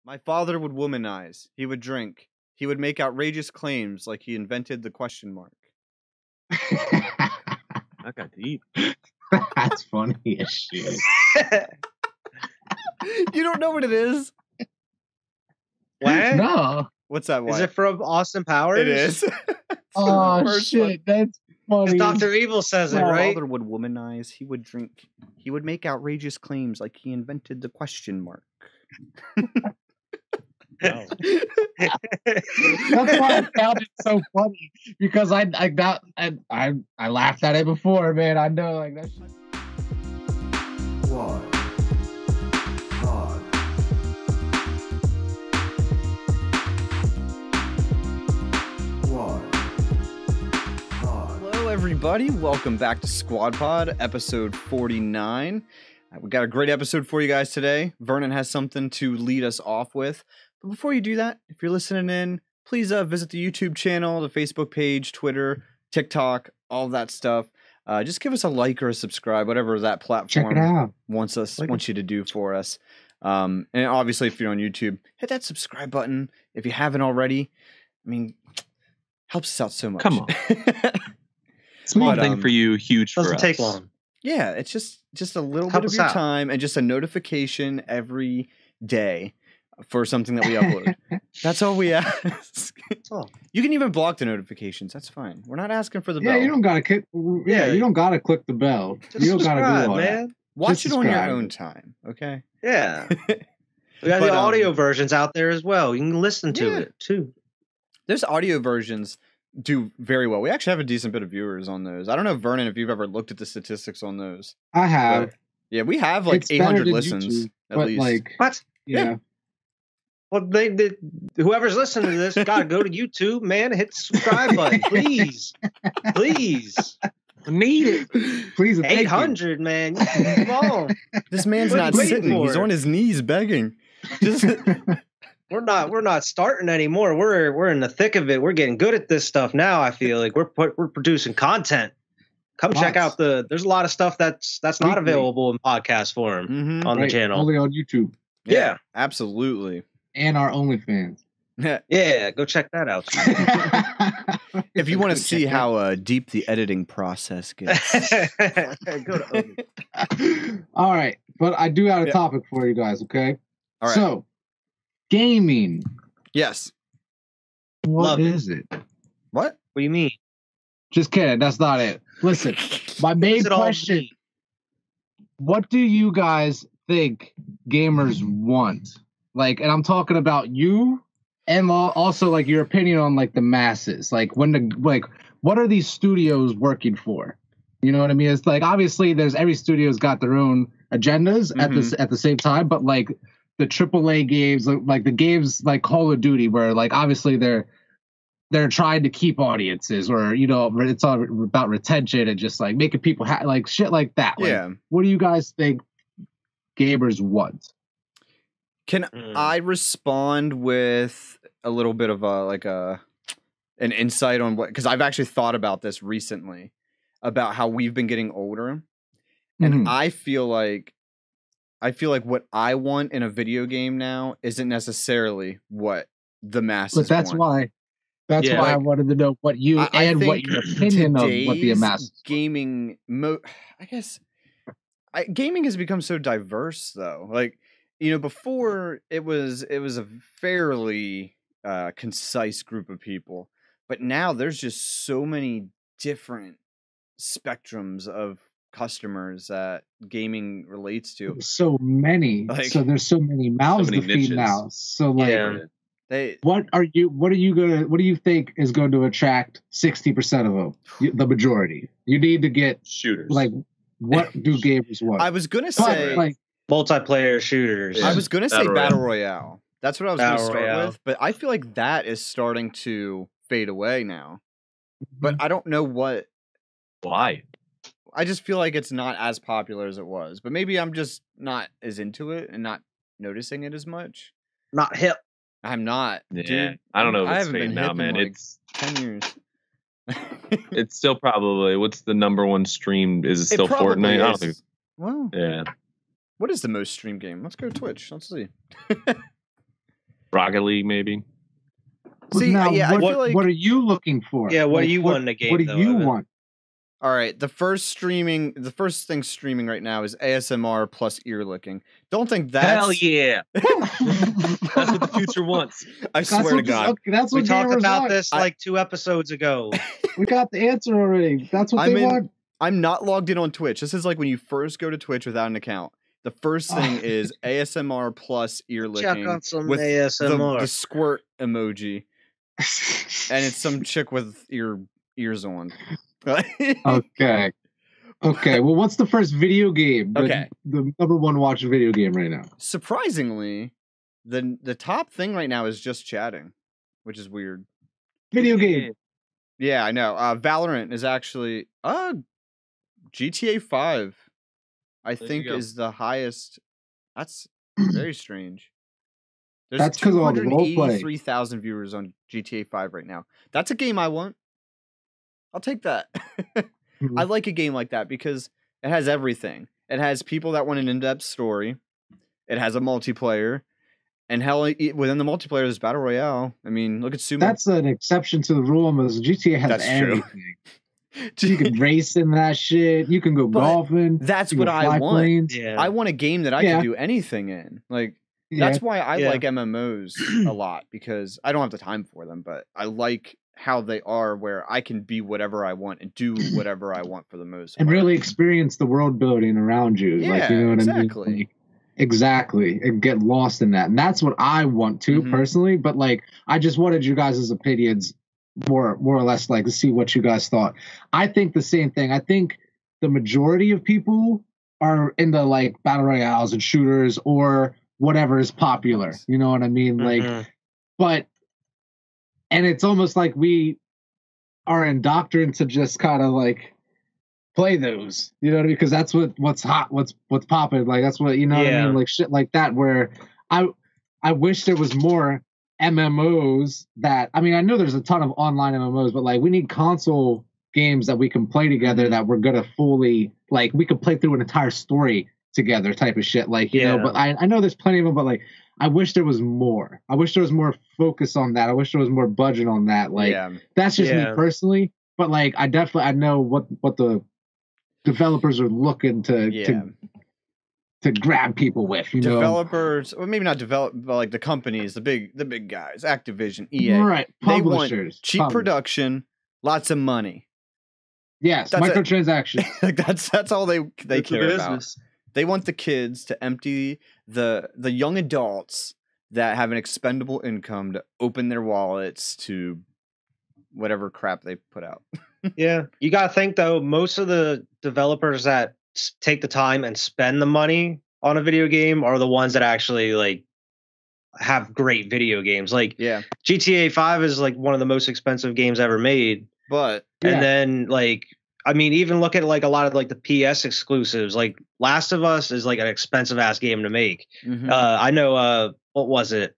My father would womanize. He would drink. He would make outrageous claims like he invented the question mark. That got deep. That's funny as shit. You don't know what it is? What? No. What's that? Is it from Austin Powers? It is. Oh shit, one. that's funny. Dr. Evil says it, My right? father would womanize. He would drink. He would make outrageous claims like he invented the question mark. That's why I found it so funny, because I laughed at it before, man. I know, like that shit. Squad Pod. Squad Pod. Hello, everybody. Welcome back to Squad Pod, episode 49. We got a great episode for you guys today. Vernon has something to lead us off with. But before you do that, if you're listening in, please visit the YouTube channel, the Facebook page, Twitter, TikTok, all that stuff. Just give us a like or a subscribe, whatever that platform wants you to do for us. And obviously, if you're on YouTube, hit that subscribe button if you haven't already. I mean, helps us out so much. Come on. Small thing for you, huge for us. Doesn't take long. Yeah, it's just a little bit of your time and just a notification every day for something that we upload. That's all we ask. You can even block the notifications. That's fine. We're not asking for the bell. Yeah, you don't gotta click. Yeah, you don't gotta click the bell. You don't gotta do all that. Watch it on your own time. Okay. Yeah. We got the audio versions out there as well. You can listen to it too. There's audio versions do very well. We actually have a decent bit of viewers on those. I don't know, Vernon, if you've ever looked at the statistics on those. I have. But, yeah, we have like it's 800 listens YouTube, at least. Like, what? Yeah. Well, whoever's listening to this got to go to YouTube, man. Hit the subscribe button, please, please. I need it. Please, 800, man. Come on. This man's not sitting. He's on his knees begging. Just. We're not starting anymore. We're in the thick of it. We're getting good at this stuff now. I feel like we're producing content. Come check out there's a lot of stuff that's not available in podcast form on the channel. Only on YouTube. Yeah, absolutely. And our OnlyFans. Yeah, go check that out. If you want to see how deep the editing process gets. Go to All right, but I do have a topic for you guys, okay? All right. So, gaming. Yes. What is it? What? What do you mean? Just kidding. That's not it. Listen, my main question. What do you guys think gamers want? Like, and I'm talking about you and also like your opinion on like the masses. Like what are these studios working for? You know what I mean? It's like, obviously every studio's got their own agendas at the same time, but like the AAA games, like the games like Call of Duty, where like obviously they're trying to keep audiences, or you know, it's all about retention and just like making people like shit like that. Like, what do you guys think gamers want? Can I respond with a little bit of an insight on what? Because I've actually thought about this recently, about how we've been getting older, and I feel like what I want in a video game now isn't necessarally what the masses want. But that's why. That's why I wanted to know what you and what your opinion of what the masses gaming. I guess gaming has become so diverse, though. Like, you know, before it was a fairly concise group of people, but now there's just so many different spectrums of customers that gaming relates to. So many. So there's so many mouths to feed now. So like. What do you think is going to attract 60% of them? The majority. You need to get shooters. Like, what do gamers want? I was gonna say like multiplayer shooters. I was gonna say Battle Royale. That's what I was gonna start with. But I feel like that is starting to fade away now. But I don't know why. I just feel like it's not as popular as it was. But maybe I'm just not as into it and not noticing it as much. Not hip. I'm not. Yeah, dude, I don't know if I it's haven't been fake now, man. like It's 10 years. It's still probably what's the number one stream? Is it still Fortnite? Is. I don't think. Well, yeah. What is the most streamed game? Let's go to Twitch. Let's see. Rocket League, maybe. See, now, yeah, I feel like what are you looking for? Yeah, what Like, do you want in a game? What do though, you Evan? want? all right, the first thing streaming right now is ASMR plus ear licking. Don't think that's Hell yeah! That's what the future wants. I That's swear to what God. Okay, that's what We talked gamers about want. this like 2 episodes ago. We got the answer already. That's what they want. I'm not logged in on Twitch. This is like when you first go to Twitch without an account. The first thing is ASMR plus ear licking. Check out some with ASMR. the squirt emoji, and it's some chick with ears on. Okay. Okay. Well, what's the first video game? Okay. The number one watched video game right now. Surprisingly, the top thing right now is just chatting, which is weird. Video game. Yeah, I know. Valorant is actually GTA 5. I think you go. is the highest. That's very strange. There's That's 'cause of all the role play. 283,000 viewers on GTA 5 right now. That's a game I want. I'll take that. I like a game like that because it has everything. It has people that want an in-depth story. It has a multiplayer. And hell, within the multiplayer, there's Battle Royale. I mean, look at Sumo. That's an exception to the rule, because GTA has That's true. everything. You can race in that shit. You can go But golfing. that's you what can I fly want. planes. Yeah. I want a game that I Yeah. can do anything in. Like, Yeah. that's why I Yeah. like MMOs a lot, because I don't have the time for them, but I like how they are, where I can be whatever I want and do whatever I want for the most And part. really experience the world building around you. Like, you know what I exactly. mean? Like, exactly. And get lost in that. And that's what I want too, Mhm. personally. But like, I just wanted you guys' opinions more or less, like, to see what you guys thought. I think the same thing. I think the majority of people are into like battle royales and shooters or whatever is popular. You know what I mean? Like, Mhm. but, and it's almost like we are indoctrined to just kind of like play those, you know what I mean? Because that's what's hot, what's popping. Like, that's what, you know what I Yeah. mean? Like shit like that, where I wish there was more MMOs that, I mean, I know there's a ton of online MMOs, but like we need console games that we can play together that we're gonna fully, like, we could play through an entire story together type of shit. Like, you know, Yeah. but I know there's plenty of them, but like, I wish there was more. I wish there was more focus on that. I wish there was more budget on that. Like, yeah. that's just Yeah. me personally. But like, I know what the developers are looking to grab people with. You know, Developers, or maybe not develop, but like the companies, the big guys, Activision, EA. right? They want Publishers, cheap production, lots of money. Yes, That's it. microtransactions. Like that's all they It's a care about. business. They want the kids to empty the young adults that have an expendable income to open their wallets to whatever crap they put out. Yeah, you got to think though. Most of the developers that take the time and spend the money on a video game are the ones that actually like have great video games. Like Yeah, GTA 5 is like one of the most expensive games ever made. but Yeah. And then like, I mean, even look at like a lot of like the PS exclusives. Like Last of Us is like an expensive ass game to make. mhm. I know. What was it?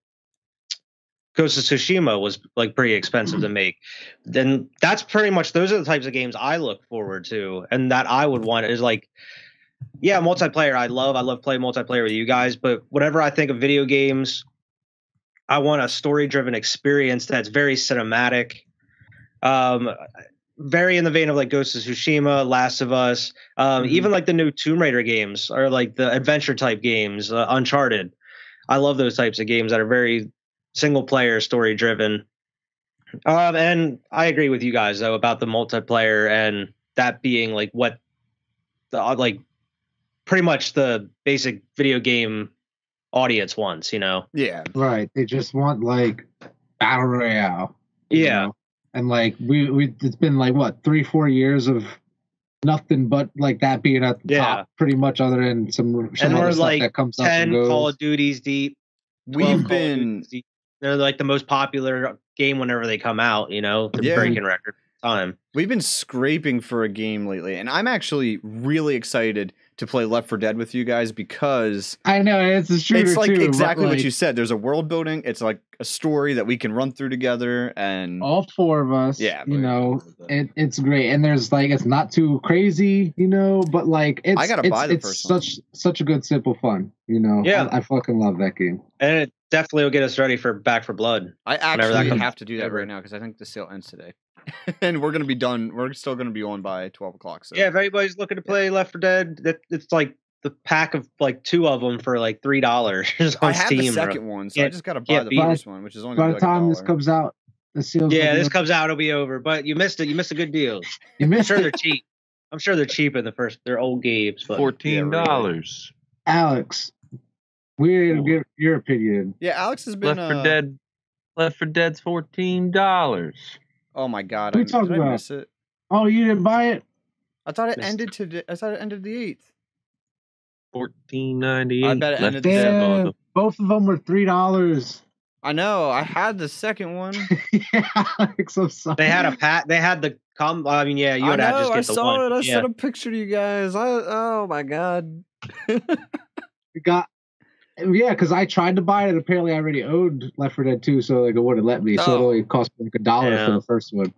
Ghost of Tsushima was like pretty expensive to make. Then that's pretty much, those are the types of games I look forward to, and that I would want is like, yeah, multiplayer. I love playing multiplayer with you guys. But whenever I think of video games, I want a story-driven experience that's very cinematic. Very in the vein of like Ghost of Tsushima, Last of Us, even like the new Tomb Raider games or like the adventure type games, Uncharted. I love those types of games that are very single player, story driven. And I agree with you guys though about the multiplayer and that being like what the like pretty much the basic video game audience wants, you know? Yeah, Right. They just want like battle royale. you Yeah. know? And like we it's been like what 3-4 years of nothing but like that being at the Yeah. top, pretty much, other than some And other we're stuff like that comes up 10 and goes. Call of Duties deep. 12 we've Call of been Duties deep. They're like the most popular game whenever they come out, you know? They're Yeah. breaking record time. we've been scraping for a game lately, and I'm actually really excited to play Left 4 Dead with you guys because I know it's a shooter it's like too, but, exactly what like, you said. There's a world building. It's like a story that we can run through together, and all four of us. Yeah, you know, it's great, and there's like it's not too crazy, you know, but like it's I gotta buy the it's first one. such a good simple fun, you know. Yeah. I fucking love that game. And definitely will get us ready for Back for Blood. I Whenever that actually comes have to do that over. right now because I think the sale ends today, and we're gonna be done. We're still gonna be on by 12 o'clock. So Yeah, if anybody's looking to play Left 4 Dead, it's like the pack of like 2 of them for like $3 on I have Steam. the second one, so I Can't- just gotta buy can't the beat it. first one, which is only By gonna the be like time this $1. comes out, the sales. Yeah, will be this up. comes out, it'll be over. But you missed it. You missed a good deal. You I'm missed sure it. they're cheap. I'm sure they're cheap in their old games. But $14. Alex, we're gonna get your opinion. Yeah, Alex has been Left 4 Dead. Left 4 Dead's $14. Oh my god, What are I, you talking did I about? miss it? Oh, you didn't buy it? I thought it Missed ended to. I thought it ended the 8th. $14.98. I bet it ended Left the 4 Dead seventh. Yeah, bundle. both of them were $3. I know. I had the second one. Yeah, Alex, I'm sorry. they had a pat. They had the I mean, yeah, you I would have know. just I get the saw one. it. I yeah. sent a picture to you guys. Oh my god. We got. Yeah, because I tried to buy it, and apparently I already owned Left 4 Dead 2, so like it wouldn't let me. So it Oh. only cost me like $1 Yeah. for the first one.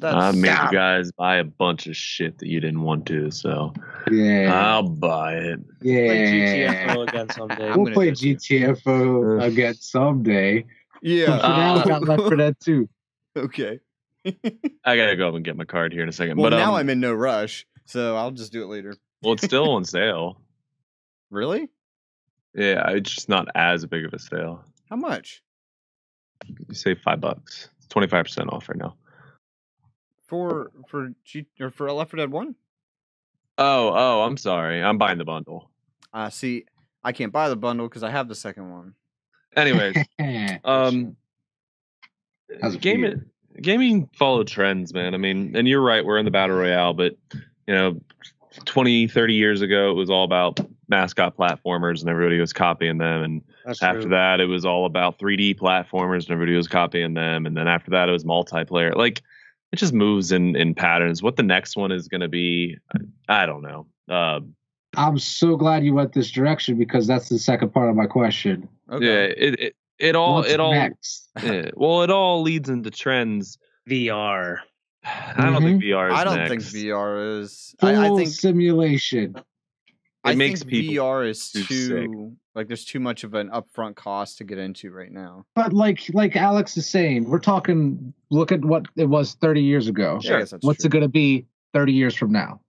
I made That's you guys buy a bunch of shit that you didn't want to, so Yeah, I'll buy it. Play yeah. GTFO again someday. I'm We'll gonna play do it too. GTFO again someday. But for yeah. now, we got Left 4 Dead 2. Okay. I gotta go up and get my card here in a second. Well, but now I'm in no rush, so I'll just do it later. well, it's still on sale. Really? Yeah, it's just not as big of a sale. How much You save $5. It's 25% off right now. for for Left 4 Dead 1? Oh, I'm sorry. I'm buying the bundle. See, I can't buy the bundle because I have the second one. Anyways, How's it gaming followed trends, man. I mean, and you're right, we're in the Battle Royale, but 20, 30 years ago, it was all about mascot platformers and everybody was copying them. And That's after true. that, it was all about 3D platformers and everybody was copying them. And then after that, it was multiplayer. Like, it just moves in patterns. What the next one is going to be, I don't know. I'm so glad you went this direction because that's the second part of my question. Yeah, Okay. it all What's next? yeah, well, it all leads into trends. VR. I don't think VR is I don't next. think VR is. Full I think simulation. I makes think people VR is too too sick. like there's too much of an upfront cost to get into right now. But like Alex is saying, we're talking. Look at what it was 30 years ago. Yeah, I guess that's What's true. it going to be 30 years from now?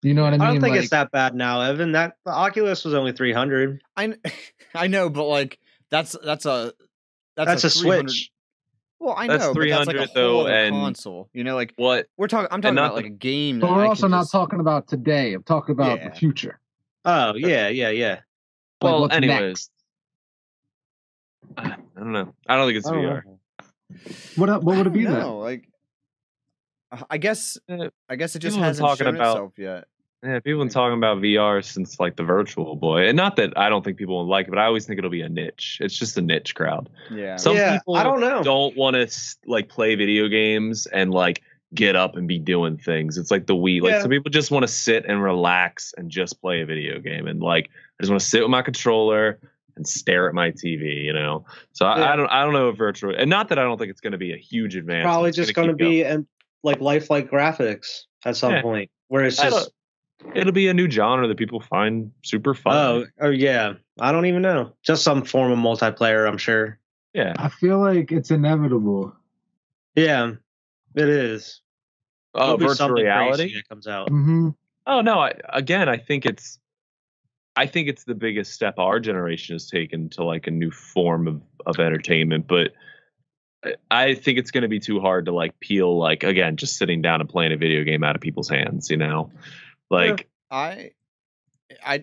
You know what I mean? I don't think Like, it's that bad now, Evan. That the Oculus was only 300. I know, but like that's a That's a 300 Switch. Well, I That's know, but that's like a 300 though, whole other and console. You know, like what? I'm talking not about like a game. but that we're I also can not just- talking about today. I'm talking about Yeah. the future. Oh yeah. Like, Well, what's anyways, next? I don't know. I don't think it's I don't VR. know. What would it be then? No, like I guess Uh, it just people are hasn't talking shown about- itself yet. Yeah, people have been talking about VR since like the Virtual Boy, and not that I don't think people will like it, but I always think it'll be a niche. It's just a niche crowd. Yeah. Some Yeah, people I don't know. don't want to like play video games and like get up and be doing things. It's like the Wii. Like Yeah. some people just want to sit and relax and just play a video game, and like I just want to sit with my controller and stare at my TV. So Yeah. I don't know if virtual, and not that I don't think it's going to be a huge advance. Probably It's just gonna going to keep be like lifelike graphics at some Yeah. point, where it's I just It'll be a new genre that people find super fun. oh yeah. I don't even know. Just some form of multiplayer, I'm sure. Yeah. I feel like it's inevitable. Yeah, it is. Oh, There'll be virtual something crazy reality. that comes out. Hmm Oh no! I think it's the biggest step our generation has taken to like a new form of entertainment. But I think it's going to be too hard to like peel like again just sitting down and playing a video game out of people's hands. Like I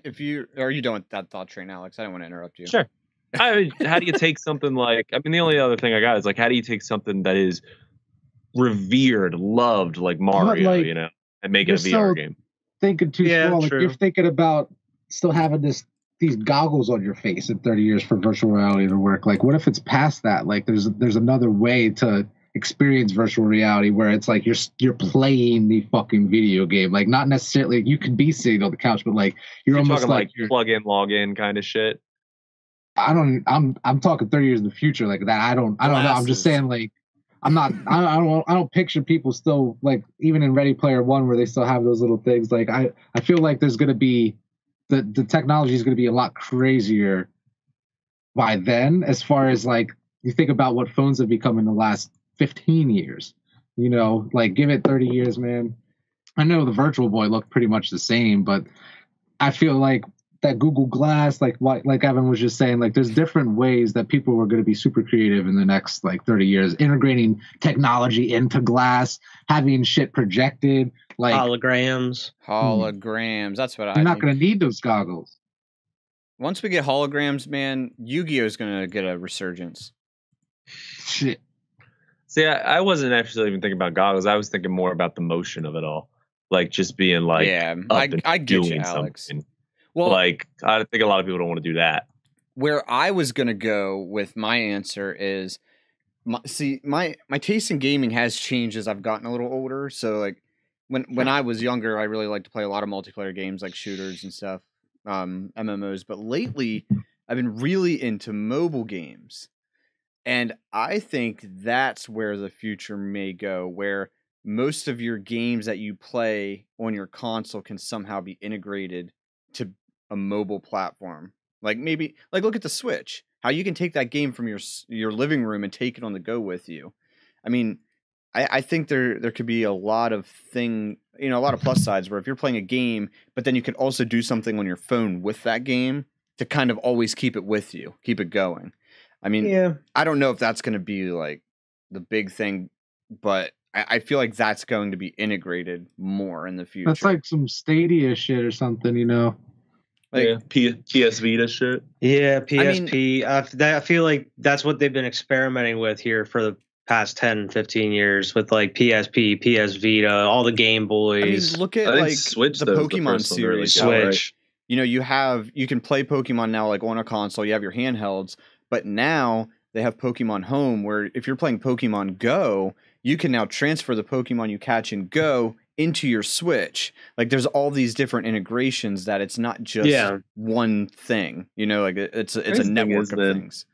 if you are you done with that thought train, Alex? I don't want to interrupt you. sure. I mean, how do you take something like? I mean, the only other thing I got is like, how do you take something that is revered, loved like Mario, like, and make it a you're VR so- game? Thinking too Yeah, small. Like true. you're thinking about still having these goggles on your face in 30 years for virtual reality to work. Like, what if it's past that? Like, there's another way to experience virtual reality where it's like you're playing the fucking video game. Like, not necessarily you could be sitting on the couch, but like you're almost talking like like you're. plug in, log in kind of shit. I'm talking 30 years in the future like that. I don't know. I'm Glasses. just saying like. I don't picture people still like even in Ready Player One where they still have those little things. Like I feel like there's gonna be the technology is gonna be a lot crazier by then, as far as like you think about what phones have become in the last 15 years. You know, like give it 30 years, man. I know the Virtual Boy looked pretty much the same, but I feel like that Google Glass, like Evan was just saying, like there's different ways that people are going to be super creative in the next like 30 years, integrating technology into glass, having shit projected, like Holograms. That's what you're I not think. going to need those goggles. Once we get holograms, man, Yu-Gi-Oh is going to get a resurgence. Shit. See, I wasn't actually even thinking about goggles. I was thinking more about the motion of it all, like just being like, Yeah, up I and get doing you, Alex. something. Well, Like I think a lot of people don't want to do that. where I was going to go with my answer is, my taste in gaming has changed as I've gotten a little older. So like when I was younger, I really liked to play a lot of multiplayer games like shooters and stuff, MMOs. But lately, I've been really into mobile games. And I think that's where the future may go, where most of your games that you play on your console can somehow be integrated to a mobile platform. Like maybe, like look at the Switch, how you can take that game from your living room and take it on the go with you. I mean, I think there could be a lot of a lot of plus sides where if you're playing a game, but then you could also do something on your phone with that game to kind of always keep it with you, keep it going. I mean, Yeah. I don't know if that's going to be like the big thing, but I feel like that's going to be integrated more in the future. That's like some Stadia shit or something, you know. Like, yeah, PS Vita shit. Yeah, PSP. I feel like that's what they've been experimenting with here for the past 10, 15 years with like PSP, PS Vita, all the Game Boys. I mean, look at I think like Switch, the though, is the Pokemon first one to really series. get how, it, like, Switch. you know, you can play Pokemon now like on a console. You have your handhelds, but now they have Pokemon Home, where if you're playing Pokemon Go, you can now transfer the Pokemon you catch in Go into your Switch. Like there's all these different integrations that it's not just one thing. You know, like it's a Crazy network thing of is that things.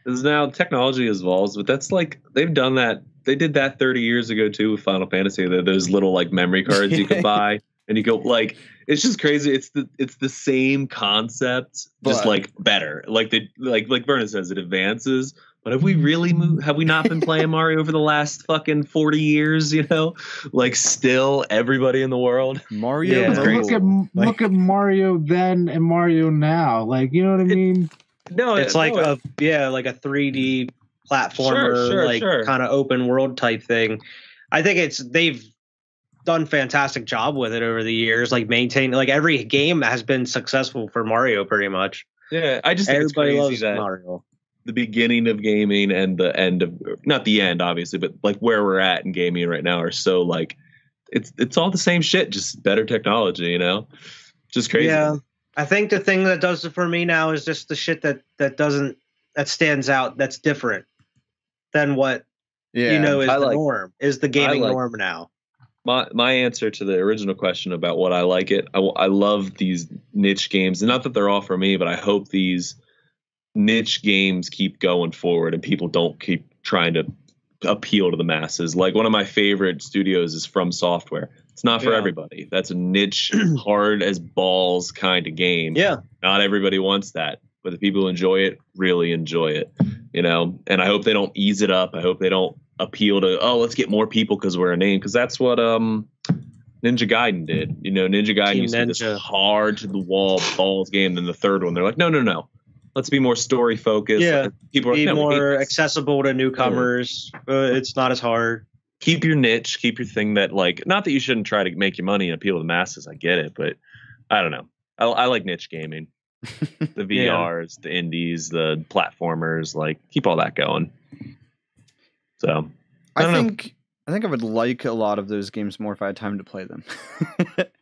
Is now technology evolves, but that's like they've done that. They did that 30 years ago too with Final Fantasy. Those little like memory cards you could buy, and you go like it's just crazy. It's the same concept, just like better. Like like Vernon says, it advances. But have we really moved? Have we not been playing Mario over the last fucking 40 years? You know, like still everybody in the world. Mario, Yeah. Mobile. Look at Mario then and Mario now. Like, you know what I mean? No, It's like a 3D platformer, kind of open world type thing. I think they've done fantastic job with it over the years. Like maintaining, like every game has been successful for Mario pretty much. Yeah, I just think Everybody it's crazy loves that Mario. the beginning of gaming and the end of, not the end obviously, but like where we're at in gaming right now are so like it's all the same shit, just better technology, you know? Just crazy. Yeah. I think the thing that does it for me now is just the shit that stands out, that's different than what is the norm, is the gaming norm now. My answer to the original question about what I like it, I love these niche games, and not that they're all for me, but I hope these niche games keep going forward and people don't keep trying to appeal to the masses. Like one of my favorite studios is From Software. It's not for everybody. That's a niche, hard as balls kind of game. Yeah. Not everybody wants that, but the people who enjoy it really enjoy it, you know? And I hope they don't ease it up. I hope they don't appeal to, let's get more people because we're a name. Because that's what Ninja Gaiden did. You know, Ninja Gaiden used to be this hard to the wall balls game. Then the third one, they're like, no. Let's be more story focused. Yeah. People be are more accessible to newcomers. It's not as hard. Keep your niche, keep your thing that like, not that you shouldn't try to make your money and appeal to the masses. I get it, but I don't know. I like niche gaming, the VRs, the indies, the platformers, like keep all that going. So I think I would like a lot of those games more if I had time to play them.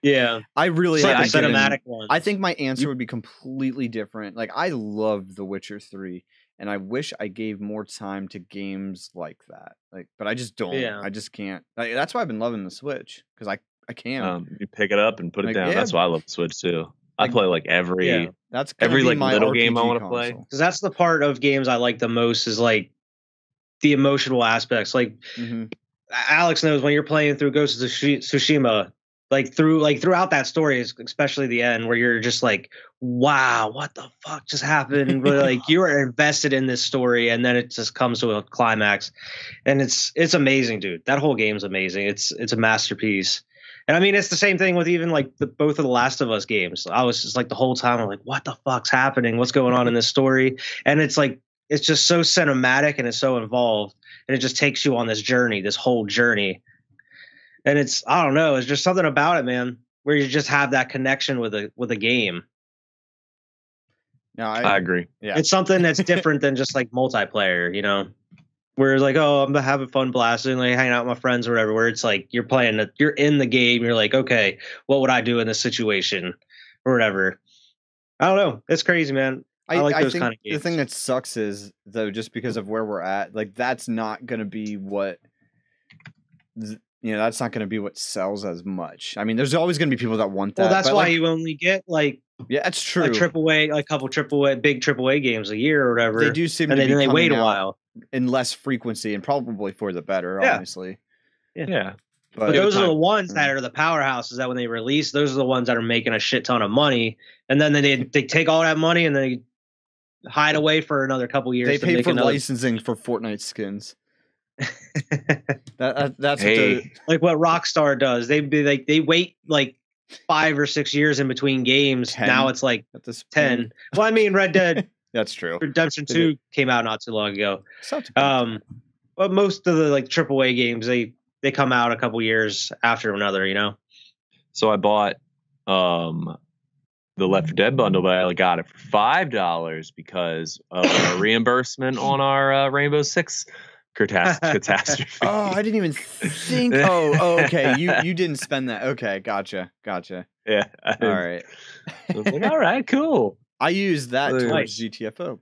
Yeah. I really like have the cinematic ones. I think my answer would be completely different. Like I love The Witcher 3 and I wish I gave more time to games like that. Like but I just don't. Yeah. I just can't. That's why I've been loving the Switch cuz I can. You pick it up and put it down. Yeah. That's why I love the Switch too. I play like every that's every be like my little RPG game I want to console. play. Because that's the part of games I like the most is like the emotional aspects. Like Alex knows when you're playing through Ghost of Tsushima, throughout that story, especially the end, where you're just like, wow, what the fuck just happened? But like you are invested in this story, and then it just comes to a climax, and it's amazing, dude. That whole game's amazing. It's a masterpiece. And I mean, it's the same thing with even like both of the Last of Us games. I was just like the whole time, I'm like, what the fuck's happening? What's going on in this story? And it's like, it's just so cinematic and it's so involved, and it just takes you on this journey, this whole journey. And it's, I don't know, it's just something about it, man, where you just have that connection with a game. No, I agree. Yeah, It's something that's different than just like multiplayer, you know, where it's like, oh, I'm having fun blasting, like hanging out with my friends or whatever, where it's like you're in the game. You're like, okay, what would I do in this situation or whatever? I don't know. It's crazy, man. I like those think kind of games. The thing that sucks is, though, just because of where we're at, like that's not going to be what, that's not going to be what sells as much. I mean, there's always going to be people that want that. Well, that's but, why like, you only get like, yeah, that's true. like a couple big AAA games a year or whatever. They do seem and to then be they wait a coming out while. in less frequency, and probably for the better, Yeah. honestly. Yeah. But those are the ones that are the powerhouses that when they release, those are the ones that are making a shit ton of money. And then they take all that money and they hide away for another couple years. They to pay make for another... licensing for Fortnite skins. That's Hey. Like what Rockstar does. They wait like 5 or 6 years in between games. 10 Now it's like at this 10. point. Well, I mean, Red Dead That's true. Redemption They 2 came out not too long ago. It's not too bad. But most of the like AAA games, they come out a couple years after another, you know? So I bought the Left 4 Dead bundle, but I got it for $5 because of a reimbursement on our Rainbow Six catastrophe. Oh, I didn't even think. Oh, okay. You didn't spend that. Okay, gotcha. Yeah. All right. I was like, all right, cool. I used that Nice. towards GTFO,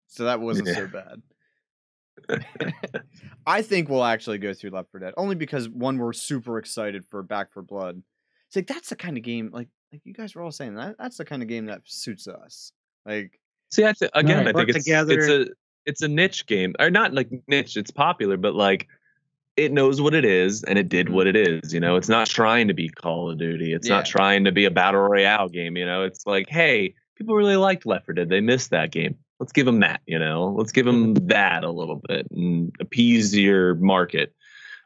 so that wasn't so bad. I think we'll actually go through Left 4 Dead only because one, we're super excited for Back 4 Blood. It's like that's the kind of game like you guys were all saying that's the kind of game that suits us. Like, see, I think together. it's a niche game, or not like niche. It's popular, but like it knows what it is and it did what it is. You know, it's not trying to be Call of Duty. It's not trying to be a Battle Royale game. You know, it's like, hey, people really liked Left 4 Dead. They missed that game. Let's give them that, you know, let's give them that a little bit and appease your market.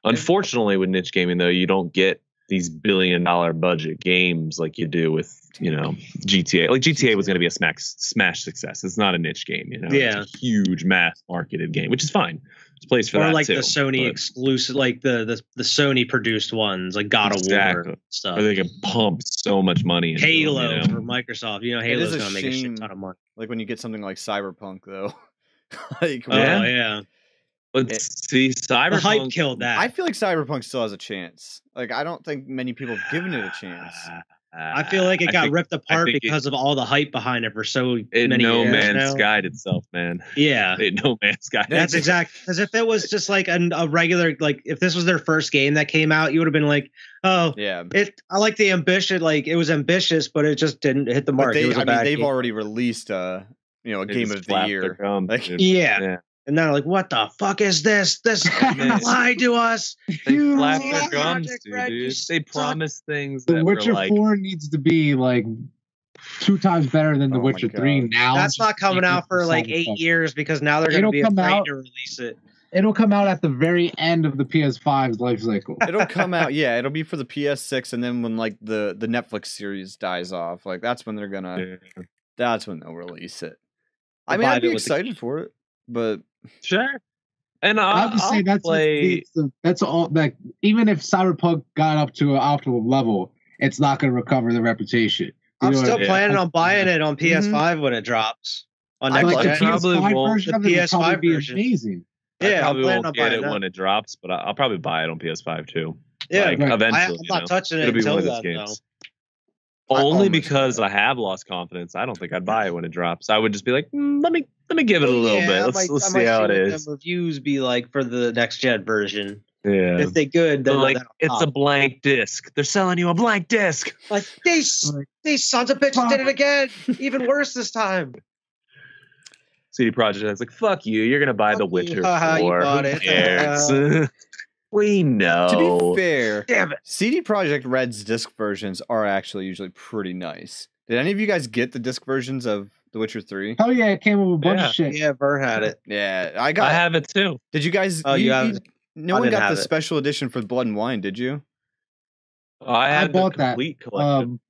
Unfortunately, with niche gaming, though, you don't get these $1 billion budget games like you do with, GTA. Like GTA was going to be a smash success. It's not a niche game, It's a huge mass marketed game, which is fine. There's a place for that, like too, the Sony exclusive, like the Sony produced ones, like God of War stuff. Where they can pump so much money into Halo them, for Microsoft. Halo's going to make a shit ton of money. Like when you get something like Cyberpunk, though. Like, yeah. Let's see, Cyberpunk. The hype killed that. I feel like Cyberpunk still has a chance. Like, I don't think many people have given it a chance. I feel like it got ripped apart because of all the hype behind it for so many No years Man's now. Skied itself, man. Yeah. No Man's Sky. That's exact. Because if it was just like a regular, like if this was their first game that came out, you would have been like, oh, yeah. I like the ambition. Like it was ambitious, but it just didn't hit the mark. They've game. Already released a game of the year. Like, yeah. And then like, what the fuck is this? This lied to us. They flap their gums, dude. They promise things. The Witcher 4 needs to be like 2 times better than The Witcher 3 now. That's not coming out for like 8 years because now they're going to be afraid to release it. It'll come out at the very end of the PS5's life cycle. It'll come out, it'll be for the PS6, and then when like the Netflix series dies off, like that's when they're gonna, that's when they'll release it. I mean, I'd be excited for it, but sure. And I have to say that's all. Like even if Cyberpunk got up to an optimal level, it's not going to recover the reputation. I'm still planning on buying it on PS5 when it drops. On next like gen. the PS5 version of it will probably be version. amazing. I probably won't get it when it drops, but I'll probably buy it on PS5 too. Yeah, eventually. I'm not touching it until then, Only because I have lost confidence. I don't think I'd buy it when it drops. I would just be like, let me give it a little bit. Let's see how it is. Reviews be like for the next gen version. Yeah, if they good, then like it's a blank disc. They're selling you a blank disc. Like these sons of bitches did it again. Even worse this time. CD Projekt is like, fuck you. You're gonna buy The Witcher 4. You bought Who it. cares? We know. To be fair, Damn it. CD Projekt Red's disc versions are actually usually pretty nice. Did any of you guys get the disc versions of The Witcher 3? Oh yeah, it came with a bunch Yeah. of shit. Yeah, Vern had it. Yeah, I have it too. Did you guys? Oh, you have it? No I one didn't got the have it. special edition for Blood and Wine, did you? I had the bought that. complete collection.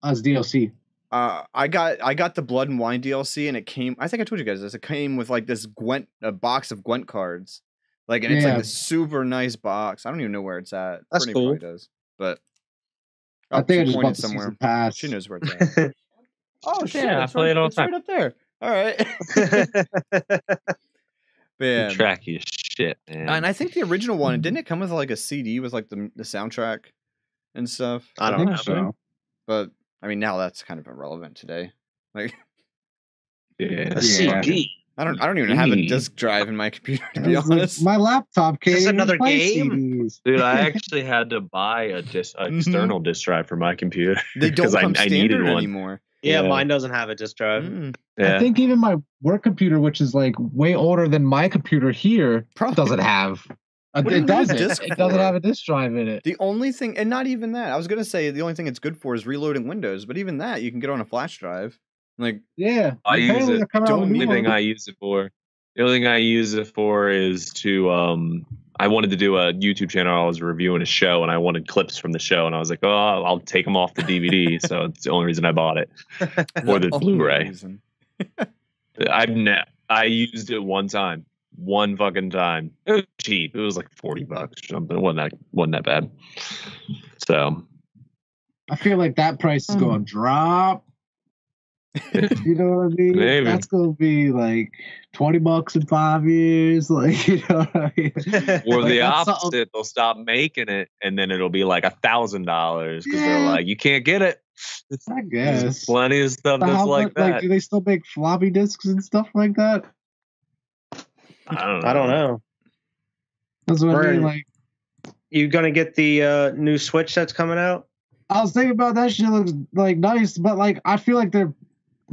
As DLC. I got the Blood and Wine DLC, and it came. I think I told you guys this. It came with like this a box of Gwent cards, like, and it's like Yeah. this super nice box. I don't even know where it's at. That's Brittany cool. probably does, but I think I she just pointed bought the somewhere. season pass. She knows where it's at. Oh shit! Yeah, I it's play it all the it's right time. up there. All right. Man. Tracky as shit, man. And I think the original one didn't it come with like a CD with like the soundtrack and stuff. I I don't think know. so. But I mean, now that's kind of irrelevant today. Like, yeah. A Yeah. CD. I don't even have a disk drive in my computer, to be It's like, honest. my laptop can't Is this even another play game? CDs. Dude, I actually had to buy a external disk drive for my computer They don't because come I needed standard one. anymore. Yeah, Yeah. mine doesn't have a disk drive. Mm, Yeah. I think even my work computer, which is like way older than my computer here, probably doesn't have. What do you It need a doesn't. disk It doesn't for? have a disk drive in it. The only thing, and not even that. I was gonna say the only thing it's good for is reloading Windows, but even that you can get on a flash drive. Like, Yeah, I use apparently it. they're coming out with Don't a The new only thing one. I use it for. The only thing I use it for is to I wanted to do a YouTube channel. I was reviewing a show and I wanted clips from the show and I was like, oh, I'll take them off the DVD. So it's the only reason I bought it. Or the only Blu-ray. reason. I used it one fucking time. It was cheap. It was like $40 or something. It wasn't that bad. So I feel like that price is going to drop. You know what I mean? Maybe. That's going to be like $20 in 5 years. Like, you know what I mean? or Like, the that's opposite, they'll stop making it and then it'll be like $1,000 because they're Yeah. like, you can't get it. I There's guess. plenty of stuff But that's how like much- that. do they still make floppy disks and stuff like that? I don't know. That's what I mean. Vern. Like, You gonna get the new Switch that's coming out? I was thinking about that shit looks like nice, but like I feel like they're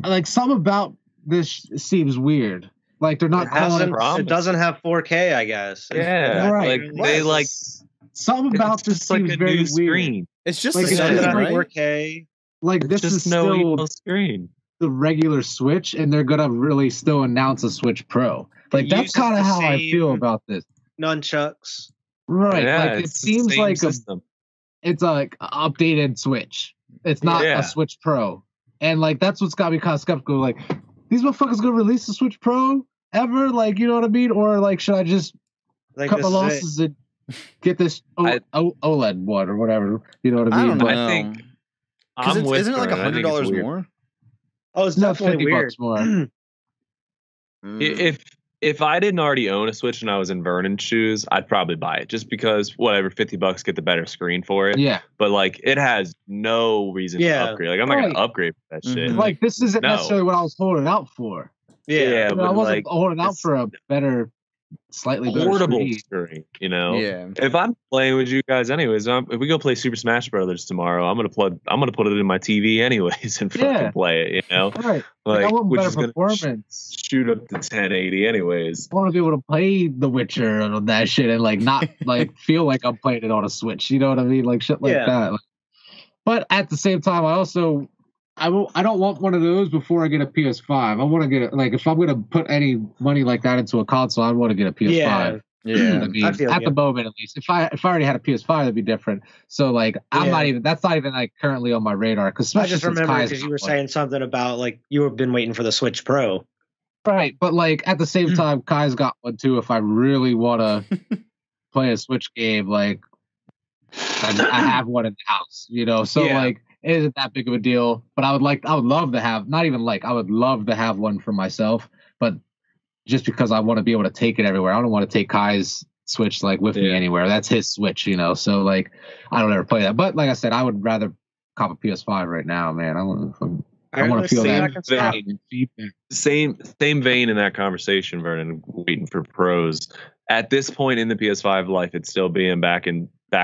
like something about this seems weird. Like they're not It hasn't. calling It doesn't have 4K, I guess. Yeah, Right. like they like something about it's this just like seems a very new weird. screen. It's just Like, the it's It doesn't just setting, have right? 4K. Like this Just is no still equal screen. the regular Switch, and they're gonna really still announce a Switch Pro. Like It that's uses kind the of how I feel same- about this. Nunchucks. Right? Yeah, like it it's the seems same like system. it's like an updated Switch. It's not Yeah. a Switch Pro, and like that's what's got me kind of skeptical. Like these motherfuckers gonna release a Switch Pro ever? Like you know what I mean? Or like should I just I think cut my this is it. losses and get this I- OLED one or whatever? You know what I I mean? don't But know. I think- 'Cause I'm with isn't it like Vern. I think it's $100 weird. more? Oh, it's No, definitely weird. $50 more. Mm. If I didn't already own a Switch and I was in Vernon's shoes, I'd probably buy it just because whatever, $50 get the better screen for it. Yeah, But like it has no reason Yeah. to upgrade. Like I'm not Right. gonna upgrade for that shit. Mhm. like this isn't No. necessarily what I was holding out for. Yeah. You know, I but wasn't like holding out it's for a better, slightly better portable screen. screen, you know. Yeah. If I'm playing with you guys anyways, if we go play Super Smash Brothers tomorrow, I'm gonna put it in my TV anyways and fucking Yeah. play it, you know? Right. Like, I want which better is gonna performance. shoot up to 1080 anyways. I want to be able to play The Witcher and that shit and like not like feel like I'm playing it on a Switch. You know what I mean? Like shit like Yeah. that. Like, but at the same time, I don't want one of those before I get a PS5. I want to get like if I'm gonna put any money like that into a console, I want to get a PS5. Yeah. Yeah. I mean, I feel at you. the moment at least. If I already had a PS5, that'd be different. So like I'm Yeah. not even that's not even like currently on my radar because I just remember because you were saying something about like you have been waiting for the Switch Pro. right, but like at the same time, Kai's got one too. If I really want to play a Switch game, like I have one in the house, you know. So Yeah. like, it isn't that big of a deal. But I would love to have, not even like, I would love to have one for myself. But just because I want to be able to take it everywhere, I don't want to take Kai's Switch like with me Yeah. anywhere. That's his Switch, you know. So like, I don't ever play that. But like I said, I would rather cop a PS5 right now, man. I want to feel that feedback. Same vein in that conversation, Vernon, waiting for pros. At this point in the PS5 life, it's still being back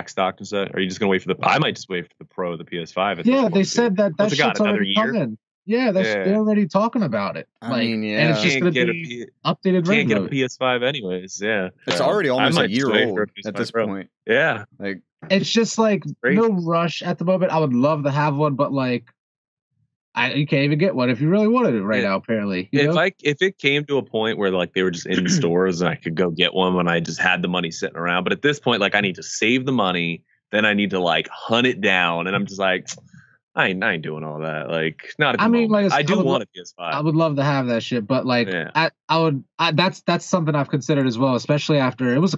stock and stuff. Are you just gonna wait for I might just wait for the Pro, the PS5. At this Yeah, point, they too. said that What's it got, shit's another already year? coming. Yeah, they're already talking about it. I mean, yeah. And it's just Can't going get to be a updated Can't get a mode. PS5 anyways. Yeah, It's so already I almost might a year just wait for old a at PS5 this Pro. point. Yeah, Like, It's just like Crazy. no rush at the moment. I would love to have one, but like, you can't even get one if you really wanted it right now. Apparently, you know? If it came to a point where like they were just in stores and I could go get one when I just had the money sitting around, but at this point, like I need to save the money, then I need to like hunt it down, and I'm just like, I ain't doing all that. Like, not at the moment. like I do want a PS5. I would love to have that shit, but like, Yeah. that's something I've considered as well, especially after it was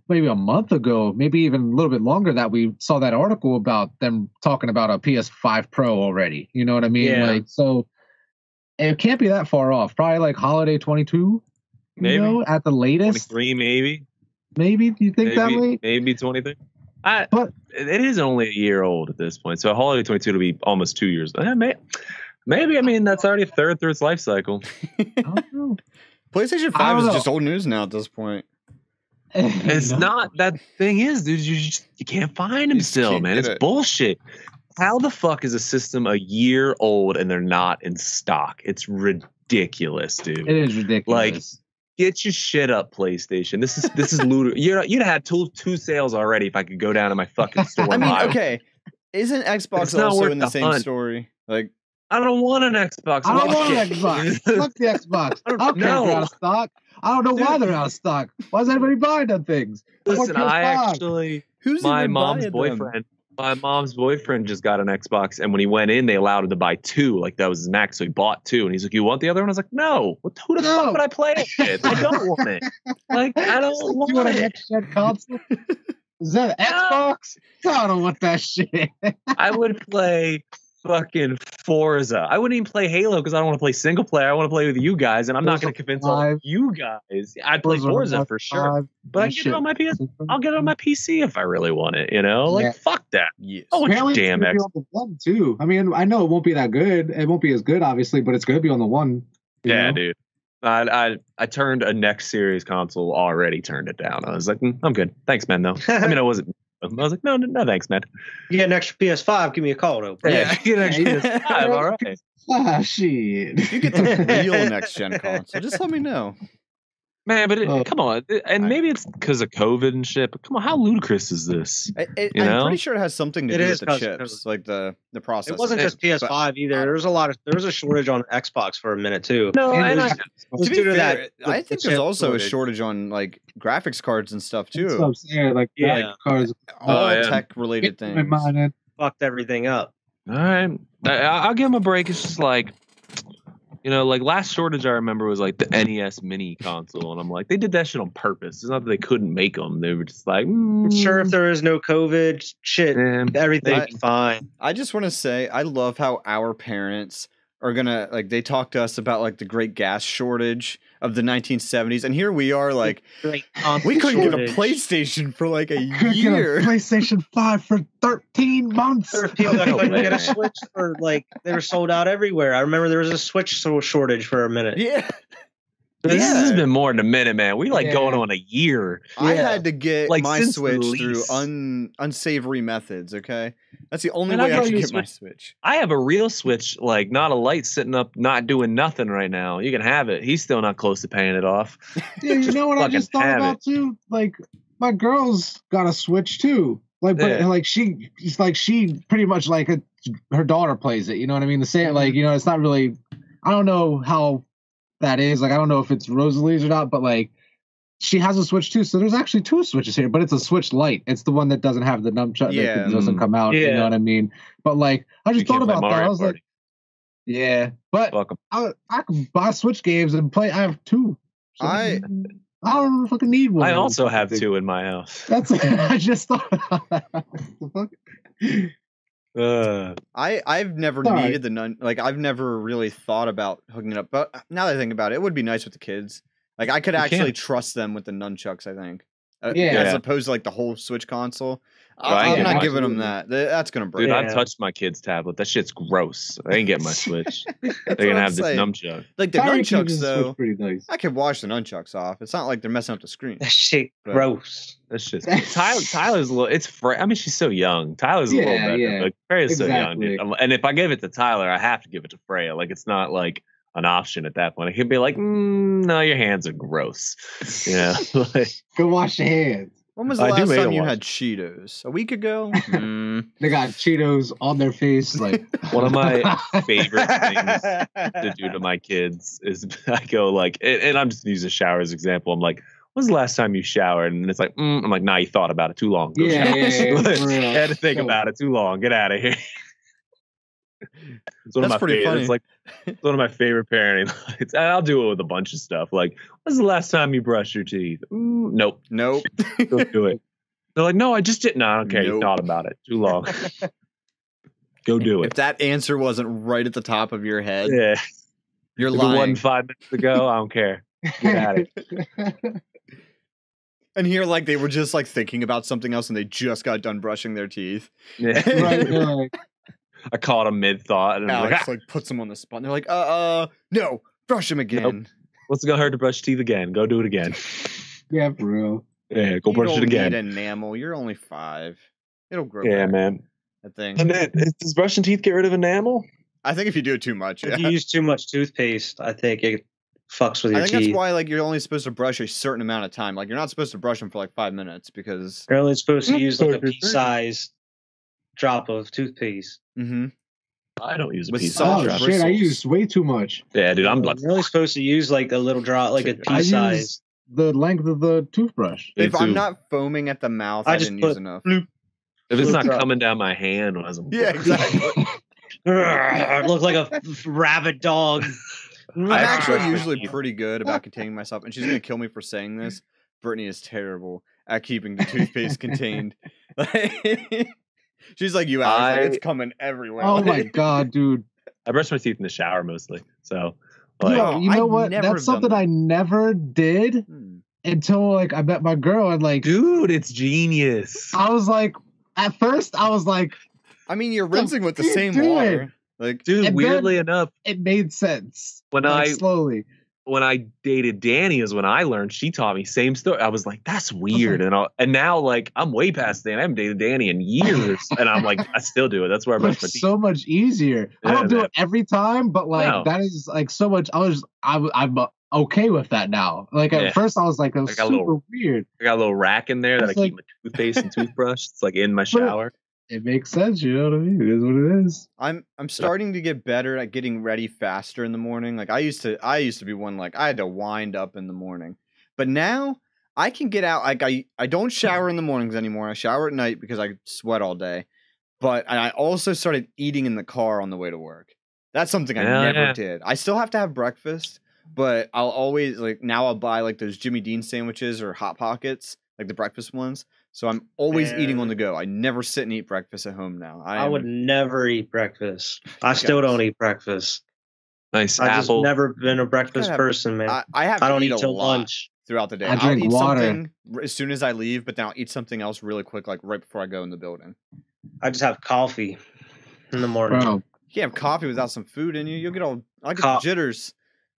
maybe a month ago, maybe even a little bit longer, that we saw that article about them talking about a PS5 Pro already. You know what I mean? Yeah. Like, so it can't be that far off. Probably like holiday 22, Maybe. you know, at the latest. 23, maybe. Maybe, do you think that late? Maybe 23. But it is only a year old at this point, so holiday 22 will be almost 2 years. Maybe. I mean, that's already a third through its life cycle. I don't know. PlayStation 5 is just old news now at this point. It's not. That thing is, dude, you can't find them still, man. It's bullshit. How the fuck is a system a year old and they're not in stock? It's ridiculous, dude. It is ridiculous. Like, get your shit up, PlayStation. This is ludicrous. You'd have had two sales already if I could go down to my fucking store. I mean, and buy okay, isn't Xbox It's not also worth in the the same hunt. story? Like, I don't want an Xbox. I don't Fuck want an it. Xbox. Fuck the Xbox. I don't care if they're out of stock. I don't know why they're out of stock. Why is everybody buying them things? Listen, who's my even mom's buying boyfriend. them? My mom's boyfriend just got an Xbox, and when he went in, they allowed him to buy two. Like, that was his max, so he bought two. And he's like, "You want the other one?" I was like, "No. Who the fuck would I play it with? I don't want it. Like, I don't You want want a it." next-gen console? Is that an Xbox? I don't want that shit. I would play fucking Forza. I wouldn't even play Halo because I don't want to play single player. I want to play with you guys, and I'm not going to convince all you guys. I'd play Forza for sure, but I get it on my PS. I'll get it on my PC if I really want it. You know, like fuck that. Yes. Oh, Apparently it's damn gonna be X. on the one too. I mean, I know it won't be that good. It won't be as good, obviously, but it's gonna be on the one. Yeah, dude. I turned a next series console, already turned it down. I was like, I'm good. Thanks, man. Though I mean, I wasn't. I was like, no, thanks, man. You get an extra PS5, give me a call though. Yeah, get an extra PS5, all right. Ah, shit. If you get the real next gen console, just let me know. Man, but come on, and maybe it's because of COVID and shit. But come on, how ludicrous is this? I'm pretty sure it has something to do with the chips, like the processor. It wasn't just PS5 either. There was a shortage on Xbox for a minute too. No, and to be fair, I think there's also a shortage on like graphics cards and stuff too. That's what I'm saying, like cards, all tech related things. Fucked everything up. All right, I'll give him a break. It's just like, you know, like last shortage I remember was like the NES Mini console, and I'm like, they did that shit on purpose. It's not that they couldn't make them; they were just like, sure, if there is no COVID, shit, everything's fine. I just want to say, I love how our parents are gonna they talk to us about like the great gas shortage of the 1970s, and here we are like, we couldn't get a PlayStation for like a year. Get a PlayStation 5 for 13 months. There were people that couldn't get a Switch for like they were sold out everywhere. I remember there was a Switch shortage for a minute. Yeah. This has been more than a minute, man. We going on a year. I had to get like, my Switch through unsavory methods. Okay, that's the only way I can get my Switch. I have a real Switch, like not a light, sitting up, not doing nothing right now. You can have it. He's still not close to paying it off. Yeah, you know what I just thought about too? Like my girl's got a Switch too. Like, but like she pretty much like her daughter plays it. You know what I mean? The same, like, you know, it's not really. I don't know how that is, like, I don't know if it's Rosalie's or not, but like she has a Switch too, so there's actually two Switches here, but it's a Switch Lite. It's the one that doesn't have the nunchuck, that doesn't come out. You know what I mean? But like, I just thought about that. I was like, but I can buy Switch games and play. I have two. So I don't fucking need one. I also have two in my house. That's I just thought about that. I've never needed the I've never really thought about hooking it up, but now that I think about it, it would be nice with the kids. Like I could actually trust them with the nunchucks, I think. as opposed to like the whole Switch console. Right, I'm not yeah, giving them absolutely. that. That's gonna break. Dude, Yeah. I've touched my kid's tablet. That shit's gross. I ain't getting my Switch. They're That's gonna what I'm have this saying. nunchuck. Like the Tyreek nunchucks uses the Switch though. pretty nice. I could wash the nunchucks off. It's not like they're messing up the screen. That shit But- gross. That's just Tyler's a little. I mean, she's so young. Tyler's a little Yeah, better, yeah. but Freya's so young. Exactly. Dude. And if I give it to Tyler, I have to give it to Freya. Like it's not like an option at that point. It could be like, no, your hands are gross. Yeah, like, Go wash your hands. When was the I do last make a time you wash. had Cheetos? A week ago? They got Cheetos on their face. Like one of my favorite things to do to my kids is I go like, and I'm just gonna use a shower as an example. I'm like, when's the last time you showered? And it's like, I'm like, nah, you thought about it too long. Go Yeah, shower. yeah, for real. Had to think So- about it too long. Get out of here. It's one That's of my pretty funny. It's like it's one of my favorite parenting. I'll do it with a bunch of stuff. Like, when's the last time you brushed your teeth? Nope. Nope. Go do it. They're like, no, I just didn't. No, I don't care. You Nope. thought about it too long. Go do If it. that answer wasn't right at the top of your head, Yeah. you're If it lying. wasn't 5 minutes ago, I don't care. Get at it. And here, like they were just like thinking about something else, and they just got done brushing their teeth. Yeah. Right, they're like, I caught a mid thought, and I'm Alex like, like puts them on the spot. And they're like, no, brush him again. what's it gonna hurt to brush teeth again? Go do it again. yeah, for real. Yeah, go You brush it don't again. need enamel. You're only 5. It'll grow. Yeah, back, man. that thing. And does brushing teeth get rid of enamel? I think if you do it too much, yeah. If you use too much toothpaste, I think it fucks with I your think teeth. that's why like you're only supposed to brush a certain amount of time. Like you're not supposed to brush them for like 5 minutes because. You're only supposed to use like a Perfect. pea-sized drop of toothpaste. Mm-hmm. I don't use a With piece salt Oh of drop. shit! bristles. I used way too much. Yeah, dude, I'm like, You're only supposed to use like a little drop, like a I pea-sized. used the length of the toothbrush. If Me I'm too. not foaming at the mouth, I I, just didn't put use enough. bloop. if it's not Drop. coming down my hand as I'm Yeah, exactly. Look like a rabid dog. I'm I actually brush my usually teeth. pretty good about containing myself, and she's gonna kill me for saying this. Brittany is terrible at keeping the toothpaste contained. She's like you, Alex. Like, it's coming everywhere. Oh my god, dude! I brush my teeth in the shower mostly. So, like, Yo, you know I what? never have That's done something that. I never did Hmm. until like I met my girl, and like dude, it's genius. I was like, at first I was like, I mean, you're The rinsing with the fuck same you doing? water. Like, Dude, and weirdly enough, it made sense when like, I slowly. when I dated Danny is when I learned. She taught me same story. I was like, that's weird. And now like I'm way past Danny. I haven't dated Danny in years, and I'm like, I still do it. That's where I But brush my it's teeth. so much easier. I Yeah, don't do man. it every time, but like No. that is like so much. I'm okay with that now. Like at Yeah. first I was like, it was I got a super little- weird. I got a little rack in there that I It's keep my toothpaste and toothbrush. It's like in my shower. It makes sense, you know what I mean? It is what it is. I'm starting to get better at getting ready faster in the morning. Like I used to be one like I had to wind up in the morning. But now I can get out like I don't shower in the mornings anymore. I shower at night because I sweat all day. But I also started eating in the car on the way to work. That's something I Hell never yeah. did. I still have to have breakfast, but I'll always like now I'll buy like those Jimmy Dean sandwiches or Hot Pockets, like the breakfast ones. So I'm always eating on the go. I never sit and eat breakfast at home now. I would never eat breakfast. I still Guys. don't eat breakfast. Nice I just apple. never been a breakfast have- person, man. I have I to don't eat eat a till lot lunch. throughout the day. I I'll drink eat water. something as soon as I leave, but then I'll eat something else really quick, like right before I go in the building. I just have coffee in the morning. Bro, You can't have coffee without some food in you. You'll get all. I'll get Co- the jitters.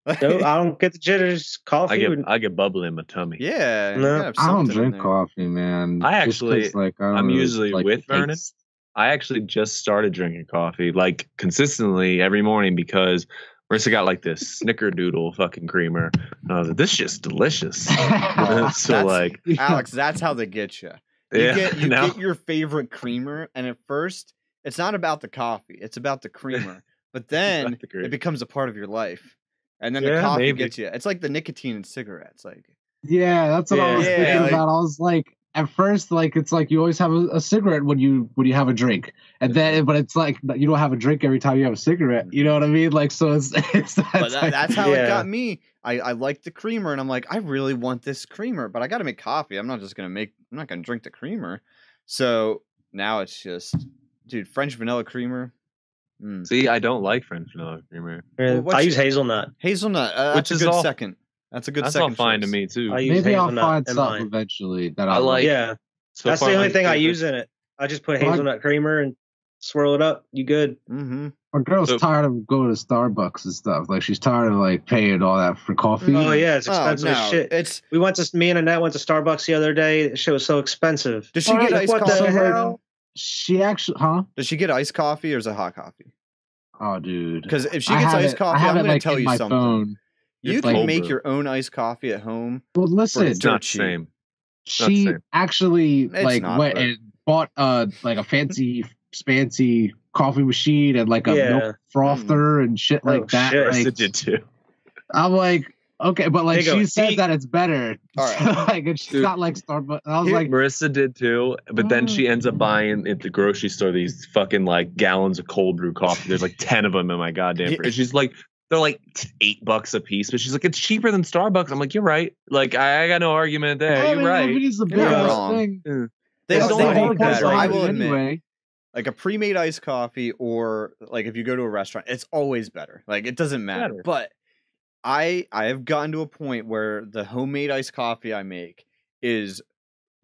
No, I don't get the jitters. Coffee. I get bubbly in my tummy. Yeah, you No. gotta have I don't something in drink there. coffee, man. I Just 'cause, actually- like, I don't I'm really usually like with the Vernon. taste. I actually just started drinking coffee like consistently every morning because Marissa got like this snickerdoodle fucking creamer. And I was like, this shit's delicious. so That's- like, Alex, that's how they get you. You yeah, get now- get your favorite creamer, and at first, it's not about the coffee; it's about the creamer. But then the creamer. it becomes a part of your life, and then the Yeah, coffee maybe. gets you. It's like the nicotine in cigarettes. Like, Yeah, that's what I was Yeah, thinking like- about. I was like, at first, like it's like you always have a cigarette when you have a drink, and then but it's like you don't have a drink every time you have a cigarette. You know what I mean? Like so, it's but that's how it Yeah. got me. I like the creamer, and I'm like, I really want this creamer, but I got to make coffee. I'm not gonna drink the creamer. So now it's just, dude, French vanilla creamer. see, I don't like French vanilla creamer. Well, what's- I use hazelnut. Hazelnut, Which that's a is good all- second. That's a good That's all second fine to choice. me too. I use Maybe I'll hazelnut find in something mine. eventually that I I like- Yeah, So that's far, the only my thing I favorite- use in it. I just put Well, I- hazelnut creamer and swirl it up. You good? Mm-hmm. My girl's So- tired of going to Starbucks and stuff. Like she's tired of like paying all that for coffee. Oh yeah, it's expensive no, as shit. it's. We went to me and Annette went to Starbucks the other day. The shit was so expensive. Does she All get right, iced what coffee? the right hell? now? She actually, huh? Does she get iced coffee or is it hot coffee? Oh, dude. Because if she I gets have iced it- coffee, I have I'm it, going to like, tell in you my something. phone. You It's can like- make your own iced coffee at home. Well, listen, It's not the cheap. same. she same. actually It's like not, went but- and bought like a fancy coffee machine and like a Yeah. milk frother and shit like that. shit. Like, Marissa did too. I'm like, okay, but like They go she says deep. that it's better. All right. Like, and she's Dude. not like Starbucks. I was Here, like, Marissa did too, but then she ends up buying at the grocery store these fucking like gallons of cold brew coffee. There's like 10 of them in my goddamn fridge. She's like, they're like $8 a piece, but she's like, it's cheaper than Starbucks. I'm like, you're right. Like, I got no argument there. I You're mean, right. It is the You're not biggest wrong. thing. They, It's they only are $1 better. I behind will it admit. anyway. Like a pre-made iced coffee, or like if you go to a restaurant, it's always better. Like it doesn't matter. Better. But I have gotten to a point where the homemade iced coffee I make is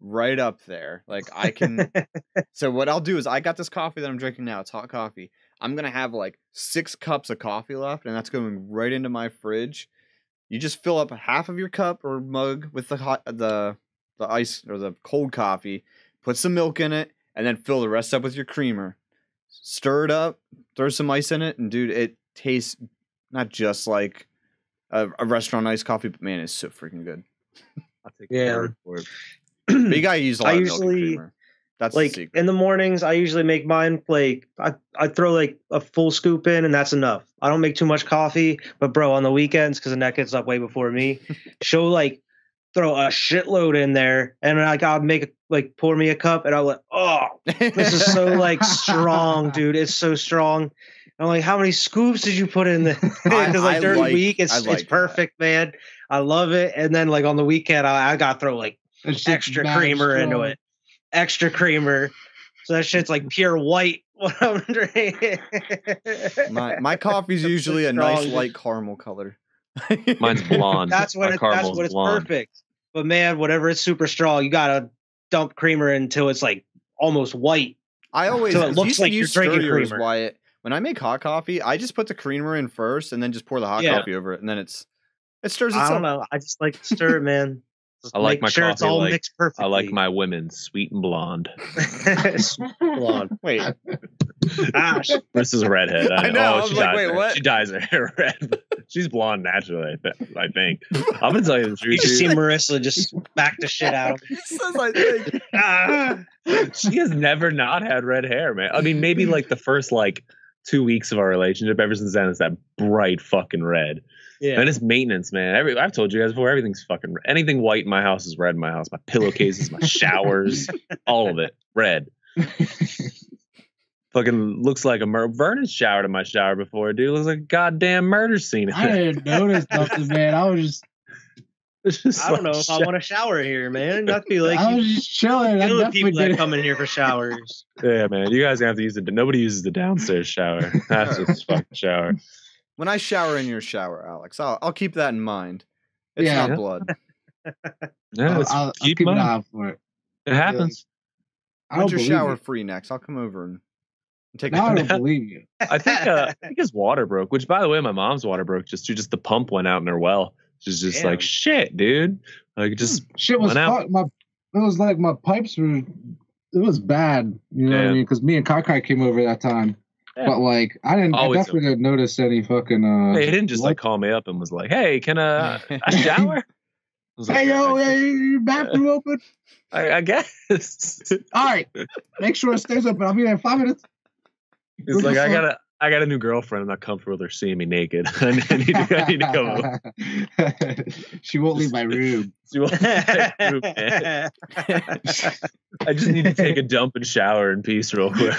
right up there. Like I can. So what I'll do is I got this coffee that I'm drinking now. It's hot coffee. I'm gonna have like 6 cups of coffee left, and that's going right into my fridge. You just fill up half of your cup or mug with the ice or the cold coffee. Put some milk in it, and then fill the rest up with your creamer. Stir it up, throw some ice in it, and dude, it tastes not just like a restaurant iced coffee, but man, it's so freaking good. I'll take Yeah. your word for it. But you gotta use a lot I of milk and usually- creamer. That's the Like secret. in the mornings, I usually make mine like I throw like a full scoop in, and that's enough. I don't make too much coffee, but bro, on the weekends, because Annette gets up way before me, she'll like throw a shitload in there, and like I'll make like pour me a cup, and I'll like, oh, this is so like strong, dude. It's so strong. And I'm like, how many scoops did you put in there? Because I like during like- the week, I it's like that. perfect, man. I love it. And then like on the weekend, I gotta throw like That shit's extra mad creamer into strong. it. Extra creamer. So that shit's like pure white when I'm drinking. My coffee's usually a nice Strong. light caramel color. Mine's blonde. That's when My that's caramel's when it's blonde. perfect. But man, whatever it's super strong, you gotta dump creamer until it's like almost white. I always So it looks you said like you you're drinking stir yours, creamer. Wyatt. When I make hot coffee, I just put the creamer in first, and then just pour the hot Yeah. coffee over it, and then it stirs I itself. don't know. I just like to stir it, man. Just I like make my sure it's coffee all like- mixed perfectly. I like my women sweet and blonde. blonde. Wait, Gosh. This is a redhead. I know, I was she like, dyes wait, her- what? She dyes her hair red. But she's blonde naturally. I think. I'm gonna tell you the You truth. just see dude. Marissa just back the shit out. he says I think. Ah. She has never not had red hair, man. I mean, maybe like the first like 2 weeks of our relationship. Ever since then, it's that bright fucking red. Yeah. And it's maintenance, man. I've told you guys before. Everything's fucking red. Anything white in my house is red in my house. My pillowcases, my showers, all of it red. Fucking looks like a murder. Vernon's showered in my shower before, dude. Looks like a goddamn murder scene. I didn't notice nothing, man. I was just, It's just I don't know like if I want to shower here, man. I feel like I you was just chilling. I know the definitely people that did. come in here for showers. Yeah, man. You guys have to use it. Nobody uses the downstairs shower. That's just fucking shower. When I shower in your shower, Alex, I'll keep that in mind. It's Yeah. not blood. Yeah, it's, I'll keep keep an mine. eye out for it. It happens. I When's don't your believe shower you. free next? I'll come over and take Now I a don't believe you. I think his water broke. Which, by the way, my mom's water broke. Just the pump went out in her well. She's just Damn. like shit, dude. Like just Shit was went out. fucked. It was like my pipes were. It was bad. You know what I Yeah. mean? Because me and Kai came over that time. Yeah. But like, I didn't. I Always definitely didn't notice any fucking. Hey, he didn't just like call me up and was like, "Hey, can I shower?" I was like, Hey yo, hey, your bathroom open? I guess. All right, make sure it stays open. I'll be there in 5 minutes. He's like, I got a new girlfriend. I'm not comfortable with her seeing me naked. I need to come over. She won't leave my room. She won't take my room, man. I just need to take a dump and shower in peace real quick.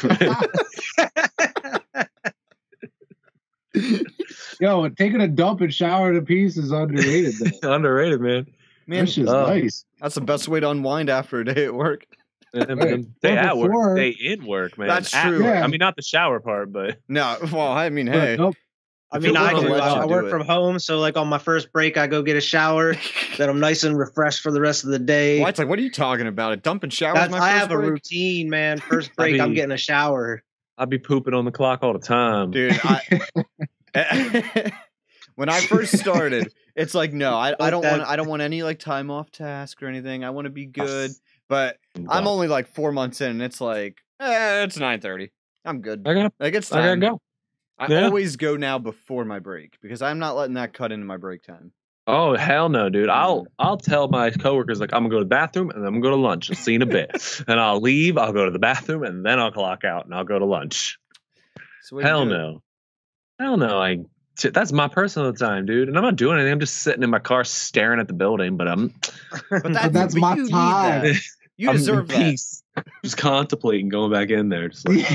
Yo, taking a dump and showering in peace is underrated. Though. Underrated, man. Man, This is oh. nice. that's the best way to unwind after a day at work. Day at before- work, day in work, man. That's At true. work. Yeah. I mean, not the shower part, but No, well, I mean, But hey, nope. I If mean, you I wanna do. let you I do work it. from home, so like on my first break, I go get a shower. Then I'm nice and refreshed for the rest of the day. Well, it's like, what are you talking about? A dump and shower? That's, My I first have a break? routine, man. First break, I'm getting a shower. I'd be pooping on the clock all the time. Dude, when I first started, it's like, no, I don't want any like time off task or anything. I want to be good. But I'm only like 4 months in, and it's like, it's 9:30. I'm good. Like it's time. I gotta go. I always go now before my break because I'm not letting that cut into my break time. Oh hell no, dude! I'll tell my coworkers like I'm gonna go to the bathroom and then I'm gonna go to lunch. I'll see you in a bit, and I'll leave. I'll go to the bathroom and then I'll clock out and I'll go to lunch. Hell no. That's my personal time, dude, and I'm not doing anything. I'm just sitting in my car staring at the building. But that's my time. You deserve that. Just contemplating going back in there. Just like,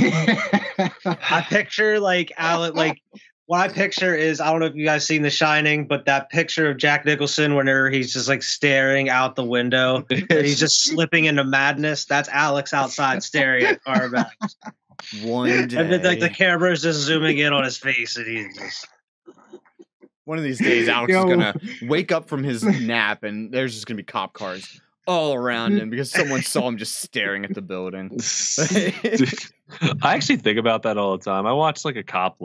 I picture like Alec, like what I picture is, I don't know if you guys seen The Shining, but that picture of Jack Nicholson whenever he's just like staring out the window and he's just slipping into madness. That's Alex outside staring at car bags. One day. And then like the camera's just zooming in on his face and he's just... One of these days, Alex is gonna wake up from his nap and there's just gonna be cop cars all around him because someone saw him just staring at the building. I actually think about that all the time. I watched like a cops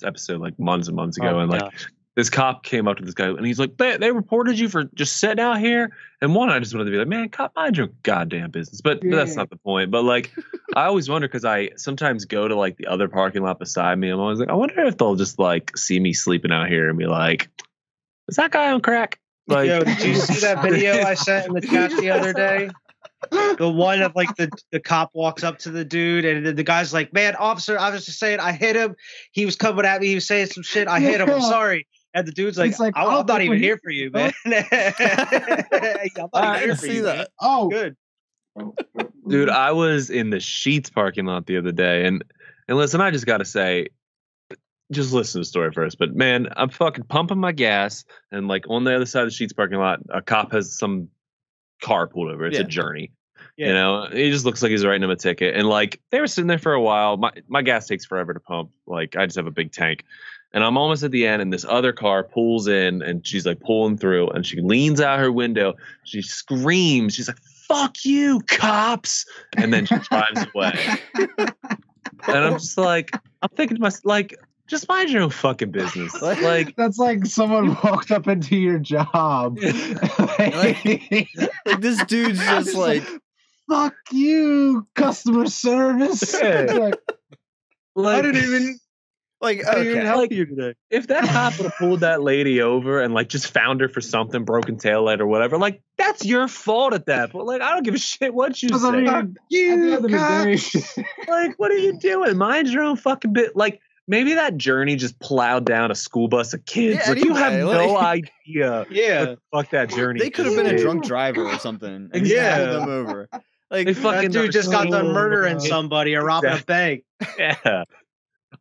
episode like months and months ago, and like this cop came up to this guy and he's like, they reported you for just sitting out here. And one, I just wanted to be like, man, cop, mind your goddamn business. But that's not the point. But like, I always wonder because I sometimes go to like the other parking lot beside me. I'm always like, I wonder if they'll just like see me sleeping out here and be like, is that guy on crack? Like, yo, did you see that video I sent in the chat the other day? The one of like the cop walks up to the dude and the guy's like, man, officer, I was just saying, I hit him. He was coming at me. He was saying some shit. I hit him. I'm sorry. And the dude's like, I'm not even here for you, man. I'm not even here for you, man. Oh, good. Dude, I was in the Sheetz parking lot the other day, and listen, I just got to say, just listen to the story first. But man, I'm fucking pumping my gas, and like on the other side of the Sheetz parking lot, a cop has some car pulled over. It's a journey. Yeah. You know, he just looks like he's writing him a ticket. And like they were sitting there for a while. My gas takes forever to pump. Like I just have a big tank. And I'm almost at the end, and this other car pulls in, and she's like pulling through, and she leans out her window. She screams. She's like, "Fuck you, cops!" And then she drives away. And I'm just like, I'm thinking to myself, like, just mind your own fucking business. Like that's like someone walked up into your job. like this dude's just like, "Fuck you, customer service." Like, I didn't even. Like, I didn't even help like, you today. If that cop would have pulled that lady over and like just found her for something, broken taillight or whatever, like that's your fault at that point. Like I don't give a shit what you say. Like, what are you doing? Mind your own fucking bit. Like maybe that journey just plowed down a school bus of kids. Yeah, like you have anyway, no idea. Yeah, what the fuck that journey. They could have been a drunk driver or something. And Yeah. pulled them over. Like They fucking that dude just got done murdering God. somebody or robbing a bank. Yeah.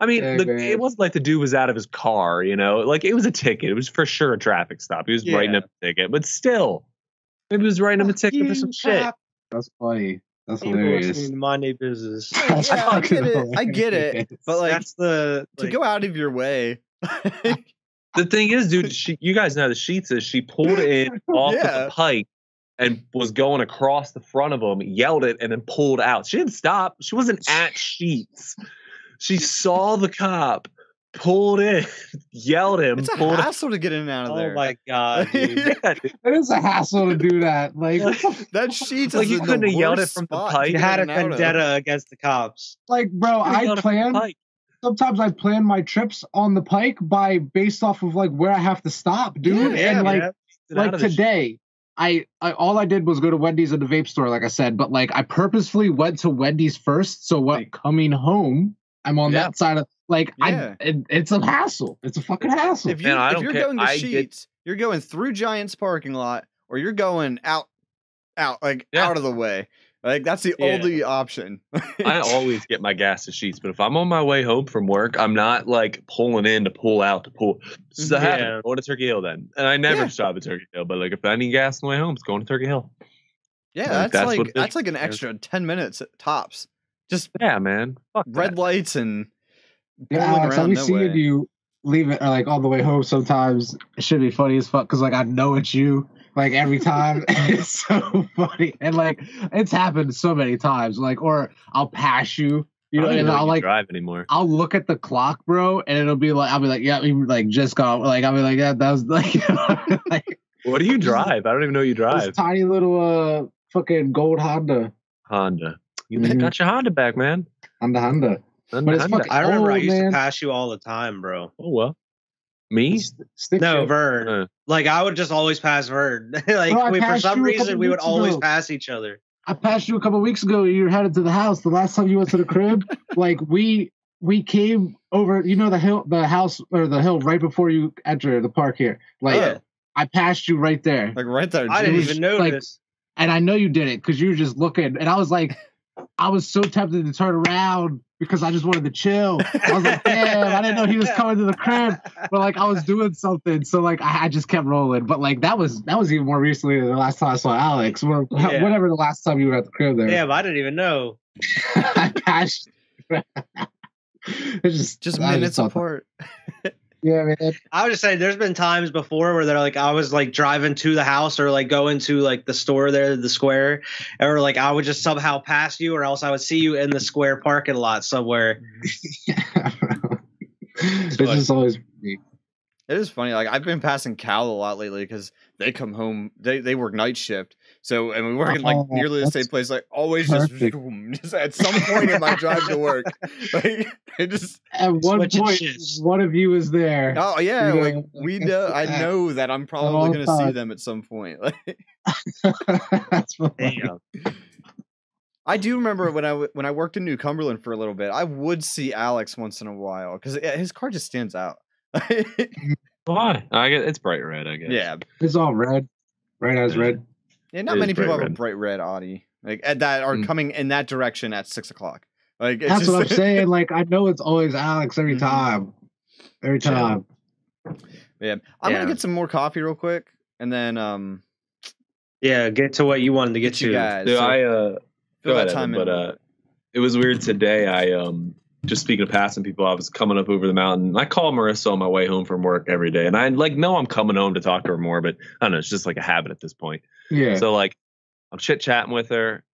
I mean, it wasn't like the dude was out of his car, you know? Like, it was a ticket. It was for sure a traffic stop. He was writing him a ticket. But still, maybe he was writing him a ticket for some shit. That's funny. That's People hilarious. listening to mind their business. Yeah, I get it. But like, That's the to go out of your way. The thing is, dude, you guys know how the Sheetz is. She pulled in off of the pike and was going across the front of him, yelled it, and then pulled out. She didn't stop. She wasn't at Sheetz. She saw the cop, pulled in, yelled him. It's a hassle to get in and out of there. Oh my god, dude. It is a hassle to do that. Like that Sheetz like is you in couldn't the have yelled it worst from the spot pike. to You get had a in and out of. vendetta against the cops. Like, bro, I plan. Sometimes I plan my trips on the pike based off of like where I have to stop, dude. Yeah, and like today, I all I did was go to Wendy's and the vape store, like I said. But like I purposefully went to Wendy's first, so coming home, I'm on that side of it's a hassle. It's a fucking hassle. If you're going to Sheetz, you're going through Giants parking lot, or you're going out of the way. Like that's the only option. I always get my gas at Sheetz, but if I'm on my way home from work, I'm not like pulling in to pull out to pull. So I'm going to Turkey Hill then, and I never stop at Turkey Hill. But like if I need gas on the way home, it's going to Turkey Hill. Yeah, that's like an extra 10 minutes tops. Just man, fuck red lights and Alex, I'll be seeing you leave it like on the way home sometimes. It should be funny as fuck because like I know it's you. Like every time, it's so funny, and like it's happened so many times. Like, or I'll pass you, you know, and I'll like drive anymore. I'll look at the clock, bro, and it'll be like I'll be like, yeah, we like just got like I'll be like, yeah, that was like, like what do you drive? I don't even know you drive. this tiny little fucking gold Honda. You got your Honda back, man. Honda. But it's fucking I remember I old, used man. to pass you all the time, bro. Oh well. Me? Stick No, shift. Vern. Like I would just always pass Vern. Like Bro, I for passed some you a reason couple we would weeks always ago. pass each other. I passed you a couple weeks ago. You were headed to the house. The last time you went to the crib, like we came over. You know the house or the hill right before you enter the park here. Like Yeah. I passed you right there, Like right there. I didn't dude. even notice. and I know you did it because you were just looking. And I was like, I was so tempted to turn around because I just wanted to chill. I was like, damn, I didn't know he was coming to the crib, but like I was doing something, so like I just kept rolling. But like that was even more recently than the last time I saw Alex, or Yeah. whatever the last time you were at the crib there. Damn, I didn't even know. I passed. It's Just I minutes thought that- apart. Yeah, man. I would just say there's been times before where they're like I was like driving to the house or like going to like the store there, the square, or like I would just somehow pass you, or else I would see you in the square parking lot somewhere. It's just always me. It is funny. Like I've been passing Cal a lot lately because they come home. They work night shift. So and we work in like Oh, nearly the same that's place. Like always perfect. just at some point in my drive to work. Like it just At one Switching point, shifts. one of you is there. oh yeah. You know, Like we know. I know that I'm probably all gonna see time. them at some point. Like That's funny. Damn. I do remember when I worked in New Cumberland for a little bit. I would see Alex once in a while because his car just stands out. Why? I guess it's bright red, I guess. Yeah. It's all red. Red as red. Yeah, not It is many people bright have a red. bright red Audi like that are coming in that direction at 6 o'clock. Like it's That's just, what I'm saying. Like I know it's always Alex every Mhm. time. Every Chill. time. Yeah, I'm Yeah. gonna get some more coffee real quick, and then Yeah, get to what you wanted to get get you to. guys. Dude, So I fill go that ahead, time Evan, in. but it was weird today. I just speaking of passing people, I was coming up over the mountain. I call Marissa on my way home from work every day, and I like know I'm coming home to talk to her more, but I don't know, it's just like a habit at this point. Yeah. So like I'm chit chatting with her,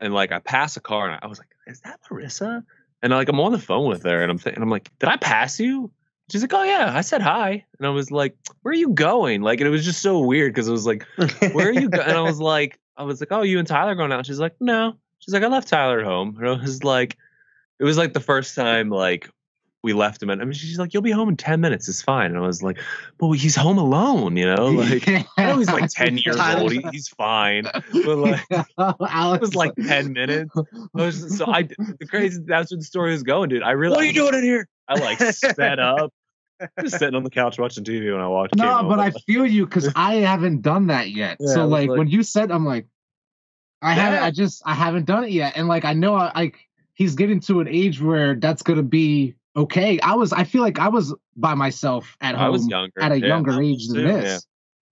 and like I pass a car, and I was like, "Is that Marissa?" And like I'm on the phone with her, and I'm like, "Did I pass you?" She's like, "Oh yeah, I said hi," and I was like, "Where are you going?" Like, and it was just so weird because it was like, "Where are you going?" And I was like, "Oh, you and Tyler going out?" And she's like, "No." She's like, "I left Tyler at home," and I was like, it was like the first time like we left him, and I mean, she's like, "You'll be home in 10 minutes. It's fine." And I was like, "But he's home alone, you know, like." I know he's like 10 years old. He's fine. But like, Alex it was like 10 minutes. The crazy, that's where the story was going, dude. I realized, what are you doing in here? I like set up, just sitting on the couch watching TV when I watched. No, but I feel you because I haven't done that yet. Yeah, So I was like like- when you said, I'm like, I haven't done it yet, and like I know he's getting to an age where that's gonna be okay. I feel like I was by myself at home I was younger. at a Yeah, younger I was age than too, this.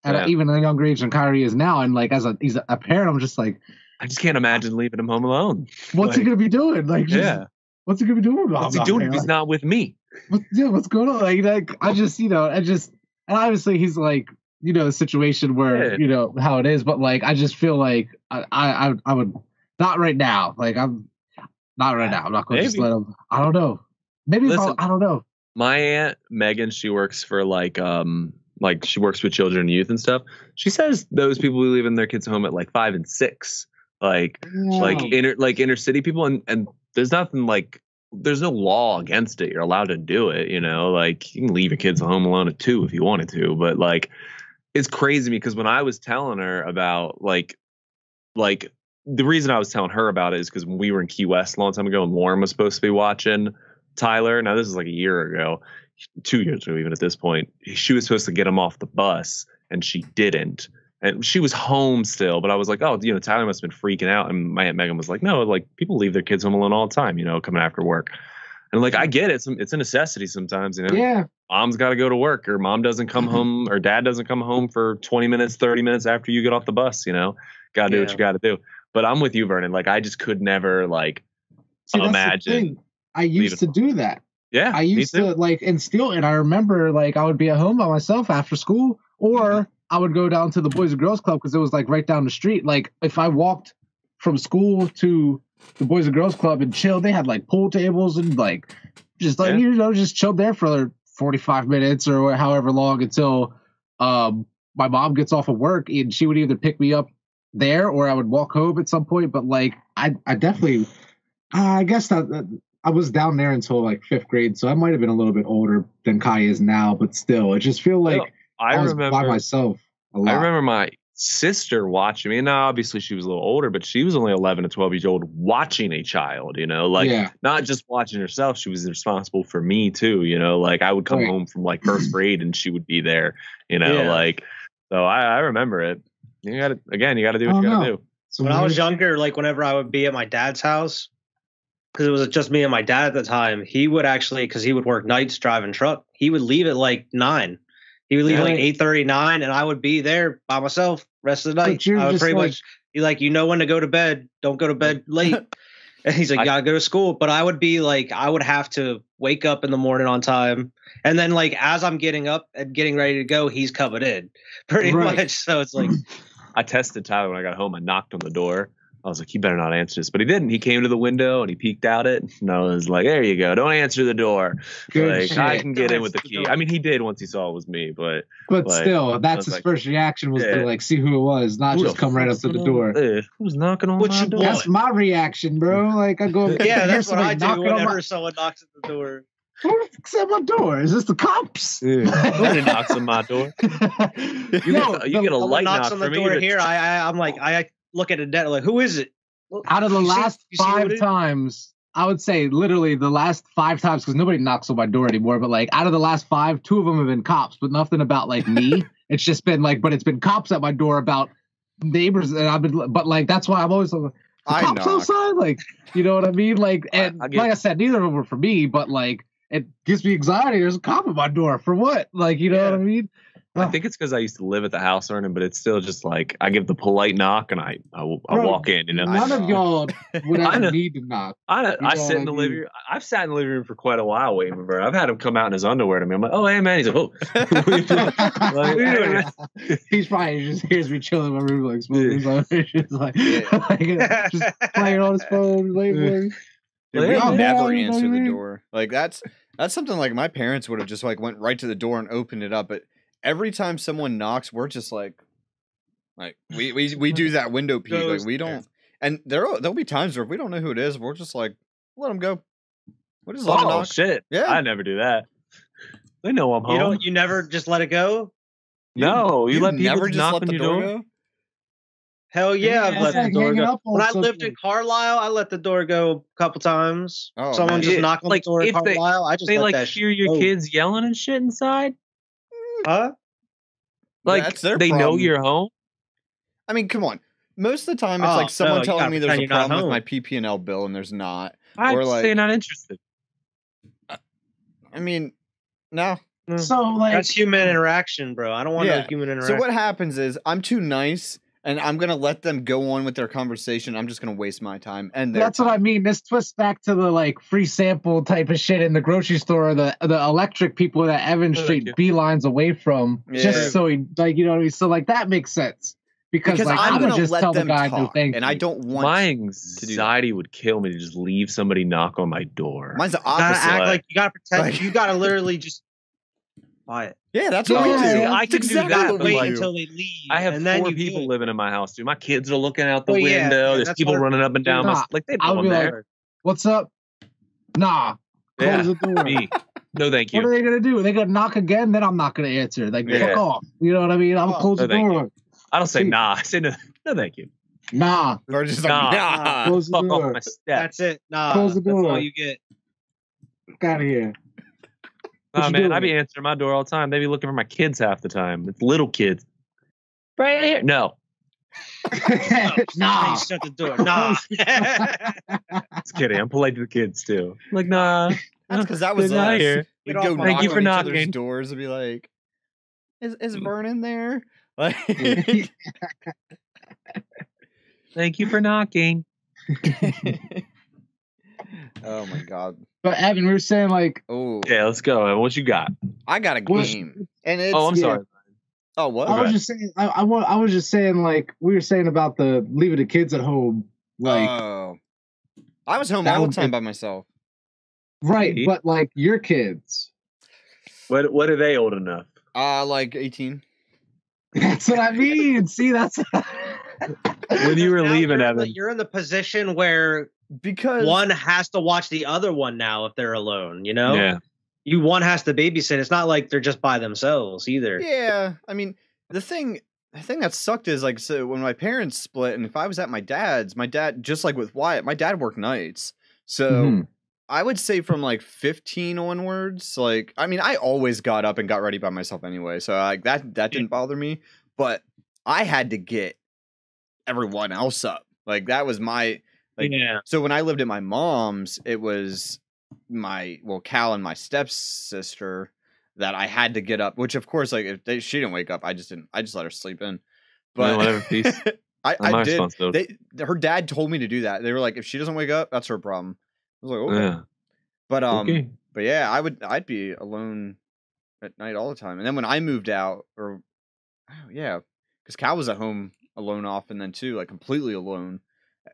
yeah. At even a younger age than Kyrie is now, and like he's a parent, I'm just like, I just can't imagine leaving him home alone. what's he Like, gonna be doing? Like, just, Yeah. what's he gonna be doing? What's he doing if he's not with me? What's going on? Like I just, and obviously he's like, a situation where, Yeah. How it is, but like, I just feel like I would not right now. Like I'm not right now. I'm not going to just Maybe. let him. I don't know. Maybe Listen, I don't know. My aunt Megan, she works for like she works with children and youth and stuff. She says those people who leaving their kids home at like 5 and 6, like inner city people, and there's nothing like, there's no law against it. You're allowed to do it, like you can leave your kids home alone at 2 if you wanted to, but like it's crazy to me because when I was telling her about like the reason I was telling her about it is because when we were in Key West a long time ago and Lauren was supposed to be watching Tyler. Now this is like a year ago, 2 years ago, even at this point, she was supposed to get him off the bus and she didn't. And she was home still, but I was like, oh, Tyler must have been freaking out. And my Aunt Megan was like, no, like people leave their kids home alone all the time, coming after work. And like, I get it. It's a necessity sometimes, Yeah. Mom's got to go to work, or mom doesn't come home, or dad doesn't come home for 20 minutes, 30 minutes after you get off the bus, got to do what you got to do. But I'm with you, Vernon. Like, I just could never like See, that's the imagine. thing. I used to do that. Yeah, I used to like instill it. I remember like I would be at home by myself after school, or I would go down to the Boys and Girls Club because it was like right down the street. Like if I walked from school to the Boys and Girls Club and chilled, they had like pool tables and like just like just chilled there for 45 minutes or however long until my mom gets off of work, and she would either pick me up there or I would walk home at some point. But like I definitely I guess that I was down there until like 5th grade, so I might have been a little bit older than Kai is now, but still, it just feel like I was by myself a lot. I remember my sister watching me, and now obviously she was a little older, but she was only 11 to 12 years old watching a child, not just watching herself. She was responsible for me too, like I would come home from like 1st grade and she would be there, like, so I remember it. You got to do what you got to do. So when I was younger, like whenever I would be at my dad's house, because it was just me and my dad at the time, he would actually, because he would work nights driving truck, he would leave at like 9. He would leave at like 8:30, 9, and I would be there by myself rest of the night. I would pretty much be like, when to go to bed. Don't go to bed late. And he's like, you gotta go to school. But I would be like, I would have to wake up in the morning on time. And then like as I'm getting up and getting ready to go, he's coming in pretty much. So it's like I tested Tyler when I got home. I knocked on the door. I was like, he better not answer this. But he didn't. He came to the window and he peeked out it. And I was like, there you go. Don't answer the door. Good I can get in with the key. I mean, he did once he saw it was me. But still, that's his first reaction was to like see who it was, not just come right up to the door. Who's knocking on my door? That's my reaction, bro. Like I go, that's what I do whenever someone knocks at the door. Who at my door? Is this the cops? Nobody knocks on my door. You get a light knock on the door here. I'm like, I look at a net like, who is it? Out of the last 5 times, I would say literally the last 5 times, because nobody knocks on my door anymore, but like out of the last 5, 2 of them have been cops, but nothing about like me. It's just been like, but it's been cops at my door about neighbors, and I've been, but like that's why I'm always like, cops outside, like, you know what I mean? Like, and like I said, neither of them were for me, but like it gives me anxiety. There's a cop at my door for what? Like, you know what I mean? I think it's because I used to live at the house, Ernie, but it's still just like I give the polite knock and I walk in. None of y'all would ever need to knock. I sit in the living room. I've sat in the living room for quite a while waiting for Vern. I've had him come out in his underwear to me. I'm like, oh, hey, man. He's like, oh. He's probably just hears me chilling in my room like smoking. Just playing on his phone. We never answer the door. Like that's something like my parents would have just like went right to the door and opened it up, but every time someone knocks, we're just like we do that window peek. Like we don't, and there'll be times where if we don't know who it is, we're just like, let them go. We'll just let them knock. Shit! Yeah, I never do that. They know I'm home. You never just let it go. No, you let people never just knock let on the your door door. Go. Hell yeah, I've let the door go. When I lived in Carlisle, I let the door go a couple times. Someone just knocked on the door in Carlisle. I just they let like hear your kids yelling and shit inside. Huh? Like that's their problem. Know you're home. I mean, come on. Most of the time, it's like someone telling me there's a problem with my PP&L bill, and there's not. I'd say not interested. I mean, no. So like that's human interaction, bro. I don't want no human interaction. So what happens is I'm too nice, and I'm gonna let them go on with their conversation. I'm just gonna waste my time. And that's what I mean. This twists back to the like free sample type of shit in the grocery store, the electric people that Evan Street beelines away from, just so he like, you know what I mean. So like that makes sense because like I'm gonna just let tell them the guy talk, no thank and you. I don't want my anxiety would kill me to just leave somebody knock on my door. Mine's the opposite. You gotta act like you gotta pretend. You gotta literally just quiet. Yeah, that's what we do. I can do that. Wait until they leave. I have 4 people living in my house, dude. My kids are looking out the window. There's people running up and down. Like they know I'm there. Like, what's up? Nah. Close the door. Me. No, thank you. What are they gonna do? Are they gonna knock again? Then I'm not gonna answer. Like fuck off. You know what I mean? I'm close the door. I don't say nah. I say no. No, thank you. Nah. Or just nah. Close the fuck door. off my step. That's it. Nah. Close the door. That's all you get. Get out of here. Oh man, I be answering my door all the time. They be looking for my kids half the time. It's little kids. Right here. No. Nah. Shut the door. Nah. Just kidding. I'm polite to the kids too. Like, nah. That's because that was us. Here. We'd go Thank you for knocking. Doors and be like, "Is Vernon there?" Like, thank you for knocking. Oh my god. But Evan, we were saying like, Oh, Yeah, let's go. What you got? I got a Well, game, and it's. Oh, I'm yeah. sorry. Oh, what? I was just saying, I was just saying like we were saying about the leaving the kids at home, like Oh, I was home That all the would time be- by myself. right, See? but like your kids. What are they old enough? Like 18. That's what I mean. See, that's When you were Now leaving, Evan. you're in the position where Because one has to watch the other one now if they're alone. You know, Yeah. one has to babysit. It's not like they're just by themselves either. yeah, I mean, the thing that sucked is like, so when my parents split, and if I was at my dad, just like with Wyatt, my dad worked nights, so Mhm. I would say from like 15 onwards, like, I mean, I always got up and got ready by myself anyway, so like that didn't bother me, but I had to get everyone else up. Like that was my like. Yeah. So when I lived at my mom's, it was Cal and my stepsister that I had to get up. Which of course, like if she didn't wake up, I just let her sleep in. But whatever, peace. I My did. responsibility. Her dad told me to do that. They were like, if she doesn't wake up, that's her problem. I was like, okay. Yeah. But Okay. but yeah, I'd be alone at night all the time. And then when I moved out, because Cal was at home alone often then too, like completely alone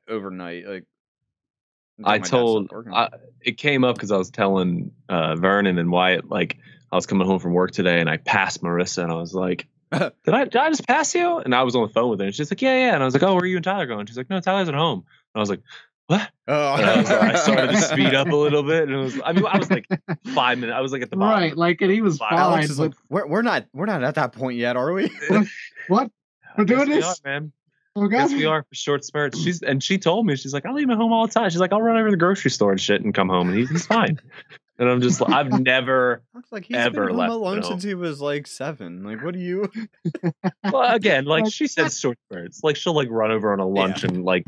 overnight. Like until I my dad stopped told working. it came up because I was telling Vernon and Wyatt, like I was coming home from work today and I passed Marissa and I was like, did I just pass you? And I was on the phone with her and she's like, yeah. And I was like, oh, where are you and Tyler going? She's like, no, Tyler's at home. And I was like, what? Oh, And I started to speed up a little bit, and I was like 5 minutes. I was like at the bottom. right. Like, and he was fine. Alex is But like, we're not at that point yet, are we? what? We're doing Yes, we this? are, man. Oh, Yes, God. we are for short spurts. She told me, she's like, I leave him home all the time. She's like, I'll run over to the grocery store and shit and come home, and he's fine. And I'm just, I've never. I was like, he's Ever been home left alone at home. since he was like 7. Like, what do you? Well, again, like she said, short spurts. Like she'll like run over on a lunch and like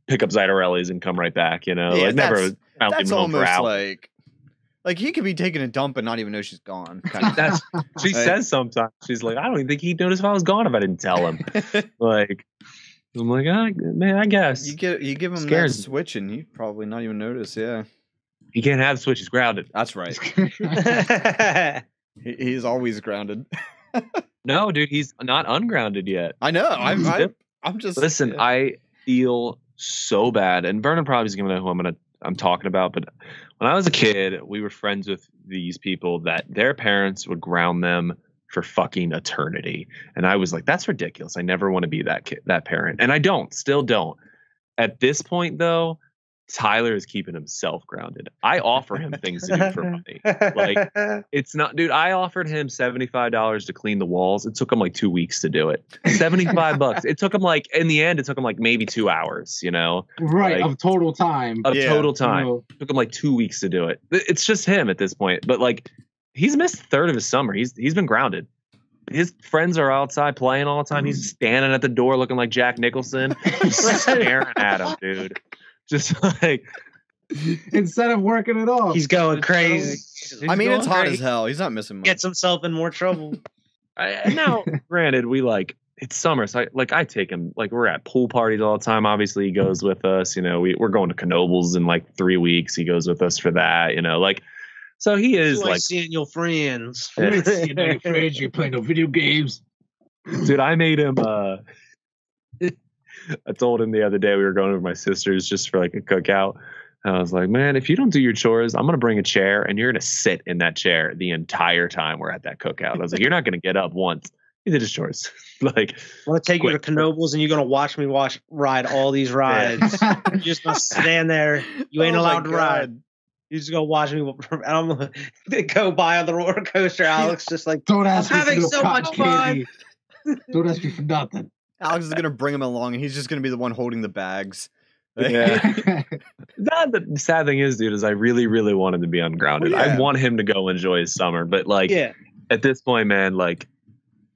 pick up Zytarelli's and come right back. You know, Yeah, like never. that's- I don't That's leave him home for almost hours. like he could be taking a dump and not even know she's gone. Kind of. That's she Like- says sometimes. She's like, I don't even think he'd notice if I was gone if I didn't tell him. Like, I'm like, man, I guess you give him that Scares me. switch and he'd probably not even notice. Yeah, he can't have the switch. He's grounded. that's right. He's always grounded. No, dude, he's not ungrounded yet. I know. Yep. I'm just Listen, yeah. I feel so bad, and Vernon probably is gonna know who I'm talking about. But when I was a kid, we were friends with these people that their parents would ground them for fucking eternity, and I was like, that's ridiculous. I never want to be that kid, that parent, and I still don't. At this point, though, Tyler is keeping himself grounded. I offer him things to do for money. Like, it's not, dude. I offered him $75 to clean the walls. It took him like 2 weeks to do it. $75. It took him like, in the end, it took him like maybe 2 hours. You know, Right. Like- Of total time. of Yeah. total time. You know, It took him like 2 weeks to do it. It's just him at this point. But like, he's missed a third of his summer. He's been grounded. His friends are outside playing all the time. He's standing at the door looking like Jack Nicholson, just staring at him, dude. Just like, instead of working it off. He's going crazy. I mean, it's going hot crazy. as hell. He's not missing much. Gets himself in more trouble. Now, granted, it's summer, so I take him, like, we're at pool parties all the time. Obviously, he goes with us. You know, we're going to Quotables in like 3 weeks. He goes with us for that. You know, like, so he is You like like, seeing your friends. You ain't seeing no friends, you play no video games. dude, I made him. I told him the other day we were going over to my sister's just for like a cookout. And I was like, man, if you don't do your chores, I'm going to bring a chair and you're going to sit in that chair the entire time we're at that cookout. I was like, you're not going to get up once. He did his chores. Like, I'm gonna take you to Quotables and you're gonna watch me ride all these rides. You're just gonna stand there. You ain't Oh my allowed to ride. God. You just gonna watch me. I'm gonna go by on the roller coaster. Alex just like Don't ask I'm me for having no so cotton much fun. candy. Don't ask me for nothing. Alex is gonna bring him along, and he's just gonna be the one holding the bags. Yeah. The sad thing is, dude, is I really, really want him to be ungrounded. Well, yeah. I want him to go enjoy his summer. But like, yeah. at this point, man, like,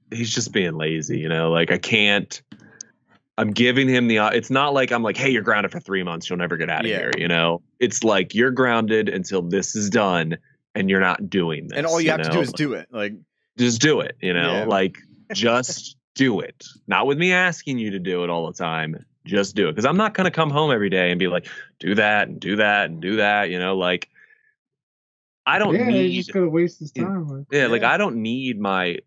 he's just being lazy, you know? Like, I can't. I'm giving him it's not like I'm like, hey, you're grounded for 3 months. You'll never get out of Yeah. here, you know? It's like, you're grounded until this is done and you're not doing this. And all you have to know? do is do it. Like, Just do it, you know? Yeah. Like, just do it. Not with me asking you to do it all the time. Just do it. Because I'm not going to come home every day and be like, do that and do that and do that, you know? Like, I don't Yeah, need. he's just gonna waste his time. Yeah, like I don't need my.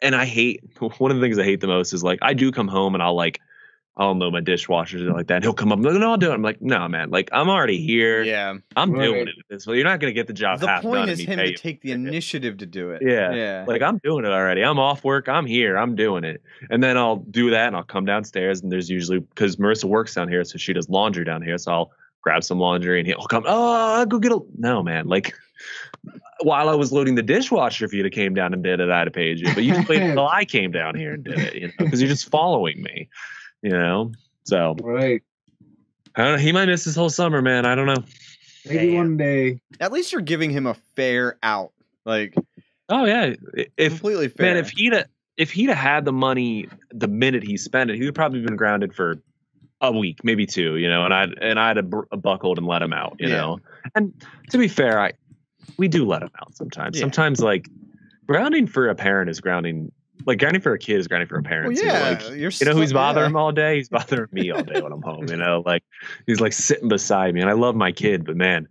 And I hate one of the things I hate the most is like I do come home and I'll know my dishwasher like that. He'll come up and like, no, I'll do it. I'm like, no, man, like I'm already here. Yeah. I'm Right. doing it. This way. You're not gonna get the job The half point done is and him me pay to you. take the initiative to do it. Yeah. Yeah. Like I'm doing it already. I'm off work. I'm here. I'm doing it. And then I'll do that and I'll come downstairs and there's usually because Marissa works down here, so she does laundry down here. So I'll grab some laundry and he'll come, oh, I'll go get a no, man. Like while I was loading the dishwasher, if you'd have came down and did it, I'd have paid you. But you just waited until I came down here and did it, you know, because you're just following me, you know. So Right. I don't know, he might miss his whole summer, man. I don't know. Maybe one day. At least you're giving him a fair out. Like Oh yeah, if completely fair. man, if he'd have had the money the minute he spent it, he would probably been grounded for a week, maybe 2, you know. And I'd have buckled and let him out, you know. And to be fair, we do let him out sometimes. Yeah. Sometimes like grounding for a parent is grounding. Like grounding for a kid is grounding for a parent. Well, too. yeah, Like, you're you know who's stuck- bothering yeah. him all day? He's bothering me all day when I'm home. You know, like he's like sitting beside me, and I love my kid, but man,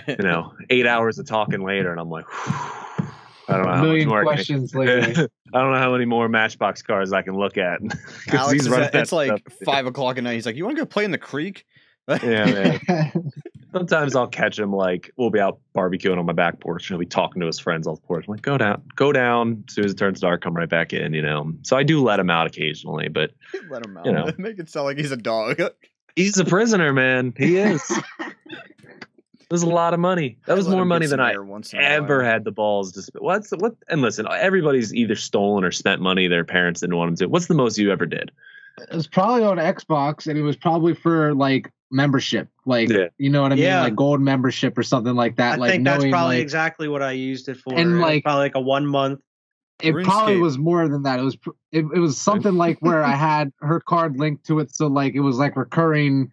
you know, 8 hours of talking later, and I'm like, I don't know A how much million more. questions later. I don't know how many more Matchbox cars I can look at. 'Cause Alex he's is running at, that it's like stuff. 5 o'clock at night. He's like, "You want to go play in the creek?" Yeah, man. Sometimes I'll catch him like we'll be out barbecuing on my back porch and he'll be talking to his friends on the porch. I'm like, go down. As soon as it turns dark, come right back in, you know. So I do let him out occasionally, but Let him out. You know. Make it sound like he's a dog. he's a prisoner, man. He is. There's a lot of money. That was Let more him get money some than I air once in a ever while. had the balls to spend. What? And listen, everybody's either stolen or spent money their parents didn't want them to. What's the most you ever did? It was probably on Xbox, and it was probably for like membership, like Yeah. you know what I mean, Yeah. like gold membership or something like that. I like think that's knowing, probably like, exactly what I used it for. And, It was like- probably like a 1 month. it probably RuneScape. was more than that. It was something like where I had her card linked to it, so like it was like recurring,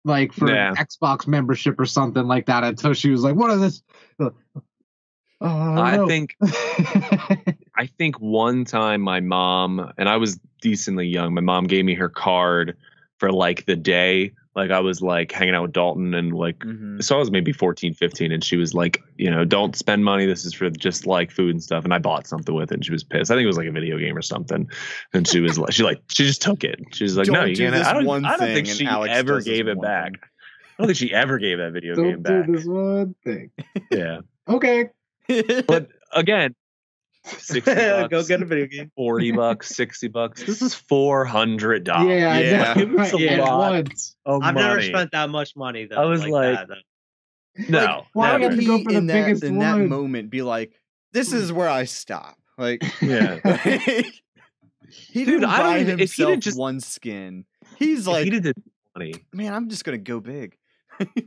like for Yeah. Xbox membership or something like that. Until she was like, "What is this?" I think one time my mom, and I was decently young, my mom gave me her card for like the day. Like I was like hanging out with Dalton and like, Mhm. so I was maybe 14, 15 and she was like, you know, don't spend money. This is for just like food and stuff. And I bought something with it and she was pissed. I think it was like a video game or something. And she was like, she just took it. She was like, no, Don't you do can't. this I don't one think thing, and she Alex ever does this gave it one back. thing. I don't think she ever gave that video game Don't do back. this one thing. Yeah. Okay. But again, 60 bucks, Go get a video game. $40, $60. This is $400. Yeah, I Yeah. know. It was a Yeah, lot once. of I've never money. spent that much money though. I was like, that, though. No, Why How would would you go he for the in that biggest in that one? moment be like, "This is where I stop"? Like, Yeah. he Dude, didn't I don't buy even- if he himself didn't just- one skin. He's If like, he did 20. "Man, I'm just gonna go big."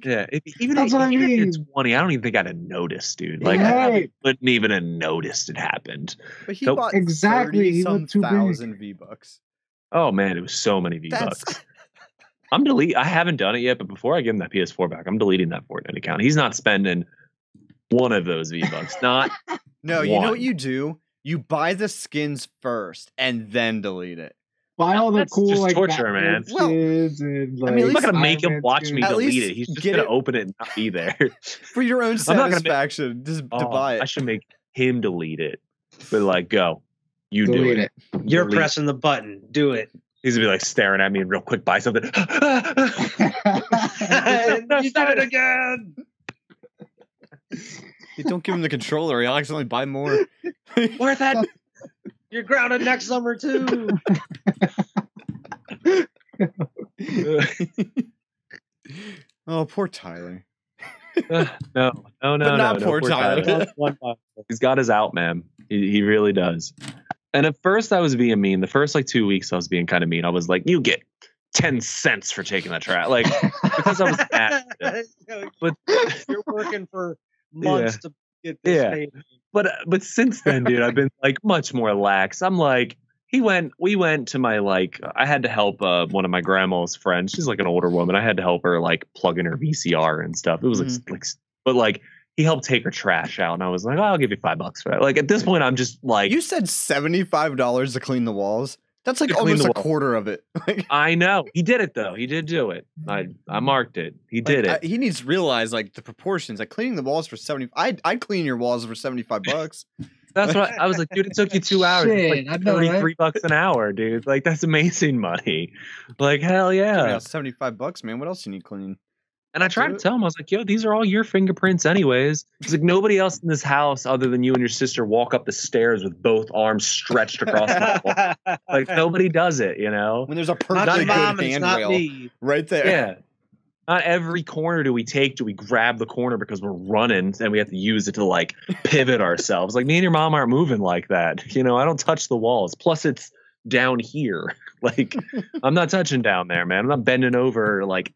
Yeah, even That's what I if he mean. did 20, I don't even think I'd have noticed, dude. Like, Right. I wouldn't even have noticed it happened. But he Nope. bought Exactly, he 30-some went too big. thousand V-Bucks. Oh man, it was so many That's V-Bucks. I haven't done it yet, but before I give him that PS4 back, I'm deleting that Fortnite account. He's not spending one of those V-Bucks. Not no. You know One. what you do? You buy the skins first and then delete it. Buy all the That's cool just like torture, Batman man. Well, skins and like I mean, at I'm not gonna least make him Iron Man watch me skins. At delete least it. He's just get gonna it- open it and not be there. For your own I'm not gonna make- satisfaction, just to Oh, buy it. I should make him delete it. But like, go. You do Delete it. it. You're Delete. pressing the button. Do it. He's gonna be like staring at me and real quick buy something. You did it again. Hey, don't give him the controller. He'll accidentally buy more. Worth it. You're grounded next summer too. Oh, poor Tyler. No. But not poor Tyler. He's got his out, man. He really does. And at first I was being mean. The first like 2 weeks I was being kind of mean. I was like, you get 10 cents for taking the trash. Like, because I was mad. But You're working for months to get this Yeah. paid. but since then, dude, I've been like much more lax. I'm like, we went to my like, I had to help one of my grandma's friends. She's like an older woman. I had to help her like plug in her VCR and stuff. It was like but like he helped take her trash out, and I was like, oh, I'll give you $5 for that. Like at this point, I'm just like, You said $75 to clean the walls. That's like To clean almost the a wall. quarter of it. Like, I know. He did it though. He did do it. I marked it. He did it. he needs to realize like the proportions. Like cleaning the walls for 70. I'd clean your walls for $75. That's what I was like, dude. It took you 2 hours. Shit, It's I like know, right? $33 an hour, dude. Like that's amazing money. Like hell Yeah, yeah. $75, man. What else you need cleaning? And I tried to tell him, I was like, yo, these are all your fingerprints anyways. He's like, nobody else in this house other than you and your sister walk up the stairs with both arms stretched across the wall. Like nobody does it, you know? When there's a Not perfectly your good mom, and it's not handrail me. right there. Yeah. Not every corner do we grab the corner because we're running and we have to use it to like pivot ourselves. Like me and your mom aren't moving like that. You know, I don't touch the walls. Plus it's down here. Like I'm not touching down there, man. I'm not bending over like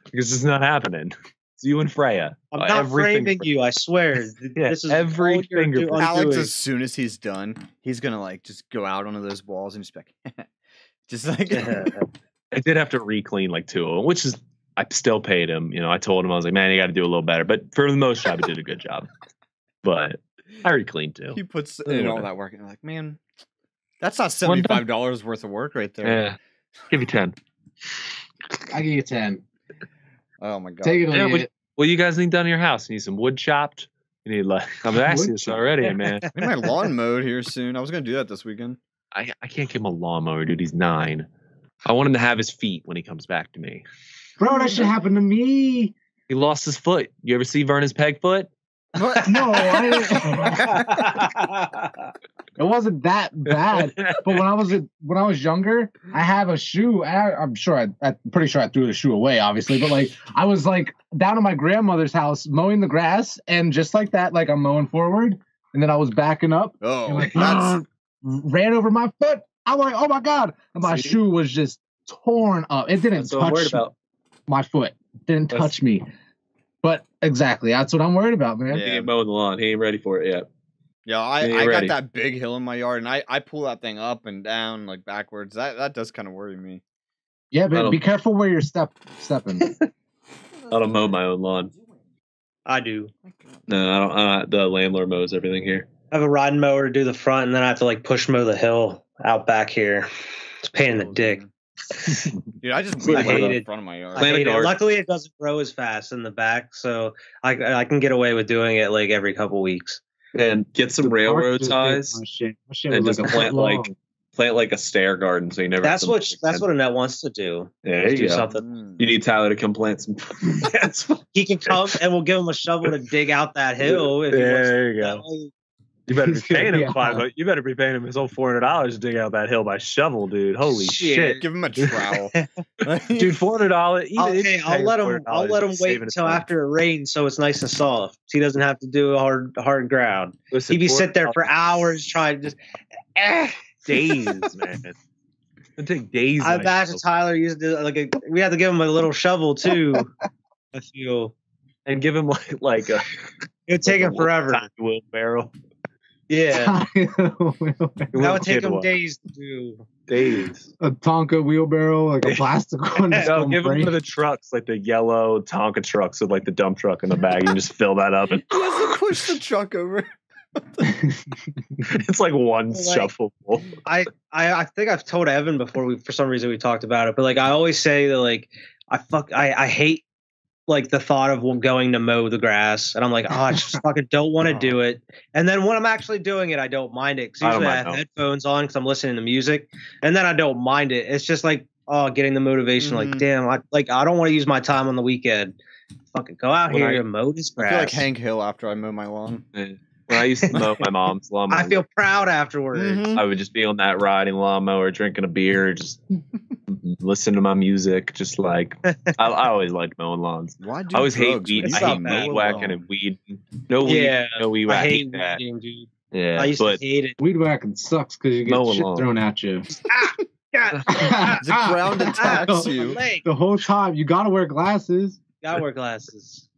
because it's not happening. It's you and Freya. I'm not framing you. I swear. Yeah, This is every all you're fingerprint. Alex, undoing. as soon as he's done, he's gonna like just go out onto those walls and just be like, just like I did have to re-clean like 2 of them, which is I still paid him. You know, I told him I was like, man, you got to do a little better. But for the most job, he did a good job. But I re-cleaned too. he puts in all that work and you're like, man, that's not $75 worth of work right there. Yeah, give you 10. I give you 10. Oh my god. Take it or Yeah, leave it. what you guys need done in your house? You need some wood chopped. You need like I'm asking this already, man. I need my lawn mowed here soon. I was gonna do that this weekend. I can't give him a lawnmower, dude. He's 9. I want him to have his feet when he comes back to me. Bro, that shit happened to me. He lost his foot. You ever see Vernon's peg foot? What? No, I didn't. It wasn't that bad. But when I was younger, I have a shoe. I'm pretty sure I threw the shoe away, obviously. But like, I was like down at my grandmother's house mowing the grass, and just like that, like I'm mowing forward, and then I was backing up, and Oh, like that's ran over my foot. I'm like, oh my god, and my shoe was just torn up. It didn't That's what I'm worried touch about. my foot. Didn't That's- touch me. But exactly, that's what I'm worried about, man. Yeah. He ain't mowing the lawn. He ain't ready for it yet. yeah. I Ain't got ready. that big hill in my yard, and I pull that thing up and down like backwards. That does kind of worry me. Yeah, I but don't- be careful where you're stepping. I don't mow my own lawn. I do. No, I don't. The landlord mows everything here. I have a riding mower to do the front, and then I have to like push mow the hill out back here. It's a pain in the dick. Dude, I just I moved hate the it. front of my yard. I Plant a hate it. garden. Luckily, it doesn't grow as fast in the back, so I can get away with doing it like every couple weeks. And get some railroad Just ties My shit and was just like a foot long. plant like a stair garden so you never. That's have what to- Annette wants to do. Yeah, there do you go. something. Mm. You need Tyler to come plant some. That's fine. He can come and we'll give him a shovel to dig out that hill. If he wants There you that go. way. You better be He's gonna paying be him out. You better be paying him his whole $400 to dig out that hill by shovel, dude. Holy shit, Give him a trowel. dude! $400. I'll let him wait until after it rains so it's nice and soft. So he doesn't have to do hard ground. Listen, He'd be sit there for $400 hours trying to just. days, man. It'd take days. I like, imagine Tyler used to we had to give him a little shovel too. I feel and give him like a. it'd take him forever. Wheelbarrow. Yeah, that would take Kid him one. days to do. Days. A Tonka wheelbarrow, like a plastic one. that's No, gonna give him break. one of the trucks, like the yellow Tonka trucks with like the dump truck in the back. You just fill that up, and He has to push the truck over. it's like one Like- shovelful. I think I've told Evan before. For some reason we talked about it, but like I always say that like I hate like the thought of going to mow the grass, and I'm like, oh, I just fucking don't want to do it. And then when I'm actually doing it, I don't mind it because I don't usually I mind have no. headphones on because I'm listening to music, and then I don't mind it. It's just like getting the motivation. Like, Mhm. damn, I don't want to use my time on the weekend. Fucking go out When here I- and mow this I grass. feel like Hank Hill after I mow my lawn. When I used to mow my mom's lawnmower, I feel proud afterwards. Mhm. I would just be on that riding lawnmower, drinking a beer, just listen to my music. Just like I always liked mowing lawns. Why do I always hate drugs weed. when I you hate can bad. weed mow a whacking lawn? and weed. No weed. Yeah, No weed I whacking. hate that. weeding, dude. Yeah, I used but to hate it. Weed whacking sucks because you get Mowing shit lawn. thrown at you. God, The ground attacks my you. leg. The whole time you gotta wear glasses. Gotta wear glasses.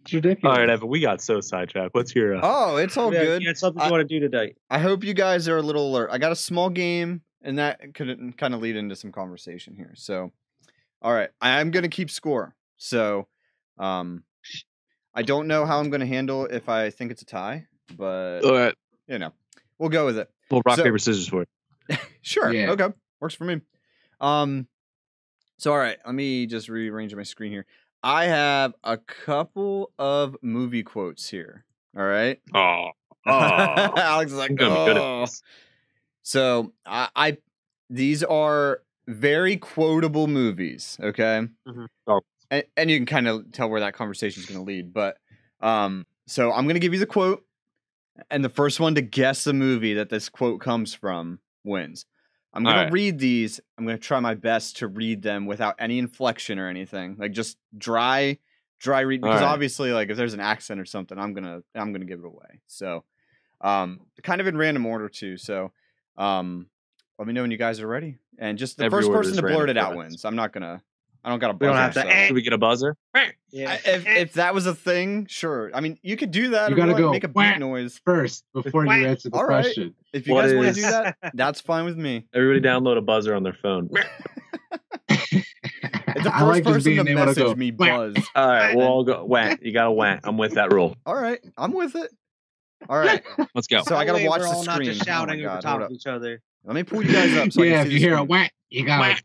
It's ridiculous. all right, Evan, we got so sidetracked. What's your? Oh, it's all Yeah, good. You had something you want to do today? I hope you guys are a little alert. I got a small game, and that could kind of lead into some conversation here. So, all right, I am going to keep score. So, I don't know how I'm going to handle if I think it's a tie, but all right, we'll go with it. well, rock So- paper scissors for it. Sure. Yeah. Okay. Works for me. So all right, let me just rearrange my screen here. I have a couple of movie quotes here. All right. Oh, Alex is like, I'm gonna be good at oh. this. So I these are very quotable movies. Okay. Oh. And you can kind of tell where that conversation is going to lead. But so I'm going to give you the quote, and the first one to guess the movie that this quote comes from wins. I'm going to read these. I'm going to try my best to read them without any inflection or anything. Like just dry read, because obviously like if there's an accent or something, I'm going to give it away. So kind of in random order too. So let me know when you guys are ready. And just the first person to blurt it out wins. I don't got a buzzer. We don't have to. Should we get a buzzer? Yeah. If that was a thing, sure. I mean, you could do that. You gotta go make a beat noise first before you answer the All right. question. If you guys want to do that, that's fine with me. Everybody download a buzzer on their phone. The I first like just person being to able to message go, me "Whack." buzz. All right, we'll all go. Whack. You got to whack. I'm with that rule. All right, I'm with it. All right. Let's go. So I gotta That way watch we're the all not screen. just shouting Oh my over God, top hold of up. each other. Let me pull you guys up so I Yeah, can if see you the hear a screen. whack, you got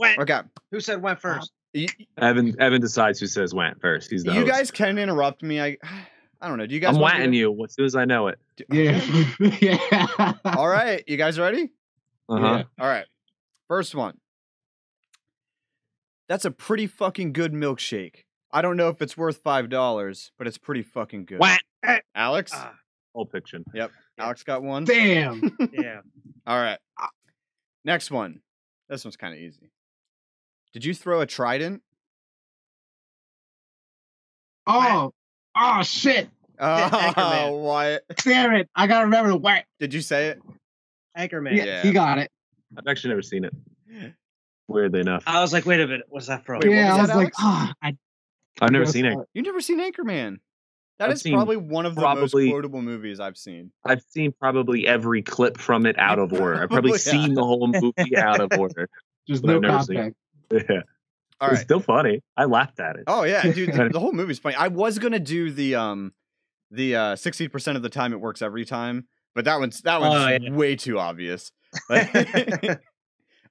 it. Okay. Who said went first? Evan decides who says whack first. He's the You host. guys can interrupt me. I don't know. Do you guys? I'm want me whacking to- you as soon as I know it. Yeah. Yeah. All right, you guys ready? Uh-huh. All right. First one. That's a pretty fucking good milkshake. I don't know if it's worth $5, but it's pretty fucking good. Whack. Alex? Pulp Fiction. Yep. Alex got one. Damn. Yeah. All right. Next one. This one's kind of easy. Did you throw a trident? Oh shit. Anchorman. What? Damn it. I gotta remember the whack. Did you say it? Anchorman. Yeah. He got it. I've actually never seen it. Weirdly enough. I was like, wait a minute. What's that from? Wait, what Yeah, I was was that, like, Alex? I've never guess seen it. not. You've never seen Anchorman. That I've is seen probably one of the most probably- quotable movies I've seen. I've seen probably every clip from it out of order. I've probably Yeah. seen the whole movie out of order. Just But no I've never seen contact. Yeah. All It's right. still funny. I laughed at it. Oh yeah, dude, the whole movie's funny. I was gonna do the 60% of the time it works every time, but that one's yeah. way too obvious. All right,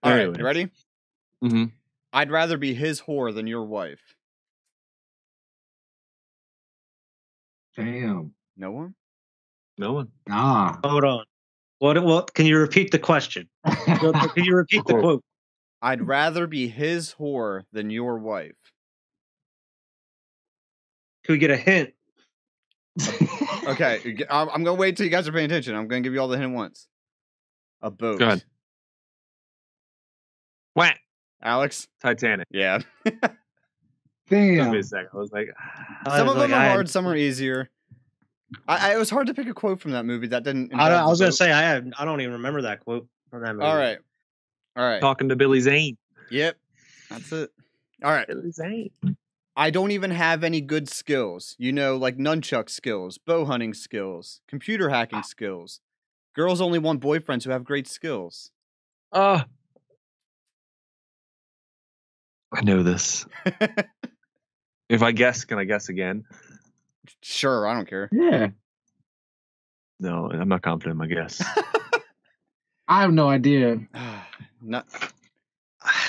Anyway. you ready? Mm-hmm. I'd rather be his whore than your wife. Damn. No one? No one. Nah. Hold on. What? Can you repeat the question? Can you repeat the quote? I'd rather be his whore than your wife. Can we get a hint? Okay, I'm gonna wait till you guys are paying attention. I'm gonna give you all the hint once. A boat. Go ahead. Whack. Alex? Titanic. Yeah. Took Damn. me a second. I was like, Some of them are hard, some are easier. It was hard to pick a quote from that movie that didn't. I involve was the gonna boat. say I don't even remember that quote from that movie. All right. talking to Billy Zane. Yep. That's it. All right. Billy Zane. I don't even have any good skills. You know, like nunchuck skills, bow hunting skills, computer hacking skills. Girls only want boyfriends who have great skills. I know this. If I guess, can I guess again? Sure, I don't care. Yeah. No, I'm not confident in my guess. I have no idea. Not,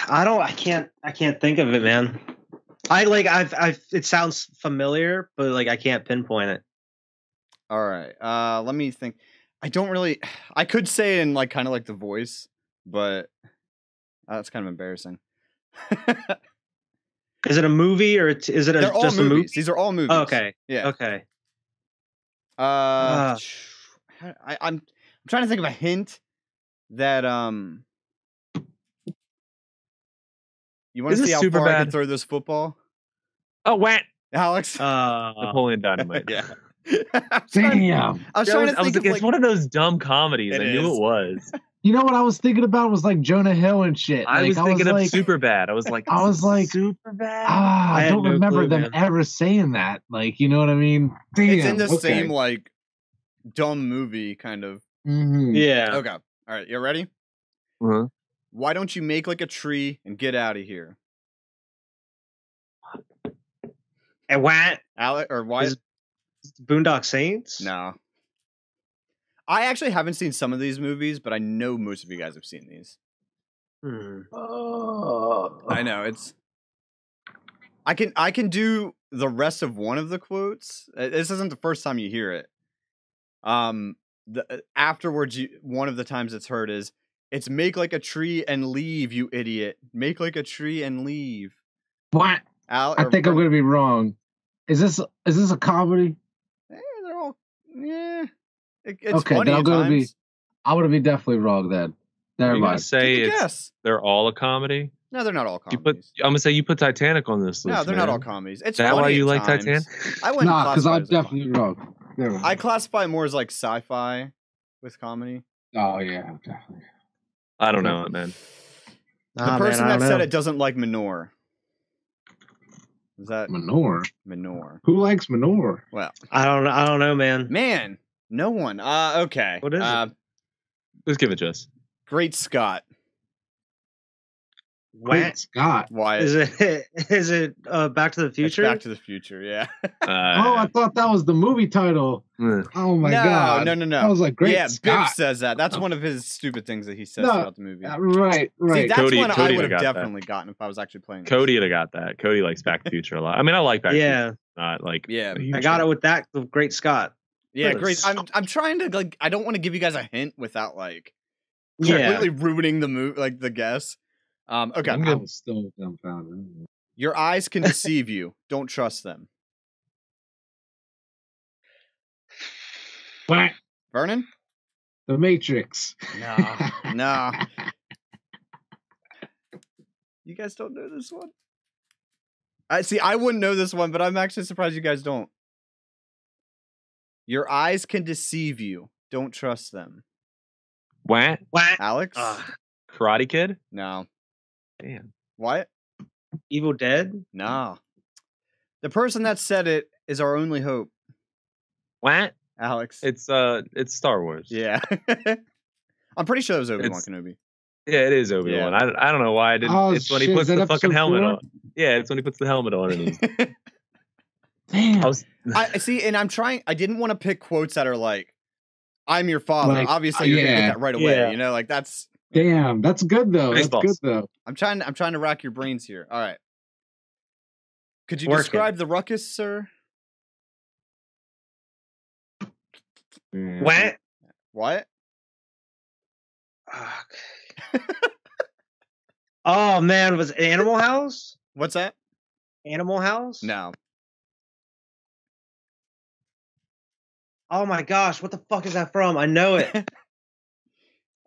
I can't think of it, man. It sounds familiar, but like I can't pinpoint it. all right. Let me think. I could say in like kind of like the voice, but that's kind of embarrassing. Is it a movie or is it They're all just a movies. movie? These are all movies. Oh, okay. Yeah. Okay. I'm trying to think of a hint that you want Is to see this how far I Superbad? can throw this football, Oh, whack. Alex? Napoleon Dynamite. Yeah. Damn. I was trying to I was think like, of it's one of those dumb comedies. It I knew is. it was. You know what I was thinking about was like Jonah Hill and shit. I was thinking of like, Superbad. I was like, Superbad. I I had don't no remember clue, them man. ever saying that. Like, you know what I mean? Damn. it's in the okay. same like dumb movie kind of. Mhm. Yeah. Okay. All right, you ready? Uh-huh. Why don't you make like a tree and get out of here? And what? Alex or why? Is- Boondock Saints? No. I actually haven't seen some of these movies, but I know most of you guys have seen these. I know it's. I can do the rest of one of the quotes. This isn't the first time you hear it. Afterwards, one of the times it's heard is, "It's make like a tree and leave, you idiot. Make like a tree and leave." What? I think I'm gonna be wrong. Is this a comedy? They're all It's okay, then I'm gonna be definitely wrong then. Never mind. Say they're all a comedy. No, they're not all comedies. I'm gonna say you put Titanic on this list. No, they're man. not all comedies. It's that why you like Titanic? I wouldn't. Nah, because I'm definitely wrong. I classify more as like sci-fi with comedy. Oh yeah, definitely. I don't know, man. The person that said it doesn't like Manure. Is that Manure? Manure. Who likes Manure? Well, I don't know, man. Man, no one. Okay. What is it? Let's give it Jess. Great Scott. Great Scott. Why is it Back to the Future? It's Back to the Future, yeah. I thought that was the movie title. Oh my god. No. I was like, Great Scott. Biff says that. That's one of his stupid things that he says throughout the movie. Right. See, that's Cody one I would have got definitely gotten if I was actually playing. Cody would have got that. Cody likes Back to the Future a lot. I mean, I like Back to the Future. Not like I got it with that Great Scott. Yeah, great. I'm trying to like. I don't want to give you guys a hint without like completely ruining the move, like the guess. Okay. I'm still dumbfounded. Your eyes can deceive you. Don't trust them. What? Vernon? The Matrix. No. You guys don't know this one? I wouldn't know this one, but I'm actually surprised you guys don't. Your eyes can deceive you. Don't trust them. What? Alex? Karate Kid? No. Damn. What? Evil Dead? No. The person that said it is our only hope. What? Alex? It's Star Wars. Yeah. I'm pretty sure it was Obi-Wan Kenobi. Yeah, it is Obi-Wan. Yeah. I don't know why I didn't. It's when he puts the fucking helmet on. Yeah, it's when he puts the helmet on. And Damn. I see, and I'm trying. I didn't want to pick quotes that are like, "I'm your father." Like, obviously, you're gonna get that right away. You know, like that's. Damn, that's good though. That's good though. I'm trying to rack your brains here. All right. Could you describe the ruckus, sir? What? What? Oh man, was it Animal House? What's that? Animal House? No. Oh my gosh, what the fuck is that from? I know it.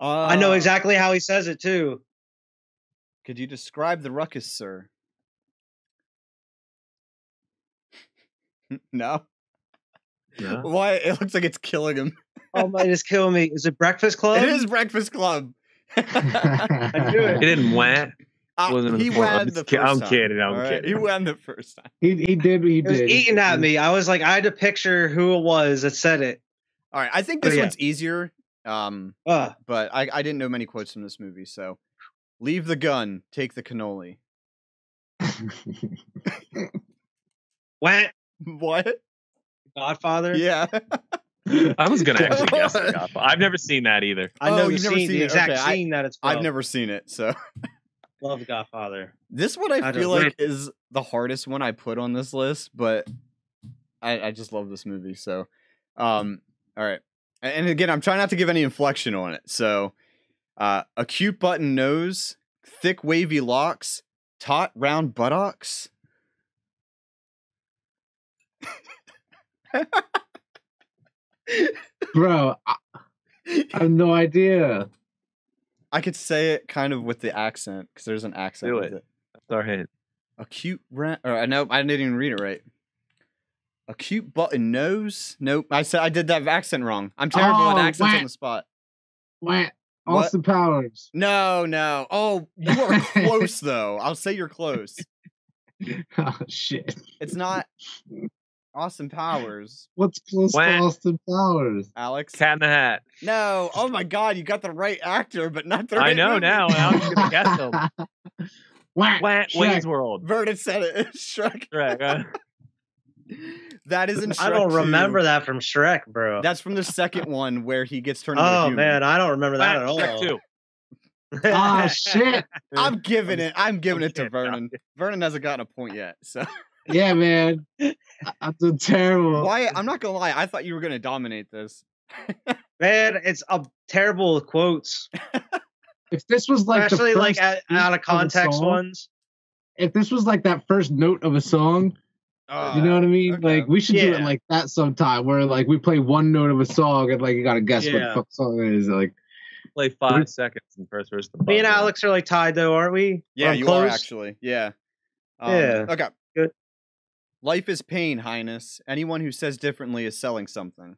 I know exactly how he says it too. Could you describe the ruckus, sir? No. Yeah. Why? It looks like it's killing him. Oh my, it's killing me. Is it Breakfast Club? It is Breakfast Club. I knew it. He didn't wham. He whammed the first time. I'm kidding. I'm kidding. He whammed the first time. He did. It was eating at me. I was like, I had to picture who it was that said it. All right, I think this one's easier. But I didn't know many quotes from this movie, so leave the gun, take the cannoli. What? What? Godfather? Yeah. I was gonna actually guess the Godfather. I've never seen that either. I know you've never seen the exact okay, scene that it's from. I've never seen it, so Love Godfather. this one I feel like is the hardest one I put on this list, but I just love this movie. So, all right, and again, I'm trying not to give any inflection on it. So, a cute button nose, thick wavy locks, taut round buttocks. Bro, I have no idea. I could say it kind of with the accent because there's an accent. Do with it. That's our hint. A cute round. Or no, I didn't even read it right. A cute button nose. Nope, I did that accent wrong. I'm terrible at accents on the spot. What? Austin Powers. No. Oh, you are close though. I'll say you're close. Oh shit! It's not Austin Powers. What's close to Austin Powers? Alex? Cat in the Hat. No. Oh my God, you got the right actor, but not the right I know movie. now. I'm just gonna guess him. Wayne's World. Vernon said it. Shrek. Right. That is in Shrek I don't 2. remember that from Shrek, bro. That's from the second one where he gets turned into a Oh human. man, I don't remember that at all. Shrek 2. Ah, shit. I'm giving it to Okay, Vernon. Vernon hasn't gotten a point yet. So Yeah, man. I'm so terrible. Wyatt, I'm not gonna lie, I thought you were gonna dominate this. Man, it's terrible with quotes, If this was like especially the like first out of beat context song, ones. if this was like that first note of a song, you know what I mean? okay. Like we should do it Yeah. like that sometime, where like we play one note of a song and like you gotta guess what the Yeah. fuck song it is. Like, Play 5 seconds and first verse. The Me and buzzer. Alex are like tied though, aren't we? Yeah, Or you close? are actually. Yeah. Yeah. Okay. Good. Life is pain, Highness. Anyone who says differently is selling something.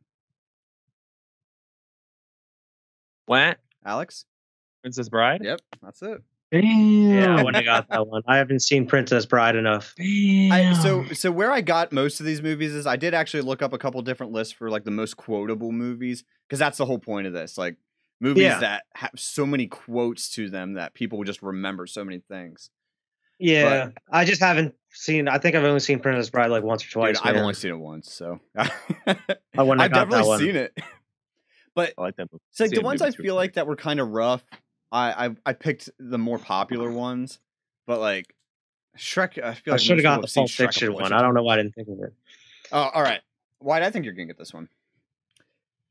What? Alex? Princess Bride? Yep, that's it. damn. Yeah, I wouldn't have got that one. I haven't seen Princess Bride enough. Damn. So where I got most of these movies is I did actually look up a couple different lists for like the most quotable movies, because that's the whole point of this. Like movies Yeah. that have so many quotes to them that people will just remember so many things. Yeah, I just haven't seen. I think I've only seen Princess Bride like once or twice. Dude, I've man. only seen it once, so I wouldn't have I've got that definitely one. seen it. But I like that movie. so like See the it ones I maybe feel like that were kind of rough, I picked the more popular ones. But like Shrek, I feel I like should most have got people the have seen Pulp Shrek a Fiction bunch one. of I don't know times. why I didn't think of it. Oh, all right. White, I think you're gonna get this one.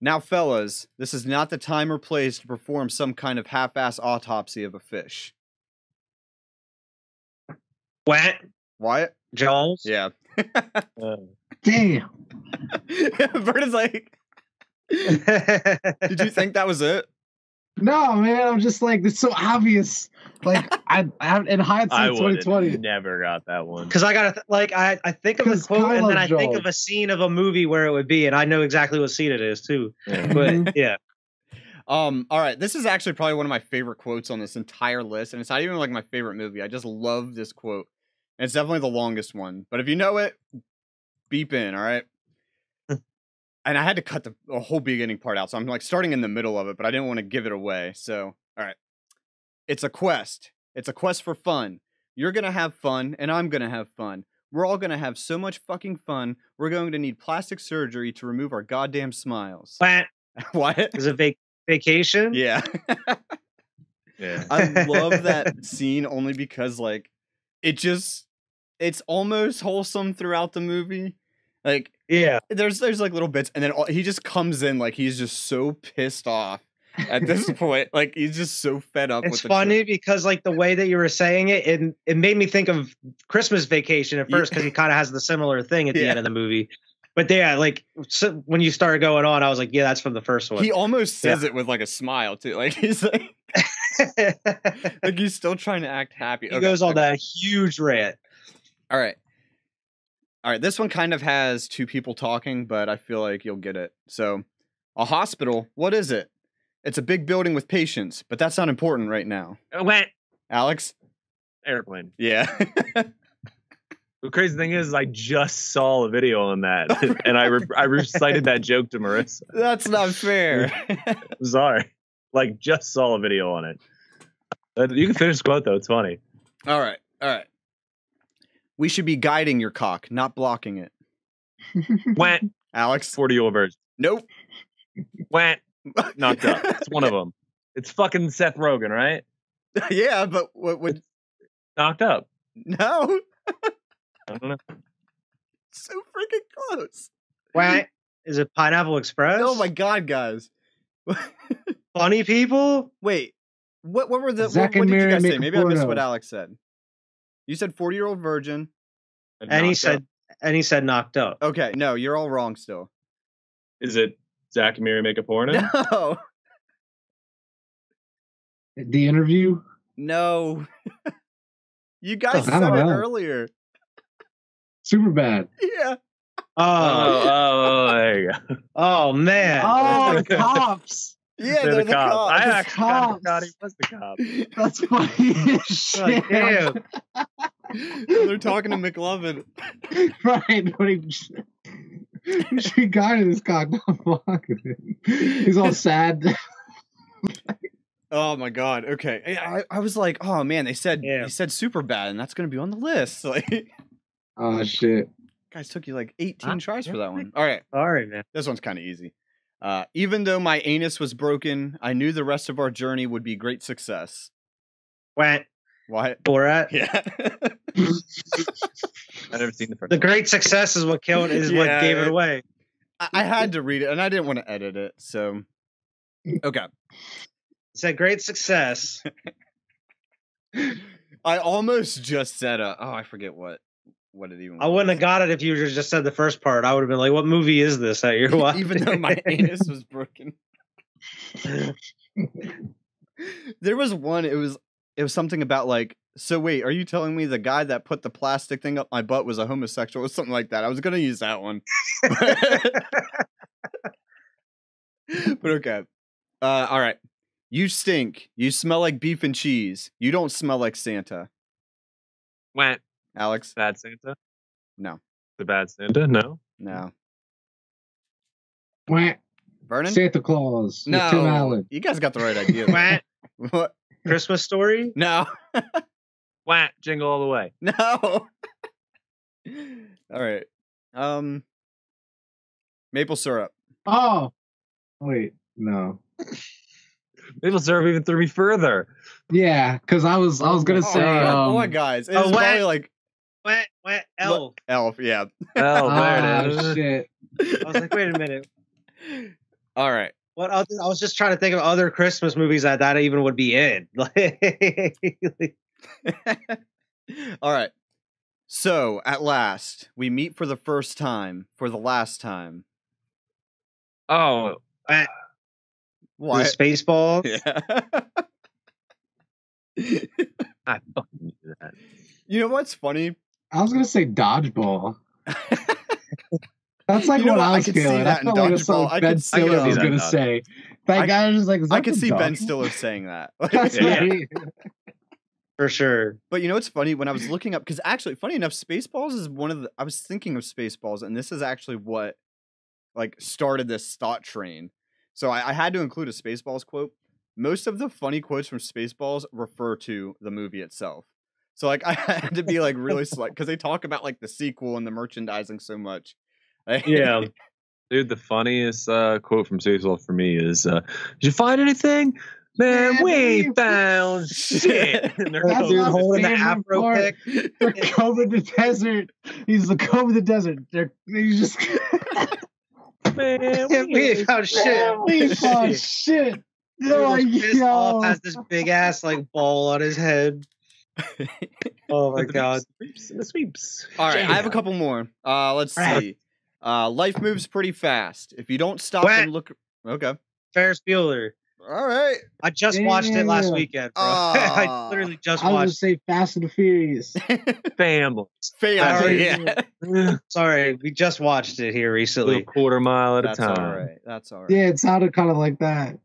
Now, fellas, this is not the time or place to perform some kind of half-ass autopsy of a fish. What? Wyatt? Jaws? Yeah. Damn. Vernon's like, did you think that was it? No, man. I'm just like, it's so obvious. Like, I in I hindsight, would 2020. have never got that one. Because I gotta I think of the 'Cause quote and then I Kylo think Jaws. of a scene of a movie where it would be, and I know exactly what scene it is too. Yeah. But yeah, All right. This is actually probably one of my favorite quotes on this entire list, and it's not even like my favorite movie. I just love this quote. And it's definitely the longest one. But if you know it, beep in, all right? And I had to cut the whole beginning part out, so I'm like starting in the middle of it, but I didn't want to give it away. So, all right. It's a quest. It's a quest for fun. You're going to have fun, and I'm going to have fun. We're all going to have so much fucking fun. We're going to need plastic surgery to remove our goddamn smiles. what What? is it? Vacation? Yeah. Yeah. I love that scene only because like it's almost wholesome throughout the movie. Like Yeah. there's like little bits, and then he just comes in like he's just so pissed off at this point. Like he's just so fed up. It's with the funny because like the way that you were saying it, it made me think of Christmas Vacation at first because he kind of has the similar thing at the Yeah. end of the movie. But yeah, like so when you started going on, I was like, yeah, that's from the first one. He almost says it with like a smile too. Like he's like he's still trying to act happy. He goes on that huge rant. All right. This one kind of has two people talking, but I feel like you'll get it. So, a hospital, what is it? It's a big building with patients, but that's not important right now. What? Alex? Airplane. Yeah. The crazy thing is, I just saw a video on that, and I recited that joke to Marissa. That's not fair. I'm sorry. Like, just saw a video on it. You can finish the quote, though. It's funny. All right. We should be guiding your cock, not blocking it. Went. Alex? 40-year-old virgin. Nope. Went. Knocked up. It's one of them. It's fucking Seth Rogen, right? Yeah, but what would... Knocked up. No. I don't know. So freaking close. Wait, is it Pineapple Express? Oh my god, guys. Funny people? Wait. What were the... Zack what and did you Miri guys say? make a Maybe I missed porno. what Alex said. You said 40-year-old virgin. And he said knocked up. Okay, no, you're all wrong still. Is it Zach and Miri make a porno? No. The Interview. No. You guys I said don't it know. earlier. Super bad. Yeah. Oh, There you go. oh man. Oh, the cops. Yeah, They're they're the cops. I The actually kind of cops. forgot he was the cop. That's funny as shit. Damn. They're talking to McLovin. Right. But she guided this cock, not blocking it. He's all sad. Oh my god. Okay. I was like, oh man, they said Yeah. he said super bad, and that's gonna be on the list. Like Oh shit. Guys, took you like 18 tries for that one. All right. Sorry, man. This one's kind of easy. Even though my anus was broken, I knew the rest of our journey would be great success. What? What? Borat? Yeah. I've never seen the first The one. great success is what killed is what Yeah, gave it away. I had to read it, and I didn't want to edit it, so... Okay. It said great success. I almost just said I forget what it even was. I wouldn't have got it if you just said the first part. I would have been like, what movie is this that you're watching? Even though my anus was broken. There was one, it was something about like, so wait, are you telling me the guy that put the plastic thing up my butt was a homosexual or something like that? I was going to use that one. But okay. All right. You stink. You smell like beef and cheese. You don't smell like Santa. Went. Alex? Bad Santa? No. The Bad Santa? No. No. Wah. Vernon? Santa Claus. with No. Tim Allen. You guys got the right idea. What? What? Christmas Story? No. Wah. Jingle all the way. No. All right. Maple syrup. Oh. Wait. No. Maple syrup even threw me further. Yeah, because I was gonna say. Oh my guys. It's what? probably like What? Elf. Elf, yeah. Oh, there it is. Shit. I was like, wait a minute. All right. What other, I was just trying to think of other Christmas movies that even would be in. All right. So, at last, we meet for the first time, for the last time. Oh, Why? Spaceballs. Yeah. I fucking knew that. You know what's funny? I was gonna say dodgeball. That's like You know what what? I I was could see feeling. I that in felt like it's Dodgeball. something I Ben could see Stiller that was in gonna Dodgeball. say. That guy was just like, is I that could the see Ben dog? Stiller saying that. That's Yeah. right. For sure. But you know what's funny? When I was looking up, because actually, funny enough, Spaceballs is one of the. I was thinking of Spaceballs, and this is actually what like started this thought train. So I had to include a Spaceballs quote. Most of the funny quotes from Spaceballs refer to the movie itself. So like I had to be like really slight because they talk about like the sequel and the merchandising so much. Yeah. Dude, the funniest quote from Spaceballs for me is, "Did you find anything? Man, we ain't found shit." And they're That's so- Dude my holding the favorite afro part. pick. They're combing the desert. He's the comb of the desert. He's just Man, We ain't found shit. we found shit. No, Pissed off, yo. has this big ass like ball on his head. Oh my god. The sweeps. All right, I have a Jam. couple more. Let's Right. see. Life moves pretty fast. If you don't stop What? and look, okay. Ferris Bueller. All right. I just watched it last Damn. weekend, bro. I literally just I was gonna watched. say Fast and the Furious. Family. Family. Alright. Yeah. Sorry, we just watched it here A recently. quarter mile at That's a all time. right. That's all right. Yeah, it sounded kind of like that.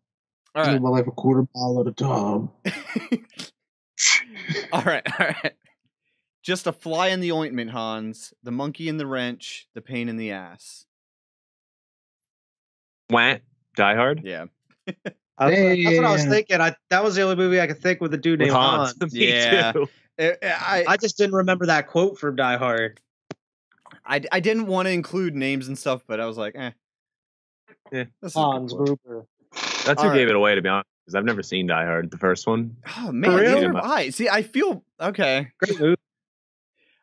All Live right. my life a quarter mile at a time. All right. All right. Just a fly in the ointment, Hans. The monkey in the wrench. The pain in the ass. Wah. Die Hard. Yeah. That's what I was Damn. thinking. That was the only movie I could think with a dude With named Hans. Me Yeah. too. I just didn't remember that quote from Die Hard. I didn't want to include names and stuff, but I was like, eh. Yeah. This is a good Hans quote. Gruber. That's All who gave right. it away, to be honest, because I've never seen Die Hard, the first one. Oh man, real? neither have I. See, I feel okay. Great movie.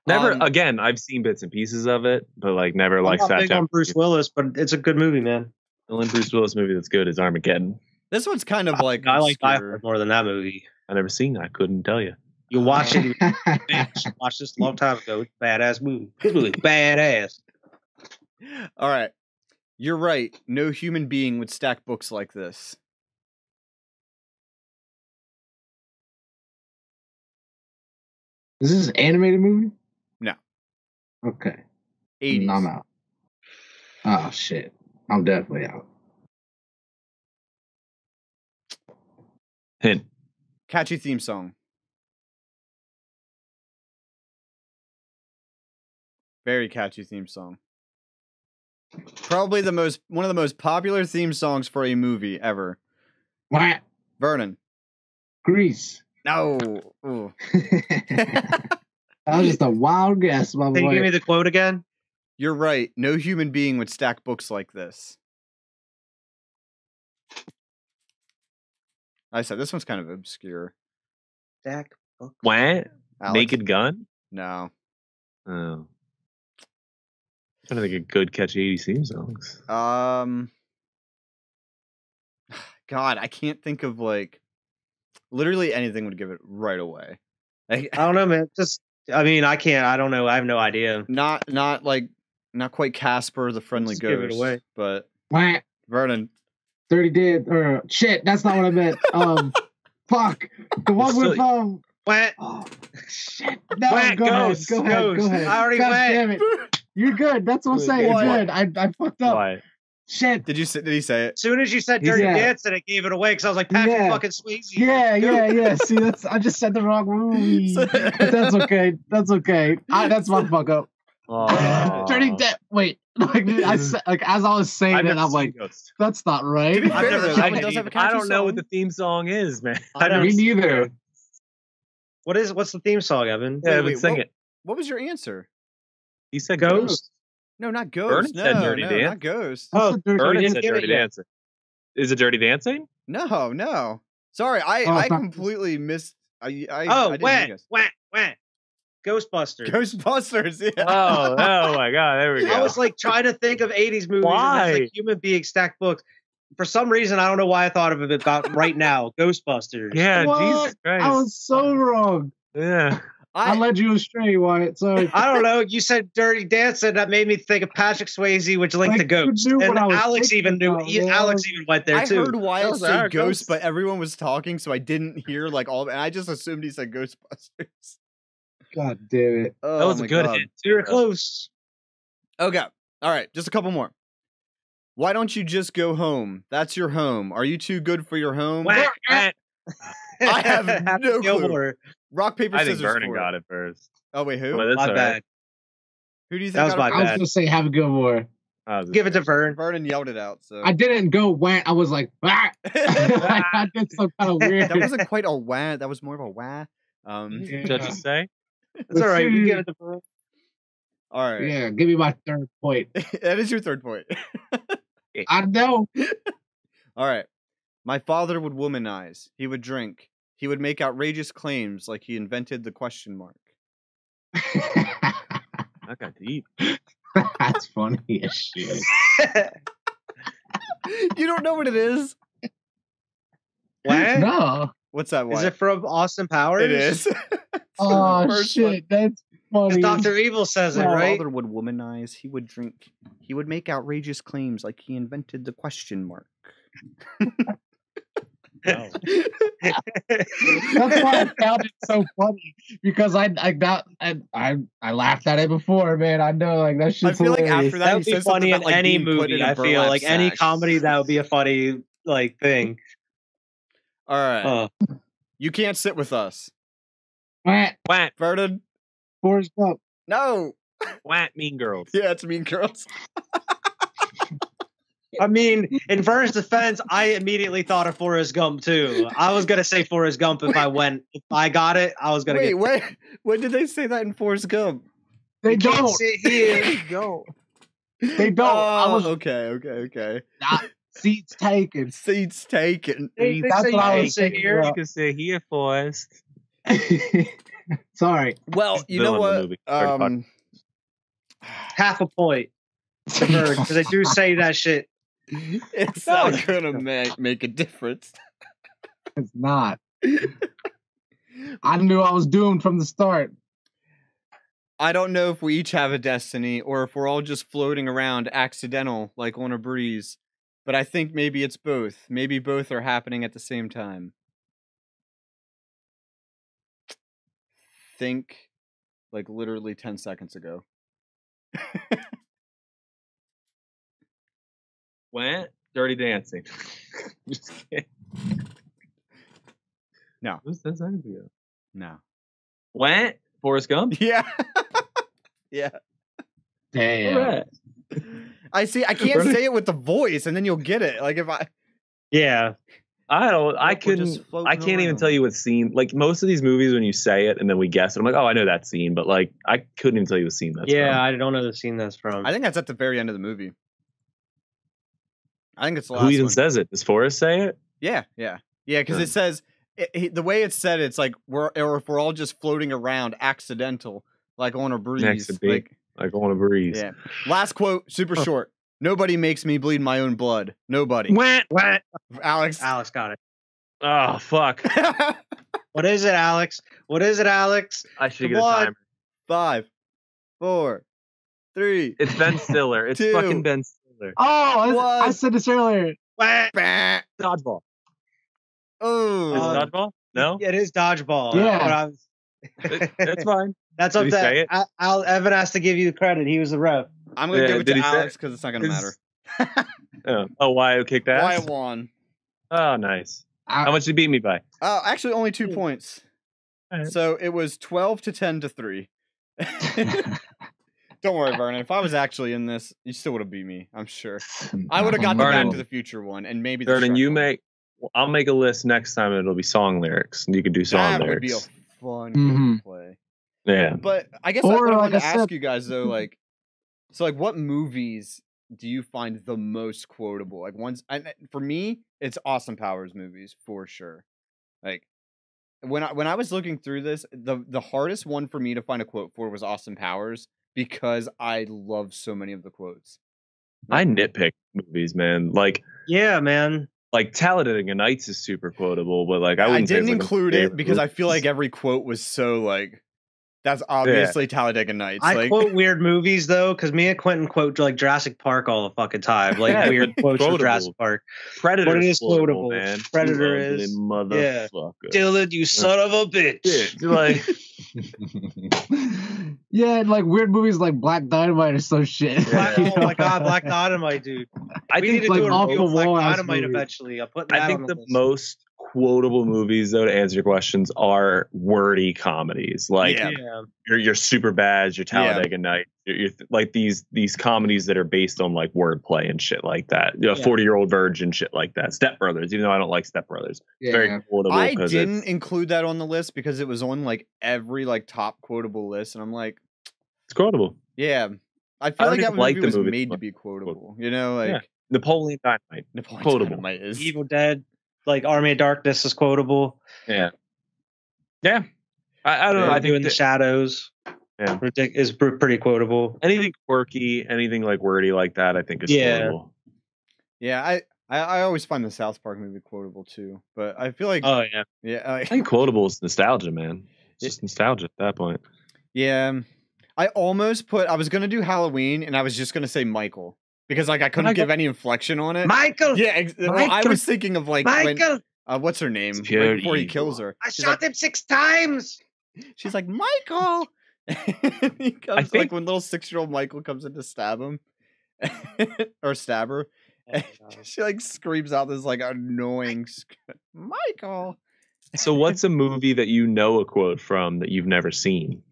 Never Um, again. I've seen bits and pieces of it, but like never I'm like not sat big down. on Bruce Willis, but it's a good movie, man. The only Bruce Willis movie that's good is Armageddon. This one's kind of like I like Die obscure. Hard more than that movie. I never seen. I couldn't tell you. You watch it. Watched this a long time ago. It's a badass movie. This movie's badass. All right. You're right. No human being would stack books like this. Is this an animated movie? No. Okay. 80s. I'm out. Oh shit. I'm definitely out. Hint. Catchy theme song. Very catchy theme song. Probably one of the most popular theme songs for a movie ever. What? Vernon. Grease. No. Ooh. That was just a wild guess, my Can you give me boy. the quote again? You're right. No human being would stack books like this. I said this one's kind of obscure. Stack book. What? Alex? Naked Gun? No. Oh. I'm trying to think of good catchy 80s theme songs. God, I can't think of like literally anything would give it right away. I don't know, man. I can't. I don't know. I have no idea. Not quite Casper the Friendly Just Ghost, give it away. but Wah. Vernon. Dirty Dead or shit. That's not what I meant. Fuck. The one with What? Oh, shit. No, What? go Ghost, ahead. Go Ghost. ahead. I already God went. damn it. You're good. That's what I'm saying. What? You're good. I fucked up. Why? Shit. Did he say it? As soon as you said Dirty Yeah. Dancing, it gave it away because I was like, Patrick Yeah. fucking Swayze. Yeah. See, I just said the wrong movie. But that's okay. That's okay. That's my fuck up. Oh. Dirty Dead. Wait. As I was saying it, I'm like, Ghost. that's not right. To be I've fair, never though, seen that one it does have a either. I catchy don't know what song. the theme song is, man. I never Me seen neither. What's the theme song, Evan? Yeah, Wait, but sing what- it. What was your answer? He said Ghost. Ghost. No, not Ghost. Vernon said Dirty no, Dance. not Ghost. That's Oh, the Dirty Vernon didn't said get it Dirty yet. Dancing. Is it Dirty Dancing? No. Sorry, I it's not- completely missed. I didn't wah, guess. wah. Ghostbusters. Ghostbusters. Yeah. Oh my God! There we go. I was like trying to think of 80s movies. Why? And like human being stacked books. For some reason, I don't know why I thought of it about right now. Ghostbusters. yeah, What? Jesus Christ. I was so wrong. Yeah. I led you astray, Wyatt. Sorry. I don't know. You said Dirty Dancing. That made me think of Patrick Swayze, which linked to Like, you Ghost. knew what And I was Alex thinking even knew. about, man. Alex even went there I too. heard Wyatt was say our Ghost, Ghost. but everyone was talking, so I didn't hear like all of it. And I just assumed he said Ghostbusters. God damn it. Oh, That was my a good God. hit. You were close. Okay. All right. Just a couple more. Why don't you just go home? That's your home. Are you too good for your home? Wah, wah. I have Happy no clue. Gilmore. Rock, paper, I think scissors. Vernon for got it first. Oh, wait, who? Well, that's My all bad. right. Who do you think That was got it my I was first? bad. gonna say have a good more. Give it to Vern. Vernon yelled it out. So I didn't go wah. I was like, ah. I did some kind of weird. that wasn't quite a wah. That was more of a wah. Yeah. Judges say. It's all right. You give it to Vern. All right. Yeah, give me my third point. That is your third point. I know. All right. My father would womanize. He would drink. He would make outrageous claims like he invented the question mark. That got deep. That's funny as shit. You don't know what it is? What? No. What's that one? Is it from Austin Powers? It is. It's Oh the first shit, one. that's Because funny. Dr. Evil says it, My right? father would womanize. He would drink. He would make outrageous claims like he invented the question mark. No. That's why I found it so funny because I laughed at it before, man. I know, like that shit's I feel like hilarious. after that, That he would be says something funny in about, like, any being put in movie. a I feel burlap like any sack. comedy that would be a funny like thing. All right. Uh, You can't sit with us. Wah, Whack, Vernon? Forrest Gump. No. whack, Mean Girls. Yeah, it's Mean Girls. I mean, in Vern's defense, I immediately thought of Forrest Gump too. I was gonna say Forrest Gump if I got it. I was gonna Wait, get. wait. When did they say that in Forrest Gump? They You can't don't. sit here. Go. They don't. I Oh, was okay. not seats taken. Seats taken. They That's say what I you was can't sit thinking here. about. You can sit here, Forrest. Sorry. Well, you know Villain in the what? movie. Half a point to Vern because they do say that shit. It's No, not gonna make a difference. It's not. I knew I was doomed from the start. I don't know if we each have a destiny or if we're all just floating around accidental like on a breeze, but I think maybe it's both. Maybe both are happening at the same time. Think like literally 10 seconds ago. Went Dirty Dancing. Just kidding. No. It was 10 seconds ago. No. Went Forrest Gump. Yeah. Yeah. Damn. All right. I see. I can't say it with the voice and then you'll get it. Like if I Yeah. I don't. I We're just couldn't. floating I can't even around. tell you what scene. Like most of these movies, when you say it and then we guess it, I'm like, oh, I know that scene. But like, I couldn't even tell you what scene that's Yeah, from. I don't know the scene that's from. I think that's at the very end of the movie. I think it's the last Who even one. says it? Does Forrest say it? Yeah. Because Hmm. it says the way it's said, it's like or if we're all just floating around, accidental, like on a breeze. Next to be. Like on a breeze. Yeah. Last quote, super short. Nobody makes me bleed my own blood. Nobody. What? Alex. Alex got it. Oh fuck! What is it, Alex? What is it, Alex? I should Come get a on. timer. 5, 4, 3. It's Ben Stiller. It's 2. fucking Ben Stiller. Oh, What? I said this earlier. Bah. Dodgeball. Oh. Is it dodgeball? No. Yeah, it is dodgeball. Yeah. But I was- That's fine. That's Did up he say to it? Evan has to give you the credit. He was the ref. I'm gonna Yeah, give it did to he say- Alex because it's not gonna matter. Oh, why kicked ass? Why won? Oh, nice. How much did you beat me by? Actually, only 2 points. Alright. So it was 12-10-3. Don't worry, Vernon. If I was actually in this, you still would have beat me. I'm sure. I would have got the Vernon. Back to the Future one, and maybe the Vernon, Shrek you one. make. I'll make a list next time. It'll be song lyrics, and you can do song that lyrics. would be a fun Mhm. game to play. Yeah. But I guess Or, what I like wanted to I ask said- you guys though, like, so like, what movies do you find the most quotable? Like ones, and for me, it's Austin Powers movies for sure. Like when I was looking through this, the hardest one for me to find a quote for was Austin Powers because I love so many of the quotes. I nitpick movies, man. Like Yeah, man. Talladega Nights is super quotable, but like I I wouldn't say didn't it's, like, a include it favorite because I movie. feel like every quote was so like that's obviously Talladega Nights. I like, quote weird movies though, because me and Quentin quote like Jurassic Park all the fucking time, like Yeah, weird but quotes from quotable. Jurassic Park. Predator But it is is quotable. man. Predator You ugly is- motherfucker. Dylan, you son of a bitch. Yeah, like Yeah, and like weird movies like Black Dynamite or some shit. Black, You oh know? my god, Black Dynamite, dude. I We think need to like do a off review the of Black wall ass Dynamite movies. eventually. I'll put that I on think the the list. most quotable movies, though, to answer your questions, are wordy comedies. Like Yeah. your super bad, your Talladega Night, your like these comedies that are based on like wordplay and shit like that. You know, Yeah. 40-Year-Old Virgin, shit like that. Step Brothers, even though I don't like Step Brothers, it's Yeah. very quotable. I 'cause didn't it's include that on the list because it was on like every like top quotable list, and I'm like, quotable. yeah, I feel don't like that even like movie the was movie made to much. be quotable. You know, like Yeah. Napoleon Dynamite. Napoleon quotable. Dynamite is. Evil Dead, like Army of Darkness is quotable. Yeah. Yeah. I don't know. I Doing think the that Shadows Yeah. is pretty quotable. anything quirky, anything like wordy like that, I think is Yeah. quotable. Yeah, I always find the South Park movie quotable too, but I feel like Oh yeah. yeah, I think quotable is nostalgia, man. It's just nostalgia at that point. yeah. I almost put. I was gonna do Halloween, and I was just gonna say Michael because like I couldn't Michael. give any inflection on it. Michael, Yeah, well, I Michael. was thinking of like when, Michael, what's her name? It's Right pure before he evil. kills her. I She's shot like, him 6 times. She's like, Michael. He comes think- like when little 6-year-old Michael comes in to stab him or stab her. She like screams out this like annoying Michael. So what's a movie that you know a quote from that you've never seen?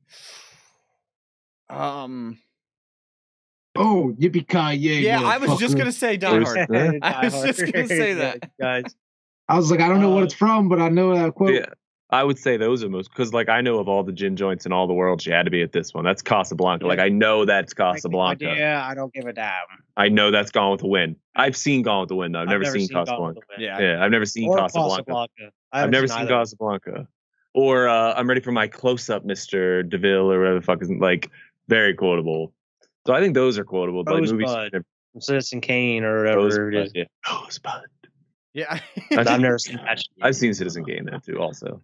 Oh, yippee-ki-yay! Yeah, I was just motherfucker. gonna say Die Bruce- Hard. I was just gonna say that. guys. I was like, I don't know what it's from, but I know that quote. Yeah, I would say those are most because like I know of all the gin joints in all the world, she had to be at this one. That's Casablanca. Like I know that's Casablanca. Yeah, I don't give a damn. I know that's Gone with the Wind. I've seen Gone with the Wind though. I've never seen Gone with Casablanca. the Wind. Yeah. Yeah, I've never seen Or Casablanca. I've haven't never seen either. Casablanca. Or I'm ready for my close-up, Mr. DeVille, or whatever the fuck is like very quotable. So I think those are quotable. But like movies, Rosebud. Citizen Kane or whatever it is. Rosebud, yeah. Rosebud. Yeah. I've never seen that. shit. I've seen Citizen Kane though too. Also,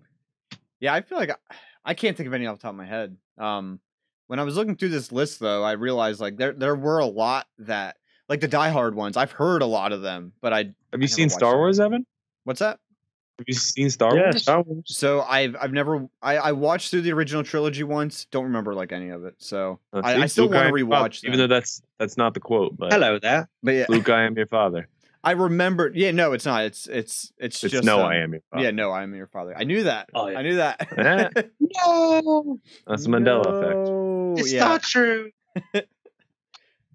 Yeah, I feel like I can't think of any off the top of my head. When I was looking through this list, though, I realized like there were a lot that like the Die Hard ones. I've heard a lot of them, but have you never seen watched Star them. Wars, Evan? What's that? Have you seen Star Yeah, Wars? Star Wars. So I've never I watched through the original trilogy once. Don't remember like any of it. So See, I still Luke, want to am your father. rewatch even them. though that's not the quote. But Hello there. But yeah, Luke, I am your father. I remember. Yeah, no, it's not. It's It's just no, I am your father. Yeah, no, I am your father. I knew that. Oh, yeah. I knew that. Eh, No. that's the Mandela effect. No, It's yeah. not true.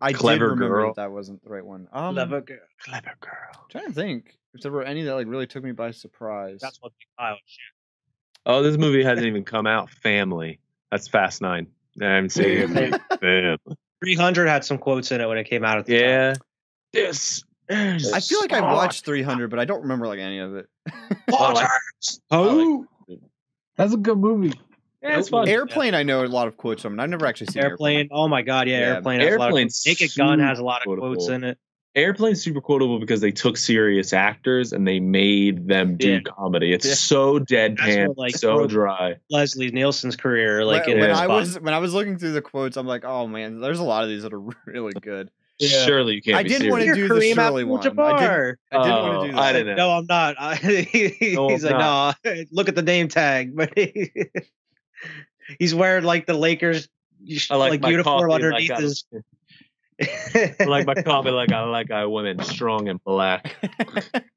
I Clever did remember girl. that wasn't the right one. Clever girl. Clever girl. Trying to think. if there were any that like really took me by surprise. That's one big pile of shit. Oh, this movie hasn't even come out. Family. That's Fast 9. I haven't seen it. Family. 300 had some quotes in it when it came out at the time. Yeah. This. I feel like I watched 300, but I don't remember like any of it. Oh, that's a good movie. Yeah, it's fun. Airplane, I know a lot of quotes from. I've never actually seen Airplane. Oh my god, yeah, Yeah, Airplane has a lot of Airplane's quotes. Naked Gun has a lot of quotable. quotes in it. Airplane's super quotable because they took serious actors and they made them do comedy. It's Yeah. so That's deadpan, what, like, so broke dry. Leslie Nielsen's career, like when, in when his I spot. was looking through the quotes, I'm like, oh man, there's a lot of these that are really good. Yeah. Surely you can't I be didn't serious. want to do the Kareem Shirley one. Abdul-Jabbar. I didn't want to do that. I didn't. No, I'm not. He's like, no, look at the name tag, but he's wearing like the Lakers I like my uniform coffee underneath like his. I like my coffee like I like women, strong and black.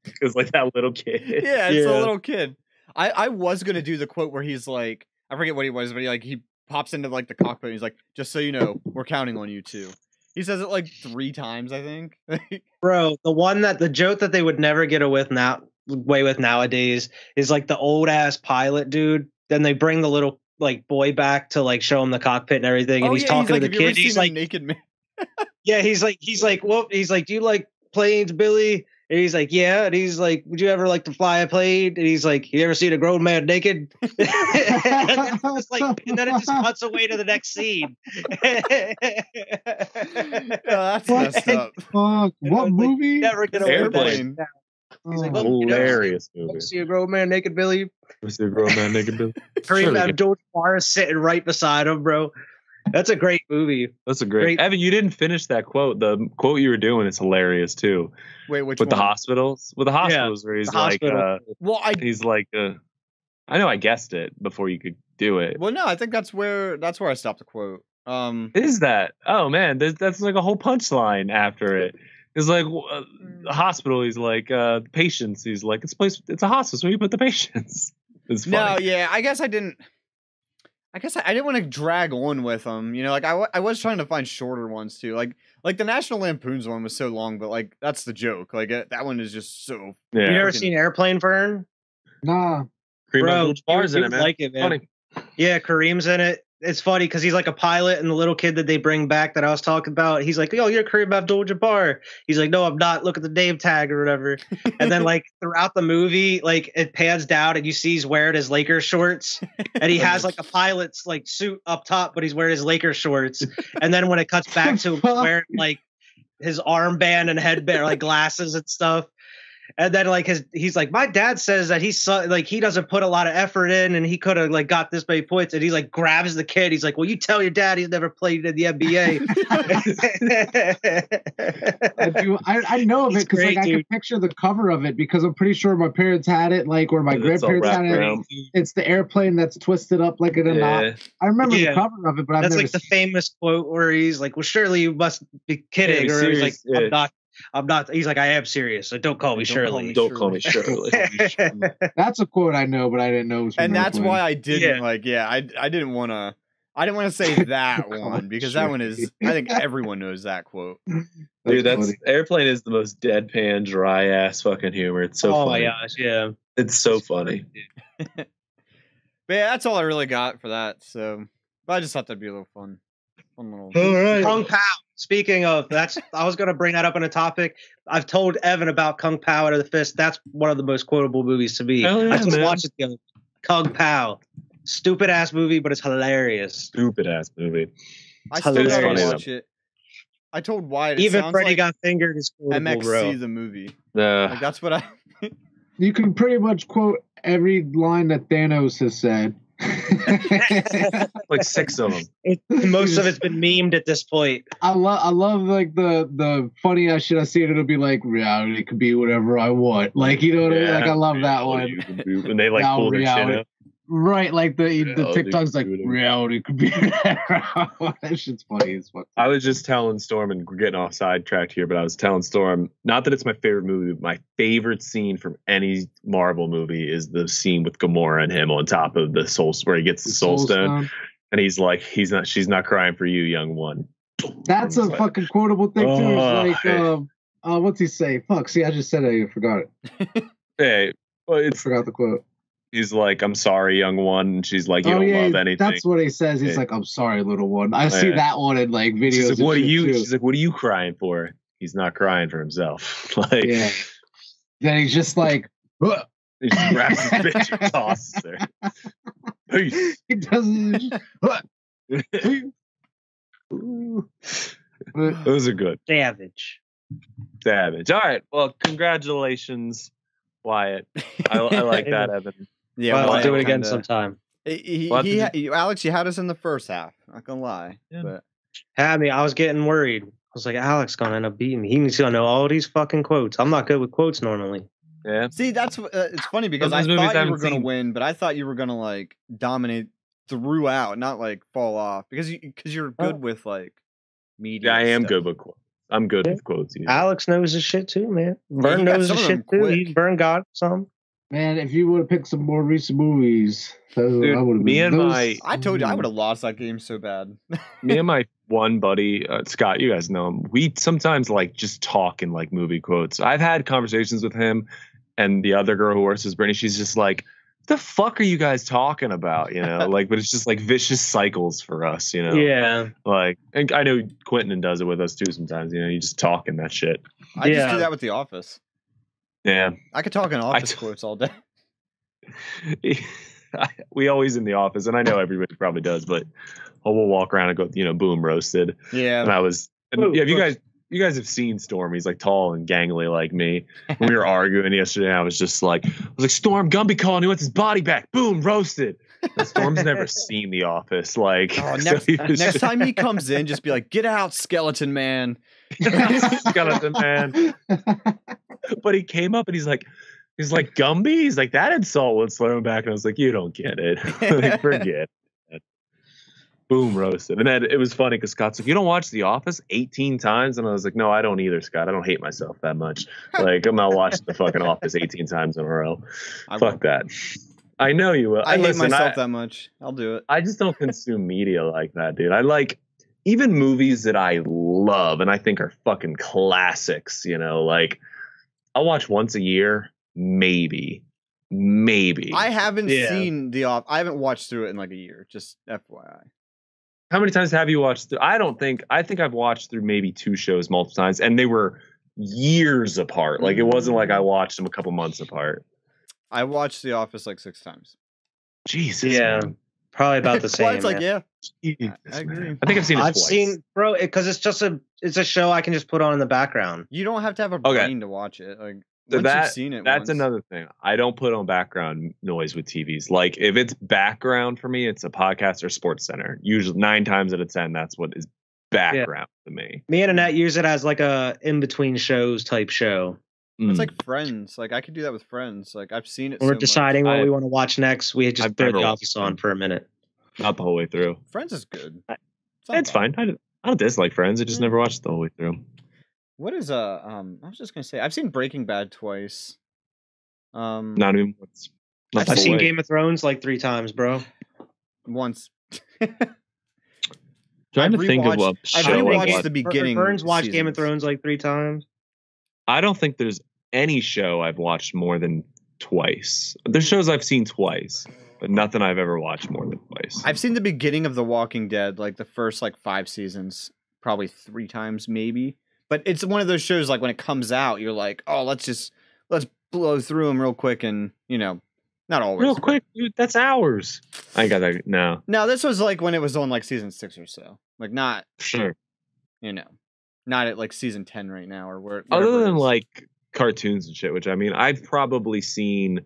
Because like that little kid. Yeah, it's a little kid. I was gonna do the quote where he's like, I forget what he was, but he pops into like the cockpit and he's like, just so you know, we're counting on you too. He says it like 3 times, I think. Bro, the joke that they would never get away with nowadays is like the old ass pilot dude. Then they bring the little like boy back to like show him the cockpit and everything, and he's talking to the kid. He's like, naked man. yeah, he's like, well, he's like, do you like planes, Billy? And he's like, yeah. And he's like, would you ever like to fly a plane? And he's like, you ever seen a grown man naked? and then it just cuts away to the next scene. That's messed up. Fuck, what movie? Never get away with Airplane. that. He's like, Oh, look, you know, Hilarious movie. see a grown man naked, Billy? Was the grown man naked Bill? Kareem Abdul-Jabbar is sitting right beside him, bro. That's a great movie. That's a great. Evan, you didn't finish that quote. The quote you were doing is hilarious too. Wait, which With one? the hospitals, where he's the like, Well, he's like, I know I guessed it before you could do it. well, no, I think that's where I stopped the quote. Is that? Oh man, that's like a whole punchline after it. It's like the hospital. He's like patients. He's like it's a hospice. Where you put the patients? It's funny. No, yeah, I guess I didn't want to drag on with them. You know, like I was trying to find shorter ones too. Like the National Lampoon's one was so long, but like that's the joke. Like that one is just so. Yeah. You ever seen Airplane, Vern? Nah. Bro, Bars in you it, would man. like it, man. Funny. Yeah, Kareem's in it. It's funny because he's like a pilot, and the little kid that they bring back that I was talking about, he's like, "Yo, you're Kareem Abdul-Jabbar." He's like, "No, I'm not. Look at the name tag or whatever." And then like throughout the movie, like it pans down and you see he's wearing his Lakers shorts, and he has like a pilot's like suit up top, but he's wearing his Lakers shorts. And then when it cuts back to him, he's wearing like his armband and headband, like glasses and stuff. And then like he's like, my dad says that he doesn't put a lot of effort in, and he could have like got this many points. And he like grabs the kid. He's like, well, you tell your dad he's never played in the NBA. I know of it because like I can picture the cover of it because I'm pretty sure my parents had it, like or my grandparents had it. It's the airplane that's twisted up like in a knot. I remember the cover of it, but I've never like the famous quote where he's like, well, surely you must be kidding, or he's like, I'm not. He's like, I am serious. So don't call me Shirley. Don't call me Shirley. That's a quote I know, but I didn't know. It was from And that's Airplane. why I didn't I didn't want to say that one because that one is. I think everyone knows that quote. Dude, Airplane is the most deadpan, dry ass fucking humor. It's so funny. Oh my gosh, yeah. It's so funny. But yeah, that's all I really got for that. So, but I just thought that'd be a little fun. Fun little. All right. Kung Pao. Speaking of, I was going to bring that up in a topic. I've told Evan about Kung Pao Out of the Fist. That's one of the most quotable movies to me. Yeah, I just man. watched it the other. Kung Pao. Stupid ass movie, but it's hilarious. Stupid ass movie. I still gotta hilarious. watch it. I told Wyatt. Even Freddy like Got Fingered is quotable, MXC bro. the movie. Like that's what I. You can pretty much quote every line that Thanos has said. Like 6 of them. Most of it's been memed at this point. I love like the funny ass shit I see it. It'll be like reality could be whatever I want. Like you know what I mean? Like I love that one. And they like Now pull their reality. shit up. Right, like the TikTok's like could be reality could be whatever I want. That shit's funny as fuck. I was just telling Storm, and we're getting off sidetracked here, but I was telling Storm, not that it's my favorite movie, but my favorite scene from any Marvel movie is the scene with Gamora and him on top of the soul, where he gets the soul stone, and he's like, she's not crying for you, young one. That's a fucking quotable thing too. It's like what's he say? Fuck, see, I just said it, I forgot it. Hey, well, I forgot the quote. he's like, "I'm sorry, young one," and she's like, "You don't love anything." That's what he says. He's Yeah. like, "I'm sorry, little one." I see that one in like videos. She's like, and "What are shit, you?" too. She's like, "What are you crying for?" He's not crying for himself. Like, Yeah. Then he's just like, "Ugh." he just grabs his bitch and tosses her. Peace. He doesn't. Those are good. Savage. Savage. All right. Well, congratulations, Wyatt. I like that, Evan. Yeah, Well, I'll do it again kinda- sometime. Alex, you had us in the first half. Not gonna lie, Yeah. but Had me. I was getting worried. I was like, Alex gonna end up beating me. He needs to know all these fucking quotes. I'm not good with quotes normally. Yeah. see, that's it's funny because Those I movies I thought you haven't were gonna seen. win, but I thought you were gonna like dominate throughout, not like fall off because you're good with like media. Yeah, I am stuff. good with quotes. I'm good with quotes. Usually. Alex knows his shit too, man. he Vern got knows some his of them shit too. quick. He Vern got some. Man, if you would have picked some more recent movies, Dude, I would have me been. and my- I told you I would have lost that game so bad. Me and my one buddy, Scott, you guys know him. We sometimes like just talk in like movie quotes. I've had conversations with him and the other girl who works with Brittany. She's just like, "What the fuck are you guys talking about?" You know, like, but it's just like vicious cycles for us, you know? Yeah. Like, and I know Quentin does it with us too sometimes, you know, you just talking that shit. I just Yeah. do that with The Office. Yeah. I could talk in office quotes all day. We always in the office, and I know everybody probably does, but we'll walk around and go, you know, boom, roasted. Yeah. And I was, and Boom, yeah, if you guys have seen Storm, he's like tall and gangly like me. We were arguing yesterday, and I was like, Storm, Gumby calling, he wants his body back. Boom, roasted. And Storm's never seen The Office. Like, Oh, so he was next just- time he comes in, just be like, "Get out, skeleton man." Skeleton man. But he came up and he's like, Gumby? He's like, that insult would slow him back. And I was like, you don't get it. Like, forget it. Boom, roasted. And then it was funny because Scott's like, you don't watch The Office 18 times? And I was like, no, I don't either, Scott. I don't hate myself that much. Like, I'm not watching the fucking Office 18 times in a row. I Fuck won't. that. I know you will. I hate Listen, myself that much. I'll do it. I just don't consume media like that, dude. I like even movies that I love and I think are fucking classics, you know, like I'll watch once a year, maybe. I haven't Yeah. seen The Office. I haven't watched through it in like a year. Just FYI. How many times have you watched through? I think I've watched through maybe 2 shows multiple times, and they were years apart. Like it wasn't like I watched them a couple months apart. I watched The Office like 6 times. Jesus. Yeah. man. Probably about the same. Well, it's like, man. yeah. Jesus, I agree. man. I think I've seen it I've twice. seen, bro, because it's a show I can just put on in the background. You don't have to have a Okay. brain to watch it. Like So once you've seen it, That's once, another thing. I don't put on background noise with TVs. Like if it's background for me, it's a podcast or Sports Center. Usually 9 times out of 10, that's what is background to me. Me and Annette use it as like a in between shows type show. It's Mm. like Friends. Like I could do that with Friends. Like I've seen it. When we're so much. deciding what I- we want to watch next, we just I've throw never The watched Office on Friends. for a minute. Not the whole way through. Friends is good. I- not It's bad. fine. I don't dislike Friends. I just never watched it the whole way through. What is I was just gonna say I've seen Breaking Bad twice. Not even once. Not I've the seen way. Game of Thrones like 3 times, bro. once. Trying to I've think of rewatched- what I've show I rewatched watched. the beginning. Burns watched Game of seasons. Thrones like 3 times. I don't think there's any show I've watched more than twice. There's shows I've seen twice, but nothing I've ever watched more than twice. I've seen the beginning of The Walking Dead, like the first like 5 seasons, probably 3 times maybe. But it's one of those shows like when it comes out, you're like, oh, let's blow through them real quick, and you know, not always. Real but- quick, dude, that's hours. I ain't got that. No, No, this was like when it was on like season 6 or so. Like not, sure. you know, not at like season 10 right now or where. Other whatever it than is. like cartoons and shit, which I mean, I've probably seen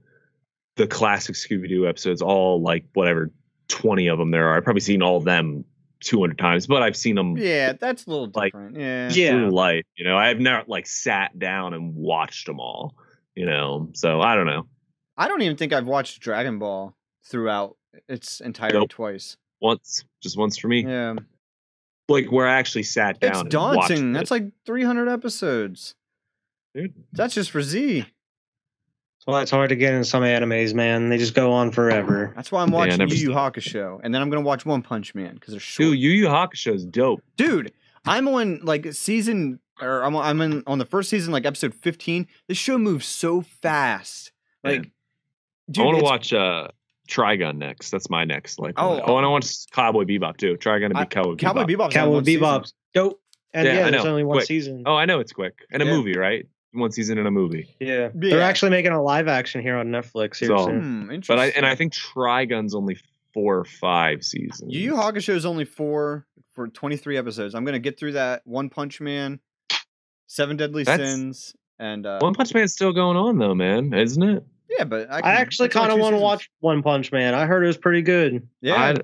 the classic Scooby Doo episodes, all like whatever 20 of them there are. I've probably seen all of them 200 times, but I've seen them Yeah, that's a little like, different. Yeah. through life. You know, I've never like sat down and watched them all. You know, so I don't know. I don't even think I've watched Dragon Ball throughout its entirety Nope. twice. Just once for me. Yeah. Like where I actually sat down. It's and watched daunting. it. That's like 300 episodes. Dude. That's just for Z. That's why it's hard to get in some animes, man. They just go on forever. That's why I'm watching never Yu Yu seen- Hakusho, and then I'm gonna watch One Punch Man because they're short. Dude, Yu Yu Hakusho is dope. Dude, I'm on like season or I'm in on the first season, like episode 15. The show moves so fast. Like, Yeah. dude, I want to it's- watch Trigun next. That's my next. Like, Oh, and I want Cowboy Bebop too. Trigun and be Cowboy Bebop. Cowboy Bebop's on Cowboy one season. Bebop's dope. And Yeah, I there's know. only one Quick. season. Oh, I know it's quick. And a Yeah. movie, right? One season and a movie. Yeah. Yeah. They're actually making a live action here on Netflix here So- soon. Interesting. But I think Trigun's only 4 or 5 seasons. Yu Yu Hakusho is only 4 for 23 episodes. I'm gonna get through that. One Punch Man, 7 Deadly That's- Sins, and One Punch Man's still going on though, man, isn't it? yeah, but I actually it's only kind of 2 want to seasons. watch One Punch Man. I heard it was pretty good. Yeah,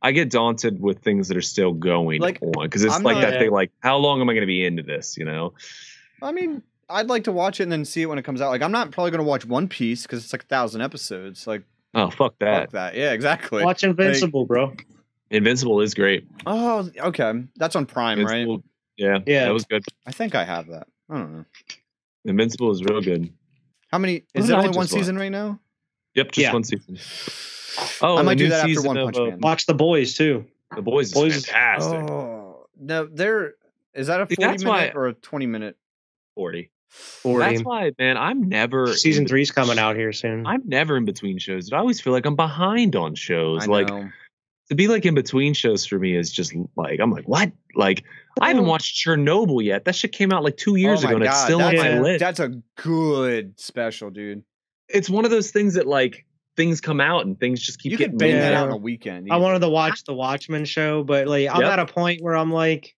I get daunted with things that are still going Like, on because it's I'm like not- that thing. Like, how long am I going to be into this? You know? I mean, I'd like to watch it and then see it when it comes out. Like, I'm not probably gonna watch One Piece because it's like 1,000 episodes. Like, Oh, fuck that. fuck that. Yeah, exactly. Watch Invincible, bro. Invincible is great. Oh, okay. That's on Prime, right? Invincible, yeah, Yeah. that was good. I think I have that. I don't know. Invincible is real good. How many? What Is did it I only just one watch? season right now? Yep, just Yeah. one season. Oh, I might a do new that after season One of, Punch Man. Watch The Boys too. The Boys is Boys is- fantastic. Oh, no, there is that a See, 40 that's minute why- or a 20-minute? 40. 40. That's why, man. I'm never Season in- 3's coming out here soon. I'm never in between shows. I always feel like I'm behind on shows. I Like know. to be like in between shows for me is just like I'm like what? Like I haven't watched Chernobyl yet. That shit came out like 2 years Oh my ago and it's God, still on that's my a- list. That's a good special, dude. It's one of those things that like things come out and things just keep You getting could bang moved. that Yeah. out on a weekend. I easy. wanted to watch the Watchmen show, but like I'm Yep. at a point where I'm like,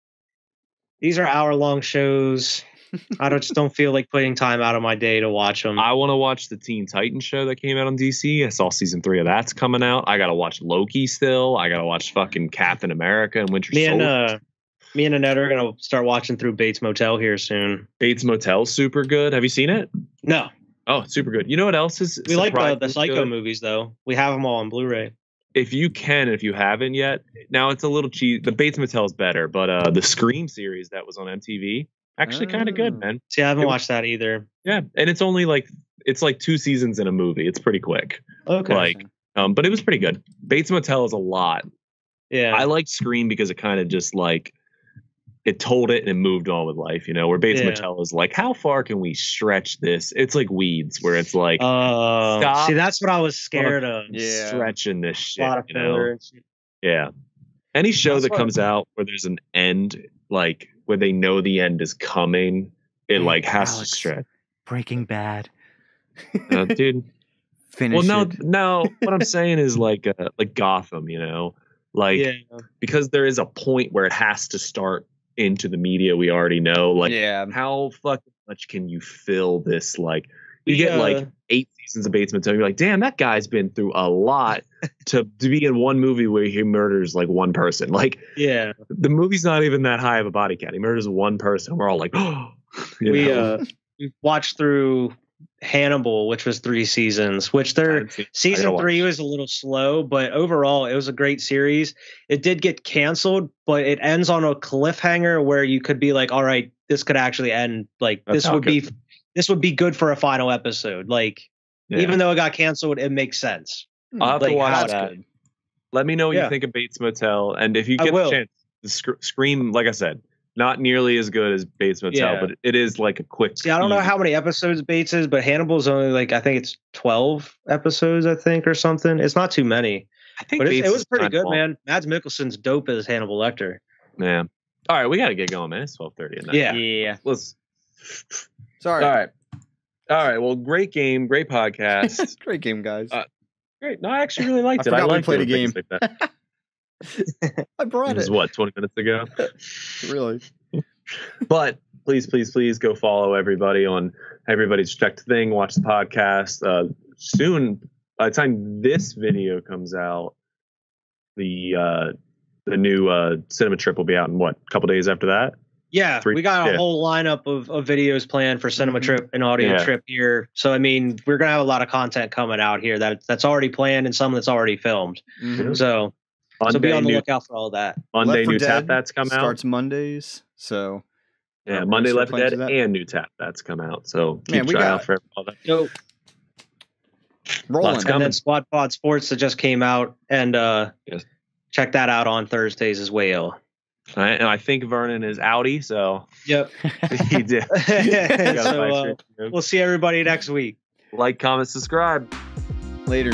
these are hour-long shows. I just don't feel like putting time out of my day to watch them. I want to watch the Teen Titans show that came out on DC. I saw season 3 of that's coming out. I gotta watch Loki still. I gotta watch fucking Captain America and Winter Soldier. Me and Annette are gonna start watching through Bates Motel here soon. Bates Motel's super good. Have you seen it? No, Oh, super good. You know what else is we like the surprisingly Psycho good? movies though. We have them all on Blu-ray. If you can, if you haven't yet, now it's a little cheap. The Bates Motel is better, but the Scream series that was on MTV actually kind of good, Oh. man. See, I haven't It- watched that either. Yeah, and it's only like 2 seasons in a movie. It's pretty quick, Okay. like, but it was pretty good. Bates Motel is a lot. Yeah. I liked Scream because it kind of just like it told it and it moved on with life, you know. Where Bates Yeah. Motel is like, how far can we stretch this? It's like Weeds, where it's like Stop. See, that's what I was scared of. Yeah. stretching this A shit, lot of you know. filler and shit. Yeah. Any show That's that what- comes out where there's an end, like where they know the end is coming, it Hey, like has Alex. to stretch. Breaking Bad. Dude. Finish Well, it. no. What I'm saying is like Gotham, you know, like Yeah. because there is a point where it has to start into the media we already know. Like, yeah. how fucking much can you fill this? Like, you Yeah. get like 8 seasons of Bates Motel. You're like, damn, that guy's been through a lot to be in one movie where he murders like one person. Like, Yeah. the movie's not even that high of a body count. He murders one person. We're all like, oh, We watched through Hannibal, which was 3 seasons, which they're season 3 was a little slow, but overall it was a great series. It did get canceled, but it ends on a cliffhanger where you could be like, all right, this could actually end. Like That's this how would it be good for a final episode. Like even though it got canceled, it makes sense. I'll have like, to watch how that. to- Let me know what Yeah. you think of Bates Motel, and if you I get the will. chance, the Scream, like I said, not nearly as good as Bates Motel, Yeah. but it is like a quick. See, I don't know easy- how many episodes Bates is, but Hannibal's only like I think it's 12 episodes, I think, or something. It's not too many. I think But Bates it was is pretty kinda good, long. man. Mads Mikkelsen's dope as Hannibal Lecter. Yeah. All right, we got to get going, man. It's 12:30 at night. Yeah. Yeah. Let's. Sorry. All right. Well, great game, great podcast. Great game, guys. Great. No, I actually really liked I it. I forgot we liked played it. a game. Like that. I brought It was it. what 20 minutes ago. Really? But please go follow everybody on Everybody's Checked Thing. Watch the podcast. Soon, by the time this video comes out, the new Cinema Trip will be out in what, a couple days after that? Yeah, we got a whole lineup of videos planned for Cinema Trip and Audio Trip here. So, I mean, we're going to have a lot of content coming out here that's already planned and some that's already filmed. Mhm. So be on the lookout for all that. Monday, Left 4 new Dead Tap That's come out. Starts Mondays, so Yeah, we're Monday gonna Left start 4 playing Dead to that. and new Tap That's come out. So keep Man, we an eye got- out for all that. So, rolling. Lots and coming. then Squad Pod Sports that just came out, and Yes. check that out on Thursdays as well. Right, and I think Vernon is outie, so Yep. he did. So we'll see everybody next week. Like, comment, subscribe. Later.